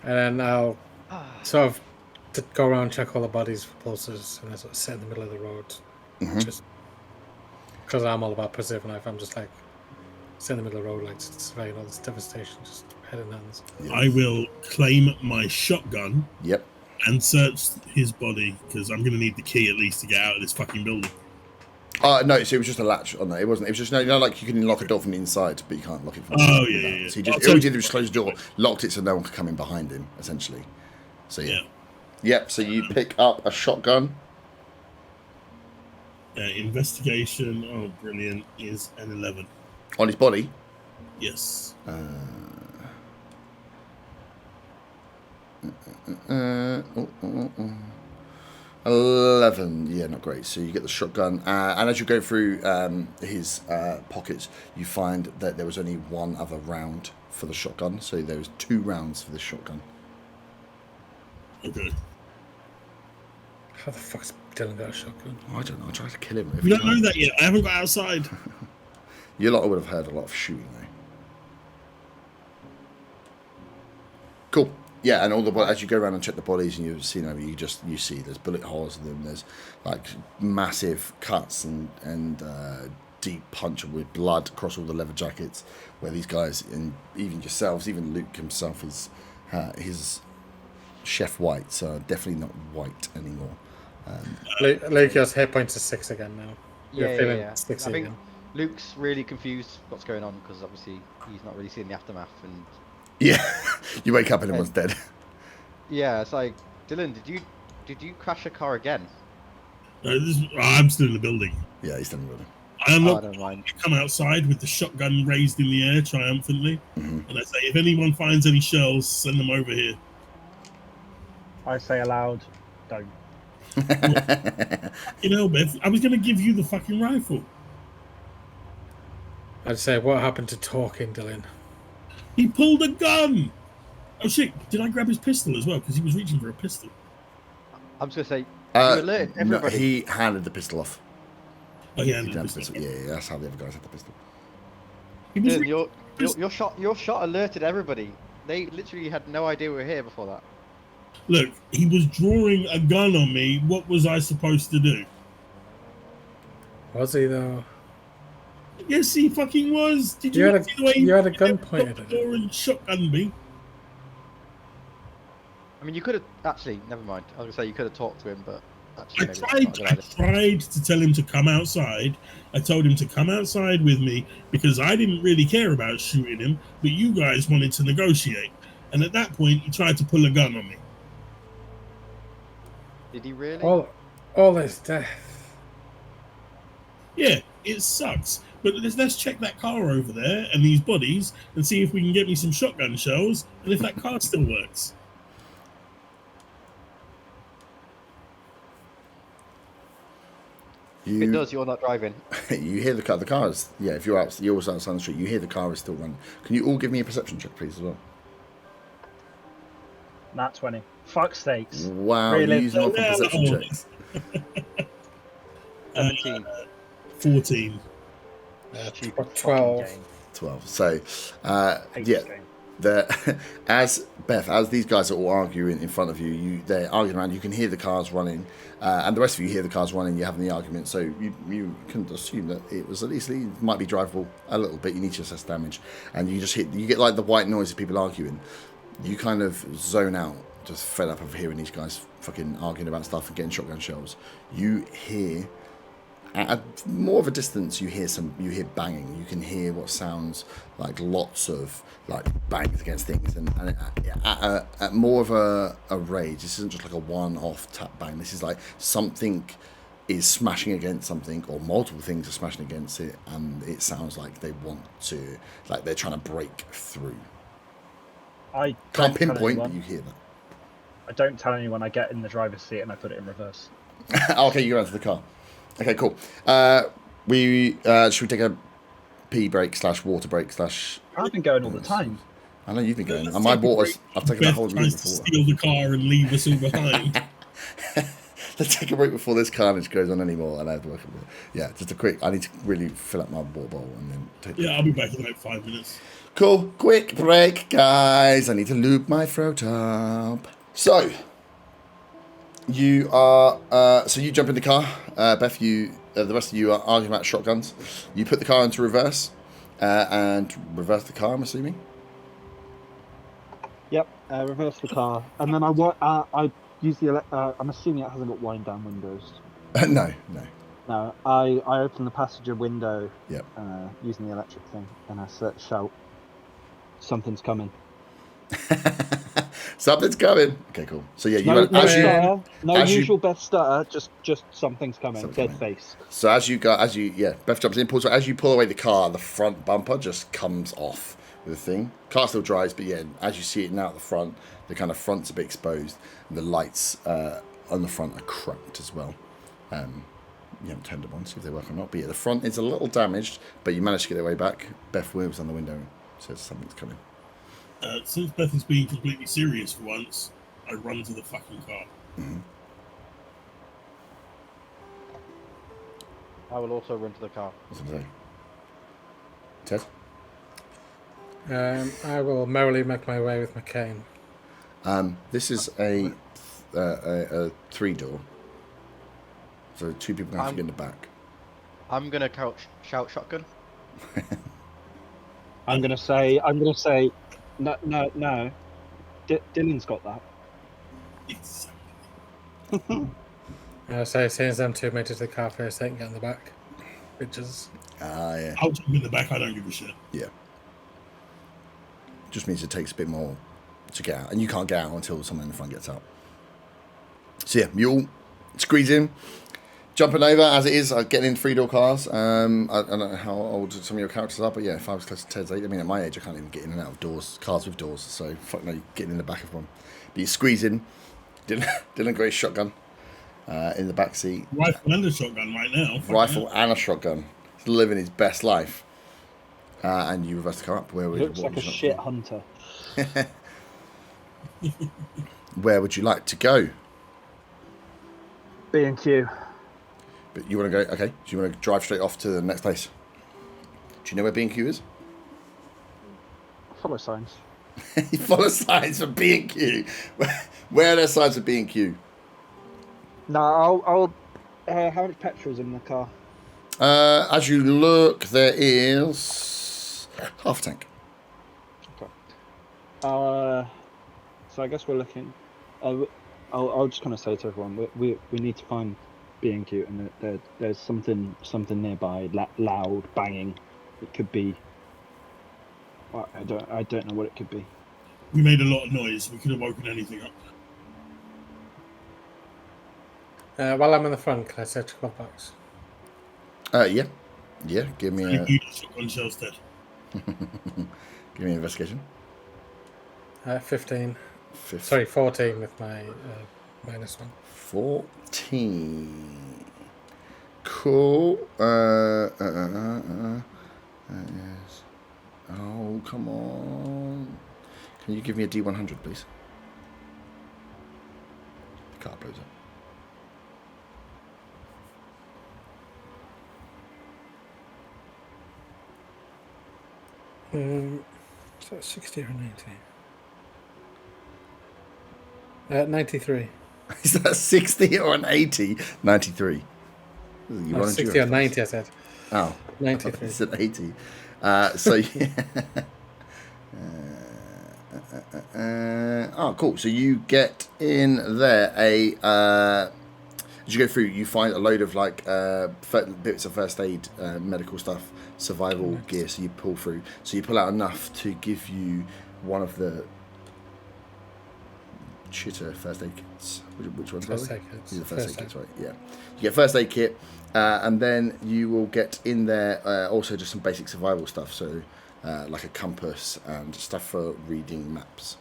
And then I'll sort of to go around and check all the bodies for pulses, and then sort of sit in the middle of the road. Just because I'm all about preserving life, I'm just like sit in the middle of the road, like surveying all this devastation, just head in hands. Yeah. I will claim my shotgun Yep. and search his body because I'm going to need the key at least to get out of this fucking building. No, so it was just a latch on that. It wasn't. It was just, like you can lock a door from the inside, but you can't lock it from the Oh, outside. yeah. So he just, all he did was close the door, locked it so no one could come in behind him, essentially. So yeah. Yep, so you pick up a shotgun. Investigation, oh brilliant, is an 11. On his body. Yes. 11. Yeah, not great. So you get the shotgun, and as you go through his pockets, you find that there was only one other round for the shotgun. So there was 2 rounds for the shotgun. Okay. How the fuck's Dylan got a shotgun? I don't know. I tried to kill him. We don't know that yet. I haven't got outside. You lot would have heard a lot of shooting though. Cool. Yeah, and all the as you go around and check the bodies, and you see, you see there's bullet holes in them. There's like massive cuts and deep punch with blood across all the leather jackets. Where these guys, and even yourselves, even Luke himself, is his chef white, so definitely not white anymore. Luke's hit points are 6 again now. You're feeling Yeah. 6 I think again. Luke's really confused what's going on because obviously he's not really seeing the aftermath. And Yeah, you wake up and everyone's dead. yeah, it's like, Dylan, did you crash a car again? I'm still in the building. Yeah, he's done with it. I am Oh, not I don't mind. come outside with the shotgun raised in the air triumphantly, and I say, if anyone finds any shells, send them over here. I say aloud, don't. Beth, I was going to give you the fucking rifle. I'd say, what happened to talking, Dylan? He pulled a gun. Oh shit! Did I grab his pistol as well? Because he was reaching for a pistol. I'm just gonna say you alerted No, everybody. he handed the pistol off. Oh yeah, He no, didn't have pistol. the pistol. Yeah, that's how the other guys had the pistol. He was Dylan, your shot alerted everybody. They literally had no idea we were here before that. Look, he was drawing a gun on me. What was I supposed to do? Was he though? Yes, he fucking was. Did You you had see the way you had a he gun got pointed the at door him. and shotgunned me? I mean, you could have actually. Never mind. I was gonna say you could have talked to him, but I actually, maybe that's not a good idea. tried to tell him to come outside. I told him to come outside with me because I didn't really care about shooting him, but you guys wanted to negotiate. And at that point, he tried to pull a gun on me. Did he really? All this death. Yeah, it sucks. But let's check that car over there and these bodies and see if we can get me some shotgun shells and if that car still works. If it does, you're not driving. You hear the car. The car is, yeah, if you're also outside the street, you hear the car is still running. Can you all give me a perception check, please, as well? Nat 20. Fuck's sakes. Wow, Really? you're using one for perception checks. 17. 14. Stupid fucking 12. game. 12. So, Hate yeah, this game. as these guys are all arguing in front of you, they're arguing around. You can hear the cars running, and the rest of you hear the cars running. You're having the argument, so you can assume that it was at least it might be drivable a little bit. You need to assess damage, and you get like the white noise of people arguing. You kind of zone out, just fed up of hearing these guys fucking arguing about stuff and getting shotgun shells. You hear. At more of a distance, you hear banging. You can hear what sounds like lots of like bangs against things, and at more of a rage. This isn't just like a one-off tap bang. This is like something is smashing against something, or multiple things are smashing against it, and it sounds like they want to, like they're trying to break through. I Can't don't tell pinpoint, but anyone. you hear that. I don't tell anyone. I get in the driver's seat and I put it in reverse. Okay, you go into the car. Okay, cool. Should we take a pee break / water break / I've been going all the time. I know you've been going. Let's And my take a water's. break. I've taken that Beth whole room tries to before. steal the car and leave us all behind. Let's take a break before this carnage goes on anymore, and I have to work a bit. Yeah, just a quick. I need to really fill up my water bowl and then take. Yeah, I'll be back in like 5 minutes. Cool. Quick break, guys. I need to lube my throat up. So you are. So you jump in the car, Beth. The rest of you are arguing about shotguns. You put the car into reverse and reverse the car. I'm assuming. Yep, reverse the car, and then I use the. I'm assuming it hasn't got wind down windows. No. No, I open the passenger window. Yep. Using the electric thing, and I shout, "Something's coming!" Something's coming. Okay, cool. So yeah, No as you- usual Beth stutter. Just something's coming. Something's Dead coming. face. So Beth jumps in, pulls. As you pull away the car, the front bumper just comes off with the thing. Car still drives, but yeah, as you see it now at the front, the kind of front's a bit exposed, and the lights on the front are cracked as well. You haven't turned them on, see if they work or not. But yeah, the front is a little damaged, but you managed to get their way back. Beth wheels on the window, says something's coming. Since Beth is being completely serious for once, I run to the fucking car. Mm-hmm. I will also run to the car. What's it say? Ted? I will merrily make my way with my cane. This is a 3-door. So 2 people can have to get in the back. I'm gonna shout shotgun. I'm gonna say. No. Dylan's got that. It's So as soon as them two made it to the car first, they can get in the back. Bitches. Yeah. I'll jump in the back. I don't give a shit. Yeah. Just means it takes a bit more to get out. And you can't get out until someone in the front gets out. So yeah, you all squeeze in. Jumping over, as it is, getting in 3-door cars. I don't know how old some of your characters are, but yeah, if I was close to Ted's age, I mean, at my age, I can't even get in and out of cars with doors, so fuck no, getting in the back of one. But you squeeze in. Dylan got his shotgun in the back seat. Rifle and a shotgun right now. Rifle and a shotgun. He's living his best life. and you reverse the car up. Looks like a shit hunter. Where would you like to go? B&Q. But you want to go? Okay. Do you want to drive straight off to the next place? Do you know where B&Q is? Follow signs. You follow signs for B&Q. Where are there signs for B&Q? No, I'll. How much petrol is in the car? As you look, there is half a tank. Okay. So I guess we're looking. I'll just kind of say to everyone, we need to find B&Q, and there's something nearby, loud banging. It could be. I don't know what it could be. We made a lot of noise. We could have woken anything up. While I'm in the front, can I search glove box? Yeah. Give me a. Shotgun shells dead. Give me an investigation. 15. Sorry, 14 with my -1. 14. Cool. That is. Oh, come on. Can you give me a D100, please? The car blows up. Is that 60 or 90? 93. Is that 60 or an 80? 93. No, 60 or 90, I said. Oh. 93. It's an 80. So, yeah. Oh, cool. So you get in there as you go through, you find a load of like bits of first aid, medical stuff, survival gear. So you pull through. So you pull out enough to give you one of the shitter first aid kits. Which one's First aid kits. These are first aid kits, right? Yeah. You get first aid kit, and then you will get in there also just some basic survival stuff. So like a compass and stuff for reading maps.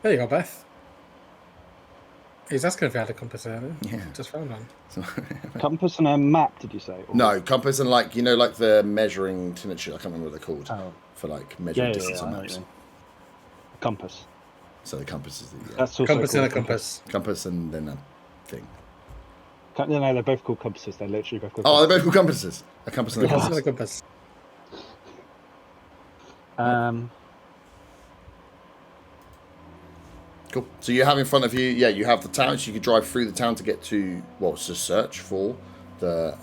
There you go, Beth. He's asking if you had a compass earlier. Yeah. Just found one. Compass and a map, did you say? Or... No, compass and like, you know, like the measuring signature. I can't remember what they're called. Oh. For like measuring distance I on know maps. what you mean. Compass. So the compass is the That's also Compass and a called compass. compass and then a thing. No, they're both called compasses. They're literally both called. Oh, they're both called compasses. A compass and a Compass and a compass. compass. Cool. So you have in front of you, you have the town. So you could drive through the town to get to, to search for the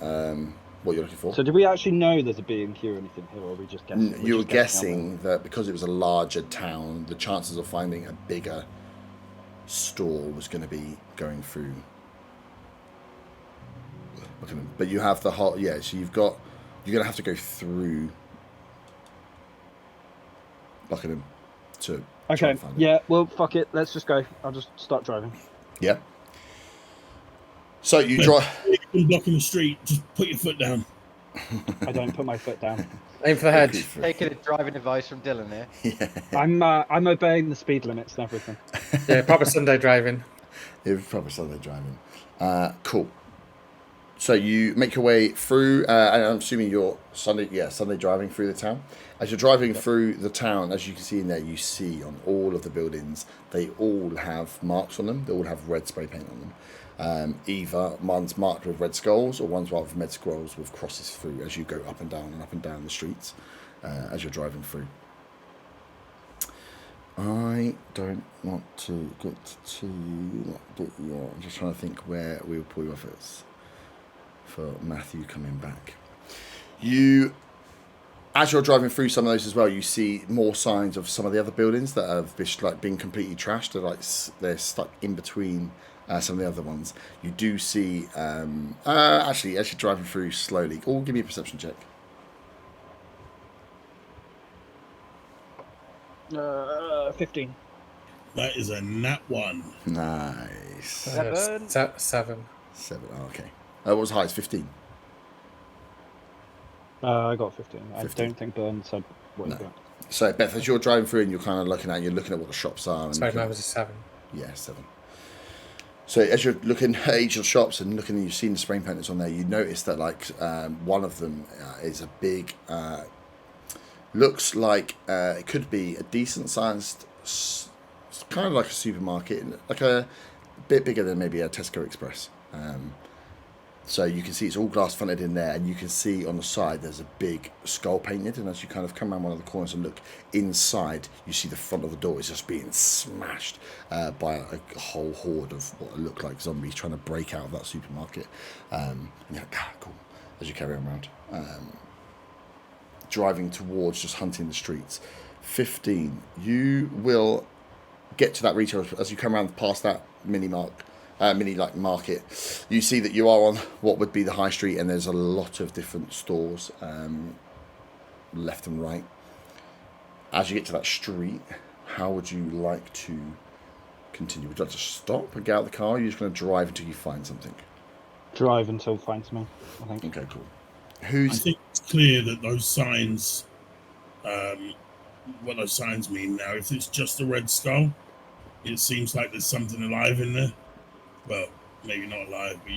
what you're looking for. So, do we actually know there's a B&Q or anything here, or are we just guessing? You were guessing that because it was a larger town, the chances of finding a bigger store was going to be going through. But you have the whole, so you're going to have to go through Buckingham to. Okay. Yeah. Well, fuck it. Let's just go. I'll just start driving. Yeah. So you drive. You're blocking the street. Just put your foot down. I don't put my foot down. Aim for the hedge. Taking a driving advice from Dylan here. Yeah. I'm obeying the speed limits and everything. Yeah, proper Sunday driving. Yeah, proper Sunday driving. Cool. So you make your way through, and I'm assuming you're Sunday driving through the town. As you're driving through the town, as you can see in there, you see on all of the buildings, they all have marks on them. They all have red spray paint on them. Either one's marked with red skulls, or one's marked with red skulls with crosses through as you go up and down the streets as you're driving through. I don't want to get to that bit yet. I'm just trying to think where we'll pull you off at. For Matthew coming back, as you're driving through some of those as well, you see more signs of some of the other buildings that have just been completely trashed. They're stuck in between some of the other ones. You do see actually as you're driving through slowly. Give me a perception check. 15. That is a nat 1. Nice. 7. 7. 7. Oh, okay. What was high? It's 15. I got 15. 15. I don't think Burn said what he got. So Beth, as you're driving through and you're kind of looking at what the shops are. And Sorry, mine was a 7. Yeah, 7. So as you're looking at each of the shops and looking, and you've seen the spray paint that's on there, you notice that one of them is a big, looks like it could be a decent sized, kind of like a supermarket, like a bit bigger than maybe a Tesco Express. So you can see it's all glass fronted in there, and you can see on the side there's a big skull painted. And as you kind of come around one of the corners and look inside, you see the front of the door is just being smashed by a whole horde of what look like zombies trying to break out of that supermarket. And you're like, cool, as you carry on around. Driving towards just hunting the streets. 15, you will get to that retail as you come around past that mini market. You see that you are on what would be the high street, and there's a lot of different stores left and right. As you get to that street, how would you like to continue? Would you like to stop and get out of the car, or are you just going to drive until you find something? Drive until it finds me, I think. Okay, cool. I think it's clear that those signs, what those signs mean now. If it's just a red skull, it seems like there's something alive in there. Well, maybe not alive, but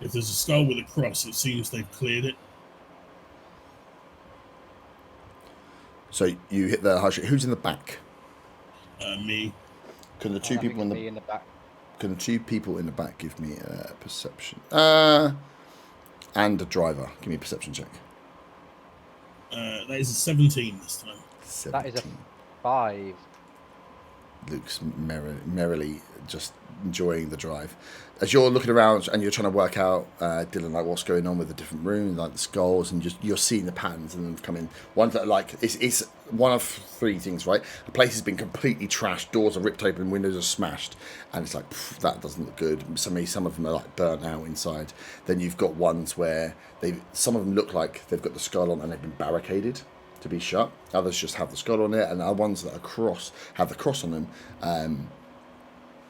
if there's a skull with a cross, it seems they've cleared it. So you hit the high street. Who's in the back? Me. Can the two people in the back? Can the two people in the back give me a perception? And a driver. Give me a perception check. That is a 17 this time. 17. That is a 5. Luke's merrily just enjoying the drive. As you're looking around and you're trying to work out, Dylan, like what's going on with the different rooms, like the skulls, and just you're seeing the patterns and them come in. Ones that are like it's one of three things, right? The place has been completely trashed, doors are ripped open, windows are smashed, and it's like that doesn't look good. Some of them are like burnt out inside. Then you've got ones where some of them look like they've got the skull on and they've been barricaded to be shut. Others just have the skull on it, and other ones that are have the cross on them.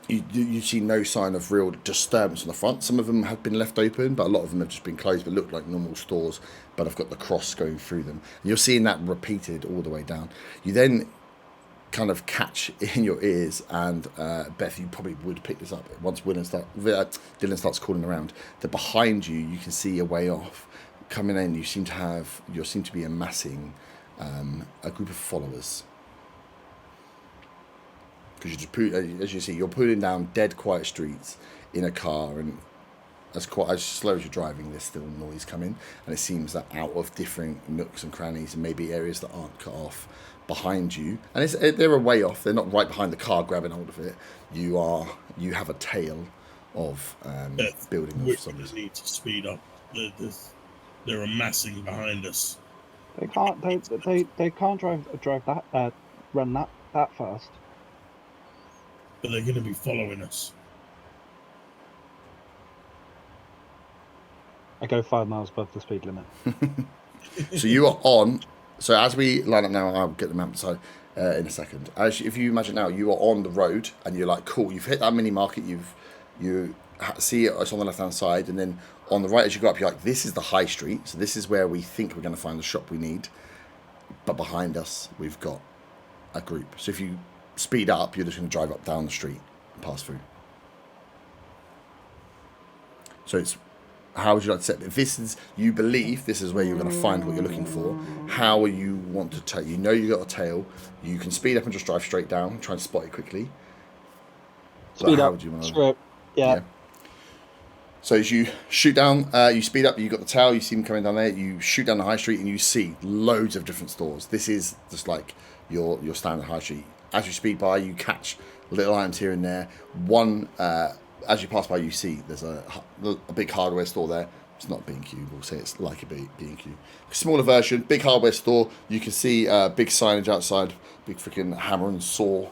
You see no sign of real disturbance on the front. Some of them have been left open, but a lot of them have just been closed, but look like normal stores, but have got the cross going through them. And you're seeing that repeated all the way down. You then kind of catch in your ears, and Beth, you probably would pick this up once Dylan starts calling around, that behind you, you can see a way off coming in. You seem to be amassing a group of followers. Because as you see, you're pulling down dead quiet streets in a car, and as slow as you're driving, there's still noise coming, and it seems that out of different nooks and crannies and maybe areas that aren't cut off behind you, and they're a way off. They're not right behind the car grabbing hold of it. You have a tail of building. We need to speed up. They're amassing behind us. They can't. They can't drive that. Run that fast. But they're going to be following us. I go 5 miles above the speed limit. So you are on. So as we line up now, I'll get the map in a second. If you imagine now, you are on the road, and you're like, cool. You've hit that mini market. You see it's on the left hand side, and then on the right as you go up, you're like, this is the high street. So this is where we think we're going to find the shop we need. But behind us, we've got a group. So if you speed up, you're just going to drive up down the street and pass through. So it's, how would you like to set it? You believe this is where you're going to find what you're looking for. How will you want to take? You know you got a tail. You can speed up and just drive straight down, try and spot it quickly. Speed up. Screw it. Yeah. So as you shoot down, you speed up, you got the tail, you see them coming down there, you shoot down the high street, and you see loads of different stores. This is just like your standard high street. As you speed by, you catch little items here and there. One, as you pass by, you see there's a big hardware store there. It's not B&Q, we'll say it's like a B&Q. Smaller version, big hardware store. You can see big signage outside, big freaking hammer and saw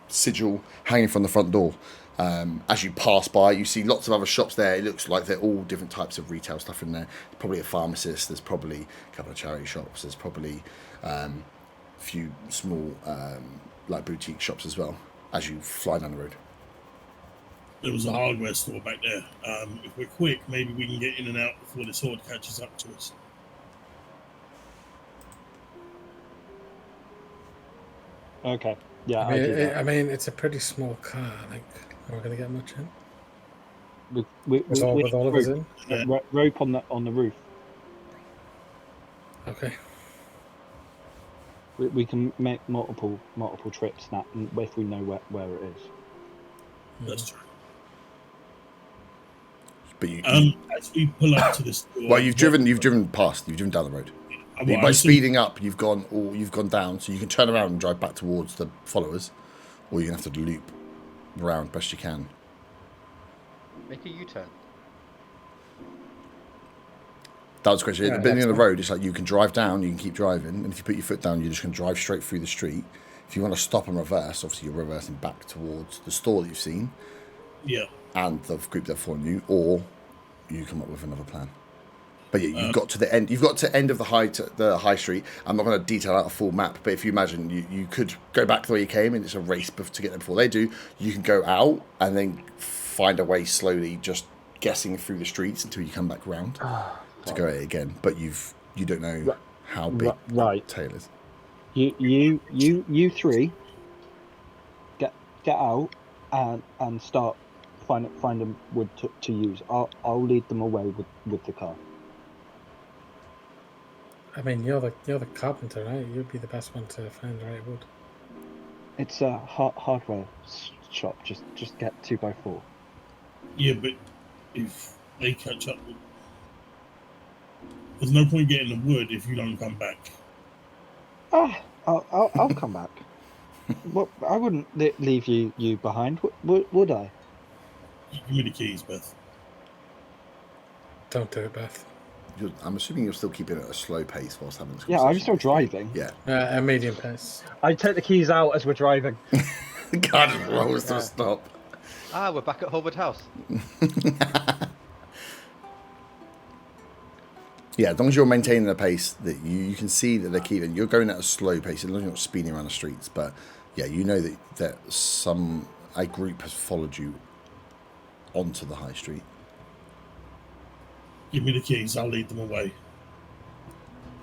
sigil hanging from the front door. As you pass by, you see lots of other shops there. It looks like they're all different types of retail stuff in there. There's probably a pharmacist, there's probably a couple of charity shops, there's probably a few small like boutique shops as well as you fly down the road. There was a hardware store back there. If we're quick, maybe we can get in and out before this horde catches up to us. Okay. Yeah. I mean, it's a pretty small car. Like, are we going to get much in? With all of us in? Rope on the roof. Okay. We can make multiple trips now if we know where it is. That's true. But you, As we pull up to the store, well, you've driven past. You've driven down the road. By speeding up, you've gone down, so you can turn around and drive back towards the followers, or you're gonna have to loop around best you can. Make a U-turn. That was the question. Yeah, At the beginning of the that's road, it's like you can drive down, you can keep driving, and if you put your foot down, you're just going to drive straight through the street. If you want to stop and reverse, obviously you're reversing back towards the store that you've seen, Yeah. and the group that followed you, or you come up with another plan. But yeah, you've got to the end. You've got to the end of the high street. I'm not going to detail out a full map, but if you imagine, you could go back the way you came, and it's a race to get there before they do. You can go out and then find a way slowly, just guessing through the streets until you come back round to go at it again. But you don't know how big Right. the tail is. You three get out and start finding wood to use. I'll lead them away with the car. I mean, you're the carpenter, right? You'd be the best one to find the right wood. It's a hardware shop. Just get 2x4. Yeah, but if they catch up, there's no point getting the wood if you don't come back. I'll come back. Well, I wouldn't leave you behind, would I? Give me the keys, Beth. Don't do it, Beth. I'm assuming you're still keeping it at a slow pace whilst having this Yeah, conversation. I'm still driving. Yeah. A medium pace. I take the keys out as we're driving. God rolls to a stop. We're back at Holwood House. Yeah, as long as you're maintaining the pace that you can see that they're keeping, you're going at a slow pace, as long as you're not speeding around the streets. But yeah, you know that a group has followed you onto the high street. Give me the keys, I'll lead them away.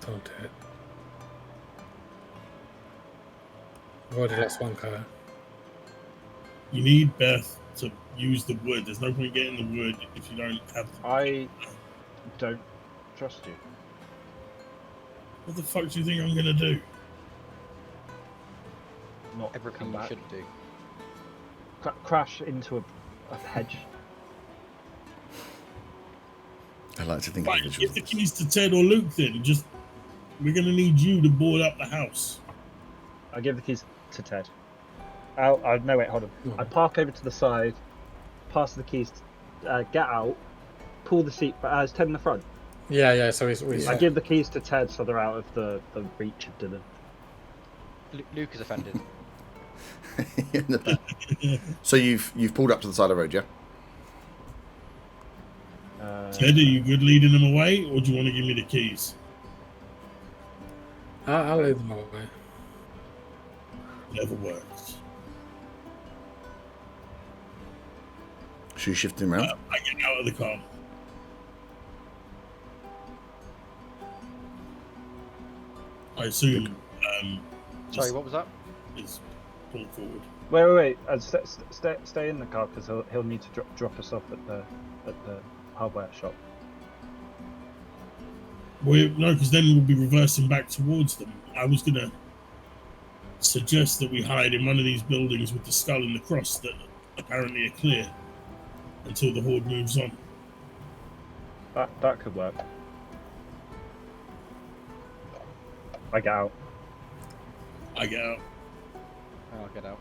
Don't do it. We've already lost one car. You need Beth to use the wood. There's no point getting the wood if you don't have the... I don't trust you. What the fuck do you think I'm going to do? Not Everything come you back. should do. Crash into a hedge. I like to think Right, of give the visuals. keys to Ted or Luke then. We're going to need you to board up the house. I give the keys to Ted. No, wait, hold on. I park over to the side, pass the keys, get out, pull the seat. Is Ted in the front? Yeah. So we. I give the keys to Ted so they're out of the reach of Dylan. Luke is offended. So you've pulled up to the side of the road, yeah? Ted, are you good leading them away, or do you want to give me the keys? I'll leave them away. Never works. Should you shift him around? I get out of the car. I assume Sorry, what was that? is pulled forward. Wait. Stay in the car because he'll need to drop us off at the hardware shop. Well, no, because then we'll be reversing back towards them. I was going to suggest that we hide in one of these buildings with the skull and the cross that apparently are clear until the horde moves on. That could work. I get out. I get out. I'll get out.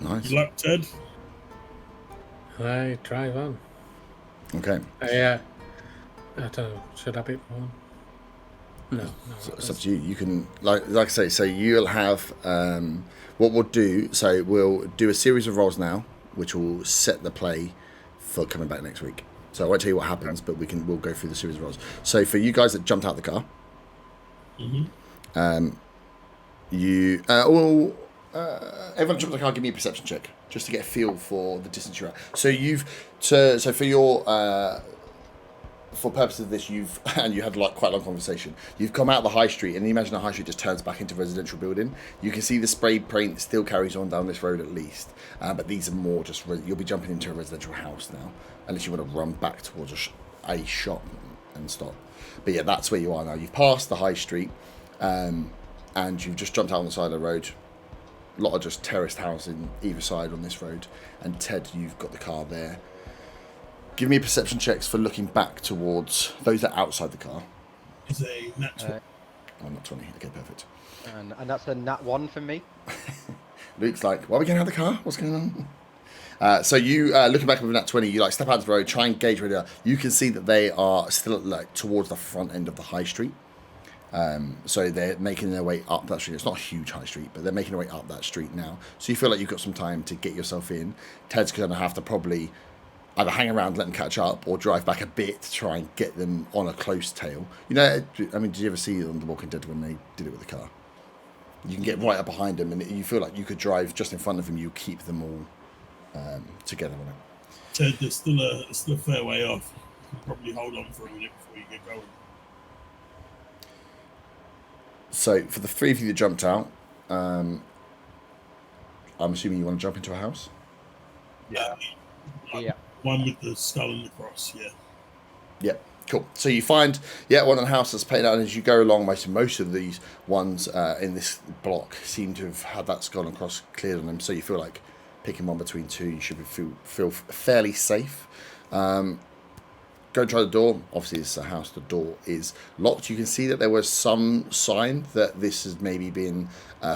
Nice. Good luck, Ted. I drive on. Okay. I don't know. Should I be one? No. So it's up to you. You can, like I say, so you'll have, what we'll do, so we'll do a series of rolls now, which will set the play for coming back next week. So I won't tell you what happens, but we'll go through the series of rolls. So for you guys that jumped out the car, everyone jump the car, give me a perception check, just to get a feel for the distance you're at. So so for your, for purposes of this, you had like quite a long conversation. You've come out the high street, and you imagine the high street just turns back into a residential building. You can see the spray paint still carries on down this road at least, but these are more just you'll be jumping into a residential house now, unless you want to run back towards a shop and stop. But yeah, that's where you are now. You've passed the high street. and you've just jumped out on the side of the road. A lot of just terraced houses in either side on this road. And Ted, you've got the car there. Give me perception checks for looking back towards those that are outside the car. Is a natural. Oh, not 20. Okay, perfect. And that's a nat 1 for me. Luke's like, why are we getting out of the car? What's going on? So you, looking back with that 20, you like step out of the road, try and gauge where they are. You can see that they are still like towards the front end of the high street. So they're making their way up that street. It's not a huge high street, but they're making their way up that street now. So you feel like you've got some time to get yourself in. Ted's going to have to probably either hang around, let them catch up, or drive back a bit to try and get them on a close tail. You know, I mean, did you ever see on The Walking Dead when they did it with the car? You can get right up behind them, and you feel like you could drive just in front of them. You keep them all together on it. Ted, there's still a fair way off. You can probably hold on for a minute before you get going. So for the three of you that jumped out, I'm assuming you want to jump into a house? Yeah. One with the skull and the cross, yeah. Yep, cool. So you find, one of the houses that's painted out, and as you go along, most of these ones in this block seem to have had that skull and cross cleared on them, so you feel like picking one between two, you should feel fairly safe. Go and try the door. Obviously, this is a house. The door is locked. You can see that there was some sign that this has maybe been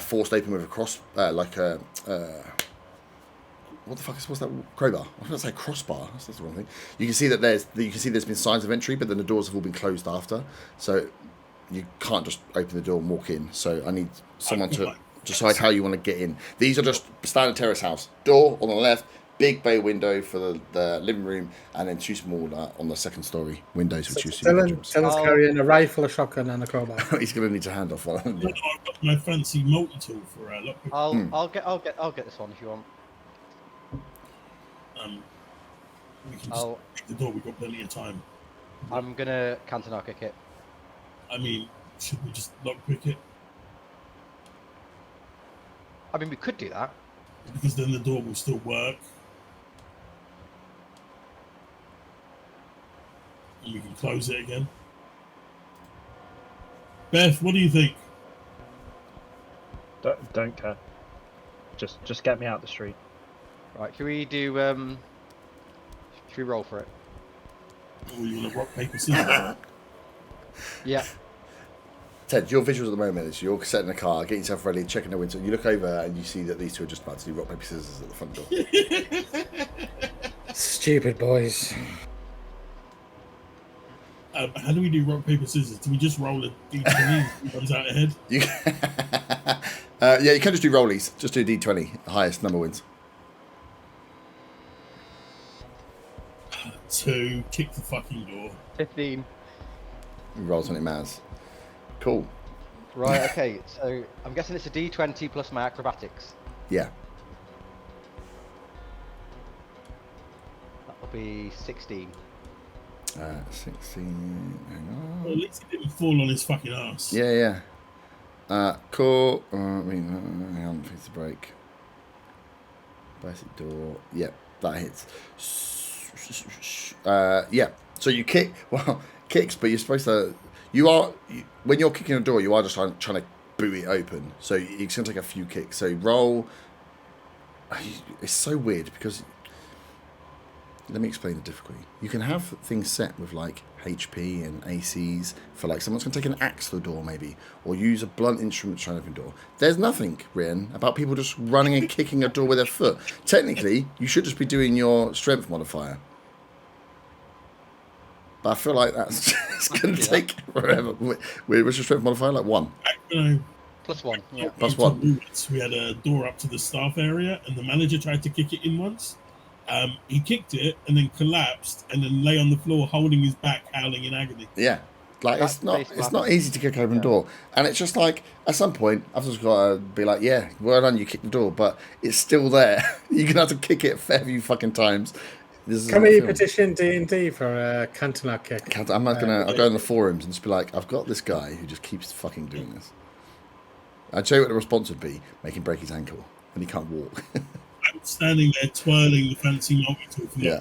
forced open with a cross, like a... what the fuck what's that? Crowbar. I was going to say crossbar. That's the wrong thing. You can see that there's been signs of entry, but then the doors have all been closed after. So you can't just open the door and walk in. So I need someone to decide how you want to get in. These are just standard terrace house. Door on the left, big bay window for the living room, and then two small on the second story windows for two small bedrooms. Dylan's carrying a rifle, a shotgun, and a crowbar. He's going to need to hand off one. I've got my fancy multi-tool for lockpick. I'll get this one if you want. We can just pick the door. We've got plenty of time. I'm gonna counter kick it. I mean, should we just lockpick it? I mean, we could do that. Because then the door will still work. And we can close it again. Beth, what do you think? Don't care. Just get me out the street. Right, should we do, should we roll for it? Oh, you want to rock, paper, scissors? Yeah. Ted, your visuals at the moment is you're sitting in the car, getting yourself ready, checking the window. You look over and you see that these two are just about to do rock, paper, scissors at the front door. Stupid boys. How do we do rock, paper, scissors? Do we just roll a D20 who comes out ahead? You can just do rollies. Just do D20. The highest number wins. 2, kick the fucking door. 15. He rolls when it matters. Cool. Right, okay, so I'm guessing it's a D20 plus my acrobatics. Yeah. That'll be 16. 16. Hang on. Well, at least he didn't fall on his fucking ass. Yeah. Cool. Hang on, fix the brake. Basic door. Yep, that hits. Yeah. So you kick. Well, kicks, but you're supposed to. When you're kicking a door, you are just trying to boot it open. So it's going to take a few kicks. So roll. It's so weird because. Let me explain the difficulty. You can have things set with like HP and ACs for like someone's going to take an axe to the door maybe, or use a blunt instrument to try and open a door. There's nothing written about people just running and kicking a door with their foot. Technically, you should just be doing your strength modifier. But I feel like that's going to take forever. What's your strength modifier? Like 1? +1. Yeah. +1. We had a door up to the staff area, and the manager tried to kick it in once. He kicked it and then collapsed and then lay on the floor holding his back, howling in agony. Yeah. Like it's not easy to kick open a door. And it's just like at some point I've just got to be like, yeah, well done, you kicked the door, but it's still there. You're gonna have to kick it a fair few fucking times. Can we petition D&D for a cantonal kick? I'll go in the forums and just be like, I've got this guy who just keeps fucking doing this. I'd show you what the response would be, make him break his ankle and he can't walk. I'm standing there twirling the fancy multi-tool for yeah.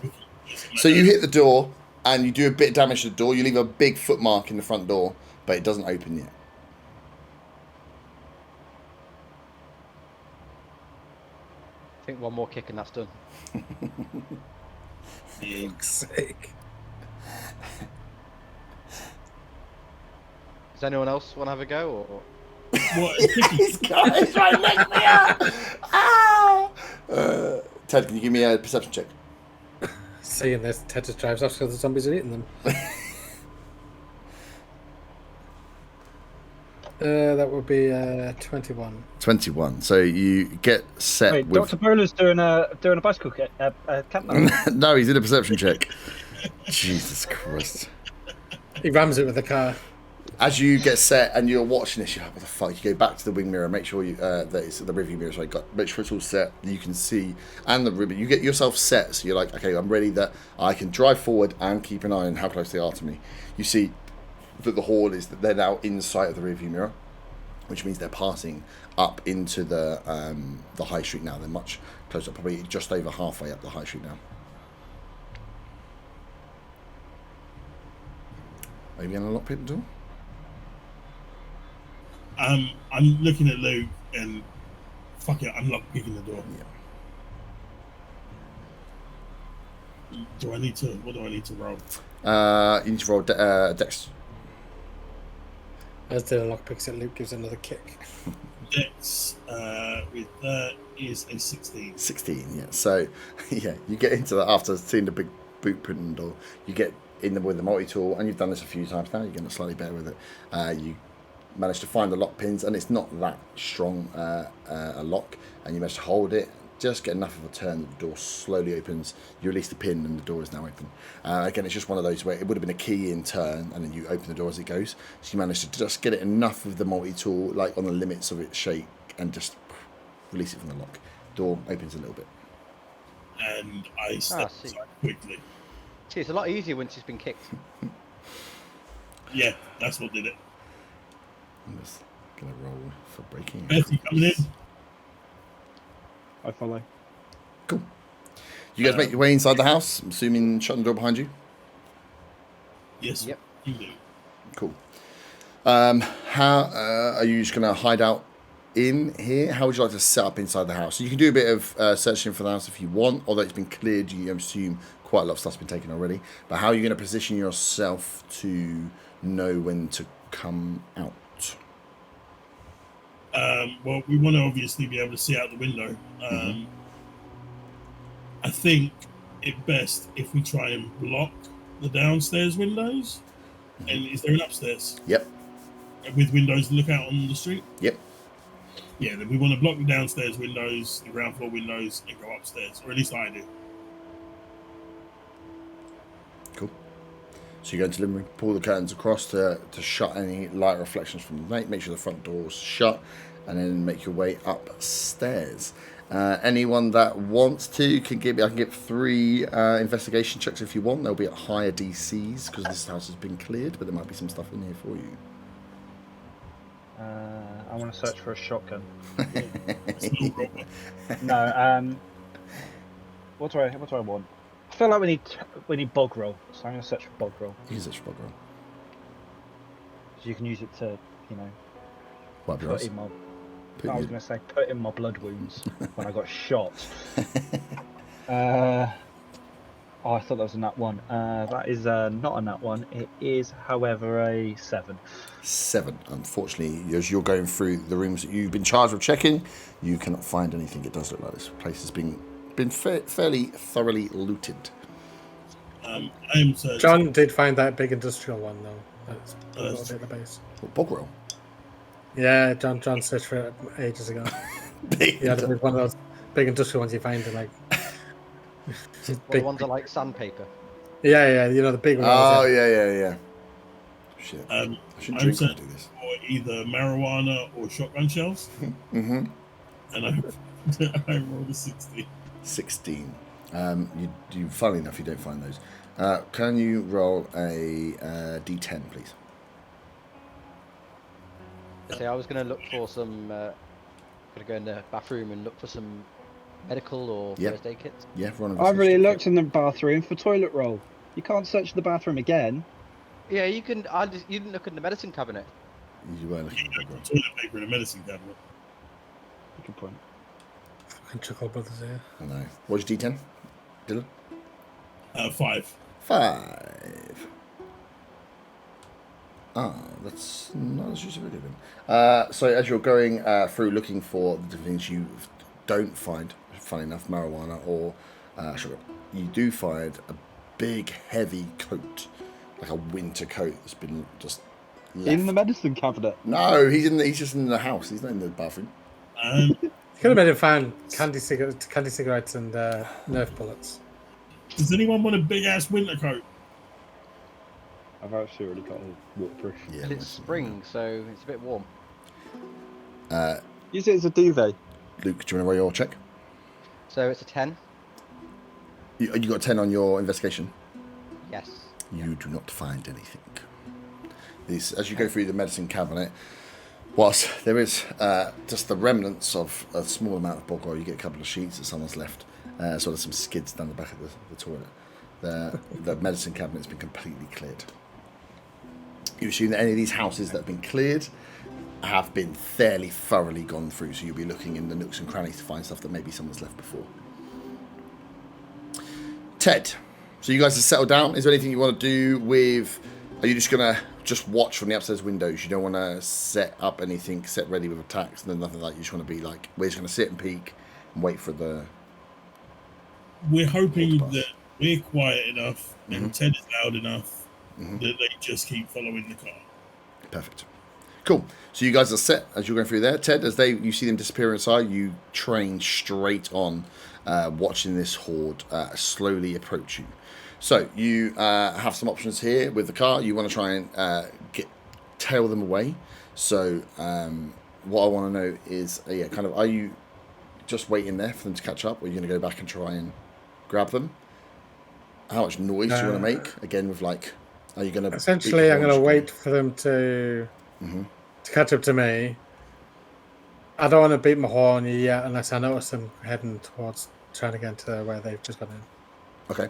So you hit the door and you do a bit of damage to the door. You leave a big footmark in the front door, but it doesn't open yet. think one more kick and that's done. Fuck's sake. Does anyone else want to have a go? Or... What? This guy is right next to me. Ah! Ted, can you give me a perception check? Seeing this, Ted just drives off because the zombies are eating them. That would be 21. 21. So you get set Wait, with. Dr. Bowler's doing a bicycle countdown. No, he's in a perception check. Jesus Christ. He rams it with the car. As you get set and you're watching this, you're like, what the fuck? You go back to the wing mirror, make sure you that it's the rearview mirror. So make sure it's all set. You can see, and the ribbon. You get yourself set, so you're like, okay, I'm ready. That I can drive forward and keep an eye on how close they are to me. You see that the horde is that they're now in sight of the rearview mirror, which means they're passing up into the high street now. They're much closer, probably just over halfway up the high street now. Are you going to lock people door? I'm looking at Luke and fuck it, I'm not picking the door. Yeah. What do I need to roll? You need to roll Dex. As the lock picks it, Luke gives another kick. Dex with that is a 16. 16, yeah. So, yeah, you get into that after seeing the big boot print on the door. You get in there with the multi-tool, and you've done this a few times now. You're getting slightly better with it. You manage to find the lock pins, and it's not that strong a lock, and you manage to hold it, just get enough of a turn that the door slowly opens. You release the pin and the door is now open. Again, it's just one of those where it would have been a key in turn and then you open the door as it goes. So you manage to just get it enough of the multi-tool, like on the limits of its shape, and just release it from the lock. Door opens a little bit. And I step aside quickly. See, it's a lot easier when she's been kicked. Yeah, that's what did it. I'm just going to roll for breaking. Betty coming in. I follow. Cool. You guys make your way inside the house, I'm assuming shutting the door behind you? Yes. Yep. You do. Cool. How are you just going to hide out in here? How would you like to set up inside the house? So you can do a bit of searching for the house if you want, although it's been cleared, you assume quite a lot of stuff's been taken already. But how are you going to position yourself to know when to come out? Well, we want to obviously be able to see out the window. I think it best if we try and block the downstairs windows. And is there an upstairs? Yep. With windows to look out on the street? Yep. Yeah, then we want to block the downstairs windows, the ground floor windows, and go upstairs. Or at least I do. Cool. So you go into the living room, pull the curtains across to shut any light reflections from the night, make sure the front door's shut, and then make your way upstairs. Anyone that wants to I can get 3 investigation checks if you want. They'll be at higher DCs because this house has been cleared, but there might be some stuff in here for you. I want to search for a shotgun. No. No. What do I want? I feel like we need bog roll, so I'm going to search for bog roll. You can search for bog roll. So you can use it to, Wipe your put eyes. in my. I was going to say put in my blood wounds when I got shot. I thought that was a nat 1. That is not a nat 1. It is, however, a 7. 7. Unfortunately, as you're going through the rooms that you've been charged with checking, you cannot find anything. It does look like this place has been fairly thoroughly looted. I am searching. John did find that big industrial one though. That's a little bit of the base. What, bog roll? Yeah, John searched for it ages ago. Yeah, one of those big industrial ones you find in like. The ones that like sandpaper. Yeah, the big ones. Oh yeah. Shit. I shouldn't I'm drink when I do searching this. for either marijuana or shotgun shells. Mm-hmm. And I rolled a 60. 16. You funnily enough, you don't find those. Can you roll a D10, please? See, I was going to look for some. Going to go in the bathroom and look for some medical or first aid kits. Yeah, I've already looked in the bathroom for toilet roll. You can't search the bathroom again. Yeah, you can. You didn't look in the medicine cabinet. You were looking at bog roll. Toilet paper in a medicine cabinet. Good point. And Chuckle Brothers here. I know. What's your D10, Dylan? 5. 5. That's not as usually good. So as you're going through looking for the things you don't find, funny enough, marijuana or sugar, you do find a big, heavy coat, like a winter coat that's been just left. In the medicine cabinet. No, he's just in the house. He's not in the bathroom. You could have made him find candy cigarettes and Nerf bullets. Does anyone want a big ass winter coat? I've actually already got a waterproof. Yeah, And it's spring, so it's a bit warm. Use it as a duvet. Luke, do you want to roll your check? So it's a 10. You got 10 on your investigation. Yes. You do not find anything. As you go through the medicine cabinet, whilst there is just the remnants of a small amount of bog oil, you get a couple of sheets that someone's left. So there's some skids down the back of the toilet. The medicine cabinet's been completely cleared. You assume that any of these houses that have been cleared have been fairly thoroughly gone through, so you'll be looking in the nooks and crannies to find stuff that maybe someone's left before. Ted, so you guys have settled down. Is there anything you want to do with... Are you just going to just watch from the upstairs windows? You don't want to set up anything, set ready with attacks, and then nothing like that. You just want to be like, we're just going to sit and peek and wait for the... We're hoping that we're quiet enough and Ted is loud enough that they just keep following the car. Perfect. Cool. So you guys are set as you're going through there. Ted, as you see them disappear inside, you train straight on, watching this horde slowly approach you. So you have some options here with the car. You want to try and tail them away. So what I want to know is, are you just waiting there for them to catch up, or are you going to go back and try and grab them? How much noise do you want to make? Again, with are you going to... Essentially, I'm going to wait for them to catch up to me. I don't want to beat my horn yet unless I notice them heading towards trying to get into where they've just gone in. Okay.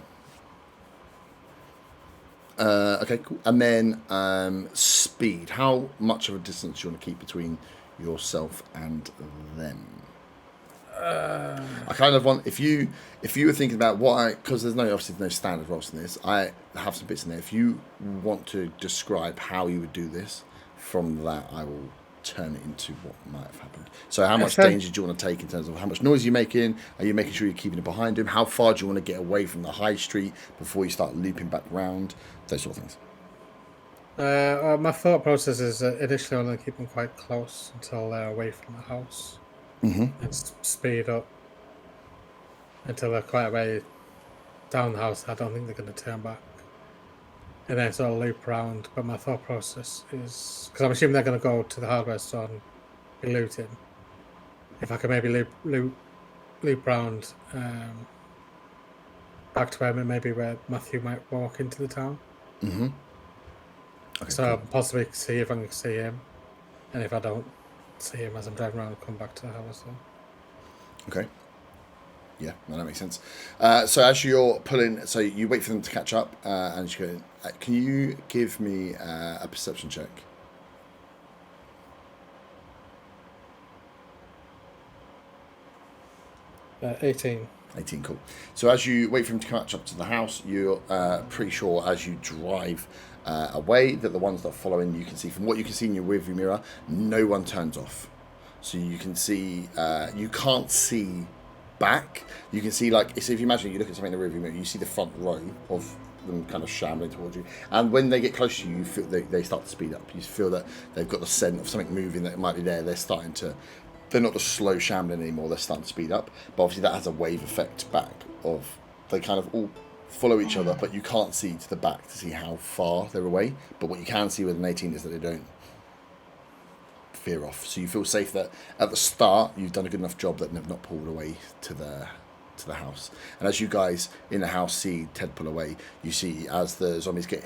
Okay, cool. And then speed. How much of a distance do you want to keep between yourself and them? I kind of want, if you were thinking about because there's obviously no standard rolls in this, I have some bits in there. If you want to describe how you would do this, from that I will turn it into what might have happened. So how much danger do you want to take in terms of how much noise you're making? Are you making sure you're keeping it behind him? How far do you want to get away from the high street before you start looping back round? Those sort of things. My thought process is initially I want to keep them quite close until they're away from the house. And speed up until they're quite a way down the house. I don't think they're going to turn back. And then sort of loop around. But my thought process is, because I'm assuming they're going to go to the hardware store and be looting. If I can maybe loop around back to where Matthew might walk into the town. Okay, So cool. I'll possibly see if I can see him. And if I don't see him as I'm driving around, I'll come back to the house. Okay. Yeah, no, that makes sense. So as you're pulling, so you wait for them to catch up, and you go, can you give me a perception check? So 18. 18, cool. So as you wait for him to catch up to the house, you're pretty sure as you drive away that the ones that are following, you can see, from what you can see in your rearview mirror, no one turns off. So you can see, you can't see back. You can see, so if you imagine you look at something in the rearview mirror, you see the front row of them kind of shambling towards you. And when they get close to you, you feel they start to speed up. You feel that they've got the scent of something moving that might be there. They're not just slow shambling anymore, they're starting to speed up. But obviously that has a wave effect back of, they kind of all follow each other, but you can't see to the back to see how far they're away. But what you can see with an 18 is that they don't veer off. So you feel safe that at the start you've done a good enough job that they've not pulled away to the house. And as you guys in the house see Ted pull away, you see as the zombies get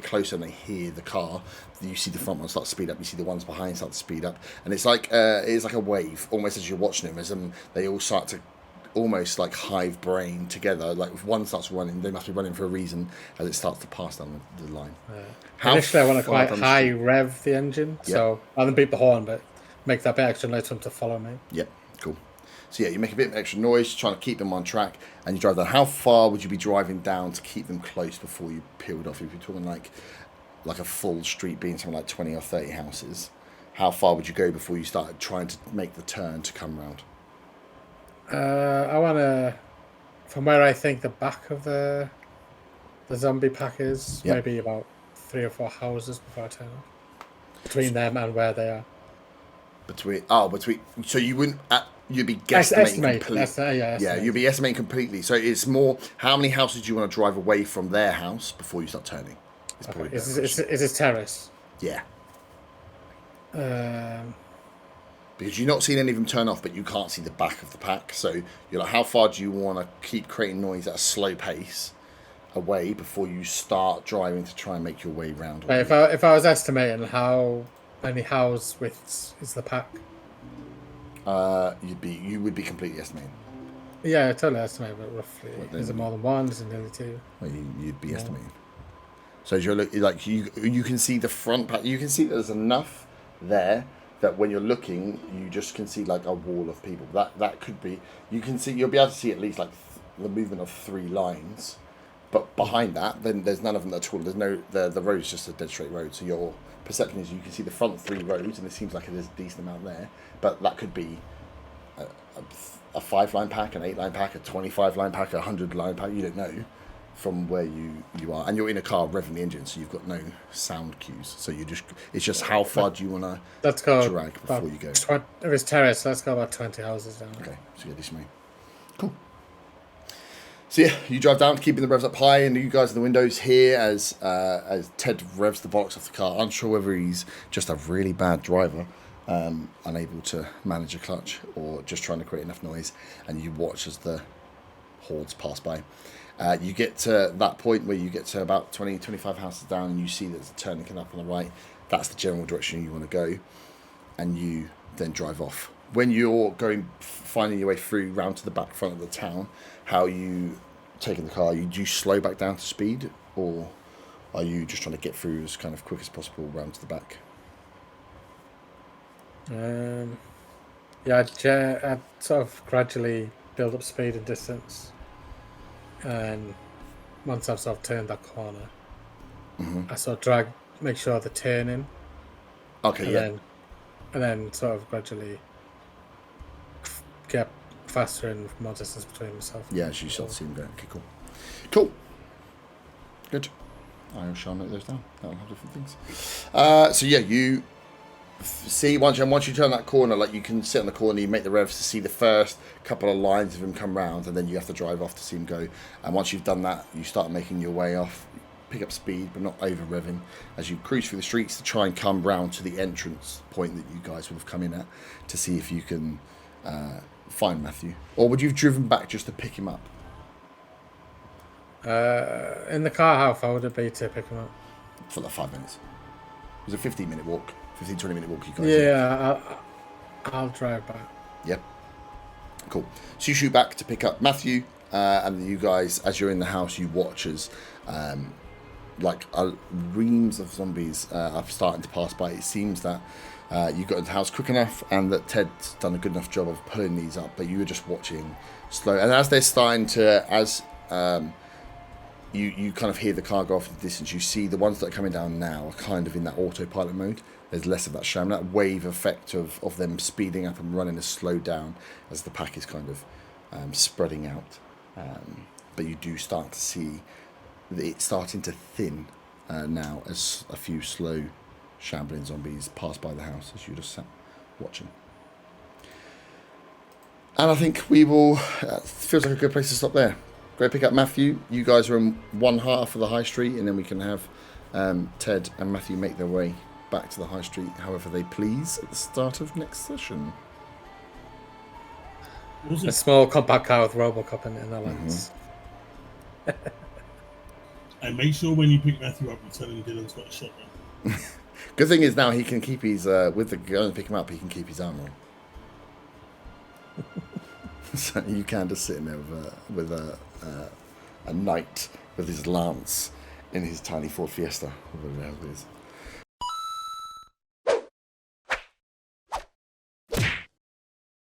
closer and they hear the car, you see the front ones start to speed up, you see the ones behind start to speed up, and it's like a wave almost as you're watching them, as they all start to almost like hive brain together. Like if one starts running, they must be running for a reason as it starts to pass down the line. Initially I want to quite high rev the engine, so rather than beat the horn, but make that bit extra noise for them to follow me. Yep, cool. So yeah, you make a bit of extra noise, trying to keep them on track, and you drive down. How far would you be driving down to keep them close before you peeled off? If you're talking like a full street being something like 20 or 30 houses, how far would you go before you started trying to make the turn to come round? I want to, from where I think the back of the zombie pack is, Yep. maybe about 3 or 4 houses before I turn off. Between them and where they are. Between so you wouldn't you'd be guesstimating completely. Yeah, you'd be estimating completely. So it's more how many houses do you want to drive away from their house before you start turning? It's probably Okay. Is it terrace? yeah. Um, Because you're not seeing any of them turn off, but you can't see the back of the pack. So you're like, how far do you want to keep creating noise at a slow pace away before you start driving to try and make your way round? if I was estimating how many house widths is the pack? You would be completely estimating. Yeah, totally estimate, but roughly. What, Is it more than one? Is it nearly 2? Well, you'd be estimating. So as you're like you can see the front pack. You can see there's enough there that when you're looking, you just can see like a wall of people. That could be. You'll be able to see at least like the movement of 3 lines. But behind that, then there's none of them at all. There's no the road's just a dead straight road. So your perception is you can see the front 3 roads, and it seems like there's a decent amount there. But that could be a 5-line pack, an 8-line pack, a 25-line pack, a 100-line pack. You don't know from where you are, and you're in a car revving the engine, so you've got no sound cues. So it's just how far do you want to drag before you go? If it's terrace, let's go about 20 houses down. Okay, so yeah, this way. Cool. So yeah, you drive down, keeping the revs up high, and you guys in the windows here as Ted revs the bollocks off the car, unsure whether he's just a really bad driver, unable to manage a clutch, or just trying to create enough noise, and you watch as the hordes pass by. You get to that point where you get to about 20, 25 houses down, and you see there's a turn coming up on the right. That's the general direction you want to go, and you then drive off. When you're finding your way through round to the back front of the town, how are you taking the car? Do you slow back down to speed, or are you just trying to get through as kind of quick as possible round to the back? Yeah, I'd sort of gradually build up speed and distance. And once I've sort of turned that corner, I sort of make sure the turning. Okay, And then sort of gradually get faster and more distance between myself. Yeah, as you start to see them going. Okay, cool. Good. I shall note those down. That'll have different things. So yeah, you see once you turn that corner, like you can sit on the corner, you make the revs to see the first couple of lines of him come round, and then you have to drive off to see him go. And once you've done that, you start making your way off, pick up speed, but not over revving, as you cruise through the streets to try and come round to the entrance point that you guys would have come in at, to see if you can find Matthew. Or would you have driven back just to pick him up? In the car, how far would it be to pick him up? For like 5 minutes. It was a 15-minute walk. 15-20-minute walk, you guys. Yeah, I'll drive back. Yep. Cool. So you shoot back to pick up Matthew, and you guys, as you're in the house, you watch as reams of zombies are starting to pass by. It seems that you got into the house quick enough, and that Ted's done a good enough job of pulling these up, but you were just watching slow. And as they're starting to, you kind of hear the car go off in the distance, you see the ones that are coming down now are kind of in that autopilot mode. There's less of that sham, that wave effect of them speeding up and running has slowed down as the pack is kind of spreading out. But you do start to see it starting to thin now as a few slow shambling zombies pass by the house as you just sat watching. And I think we will, feels like a good place to stop there. Go pick up Matthew. You guys are in one half of the high street, and then we can have Ted and Matthew make their way back to the high street however they please at the start of next session. A small compact car with Robocop in the lens. And make sure when you pick Matthew up, you tell him Dylan's got a shotgun. Good thing is now he can keep his, with the gun to pick him up, he can keep his armor on. So you can just sit in there with a knight with his lance in his tiny Ford Fiesta, whatever the hell it is.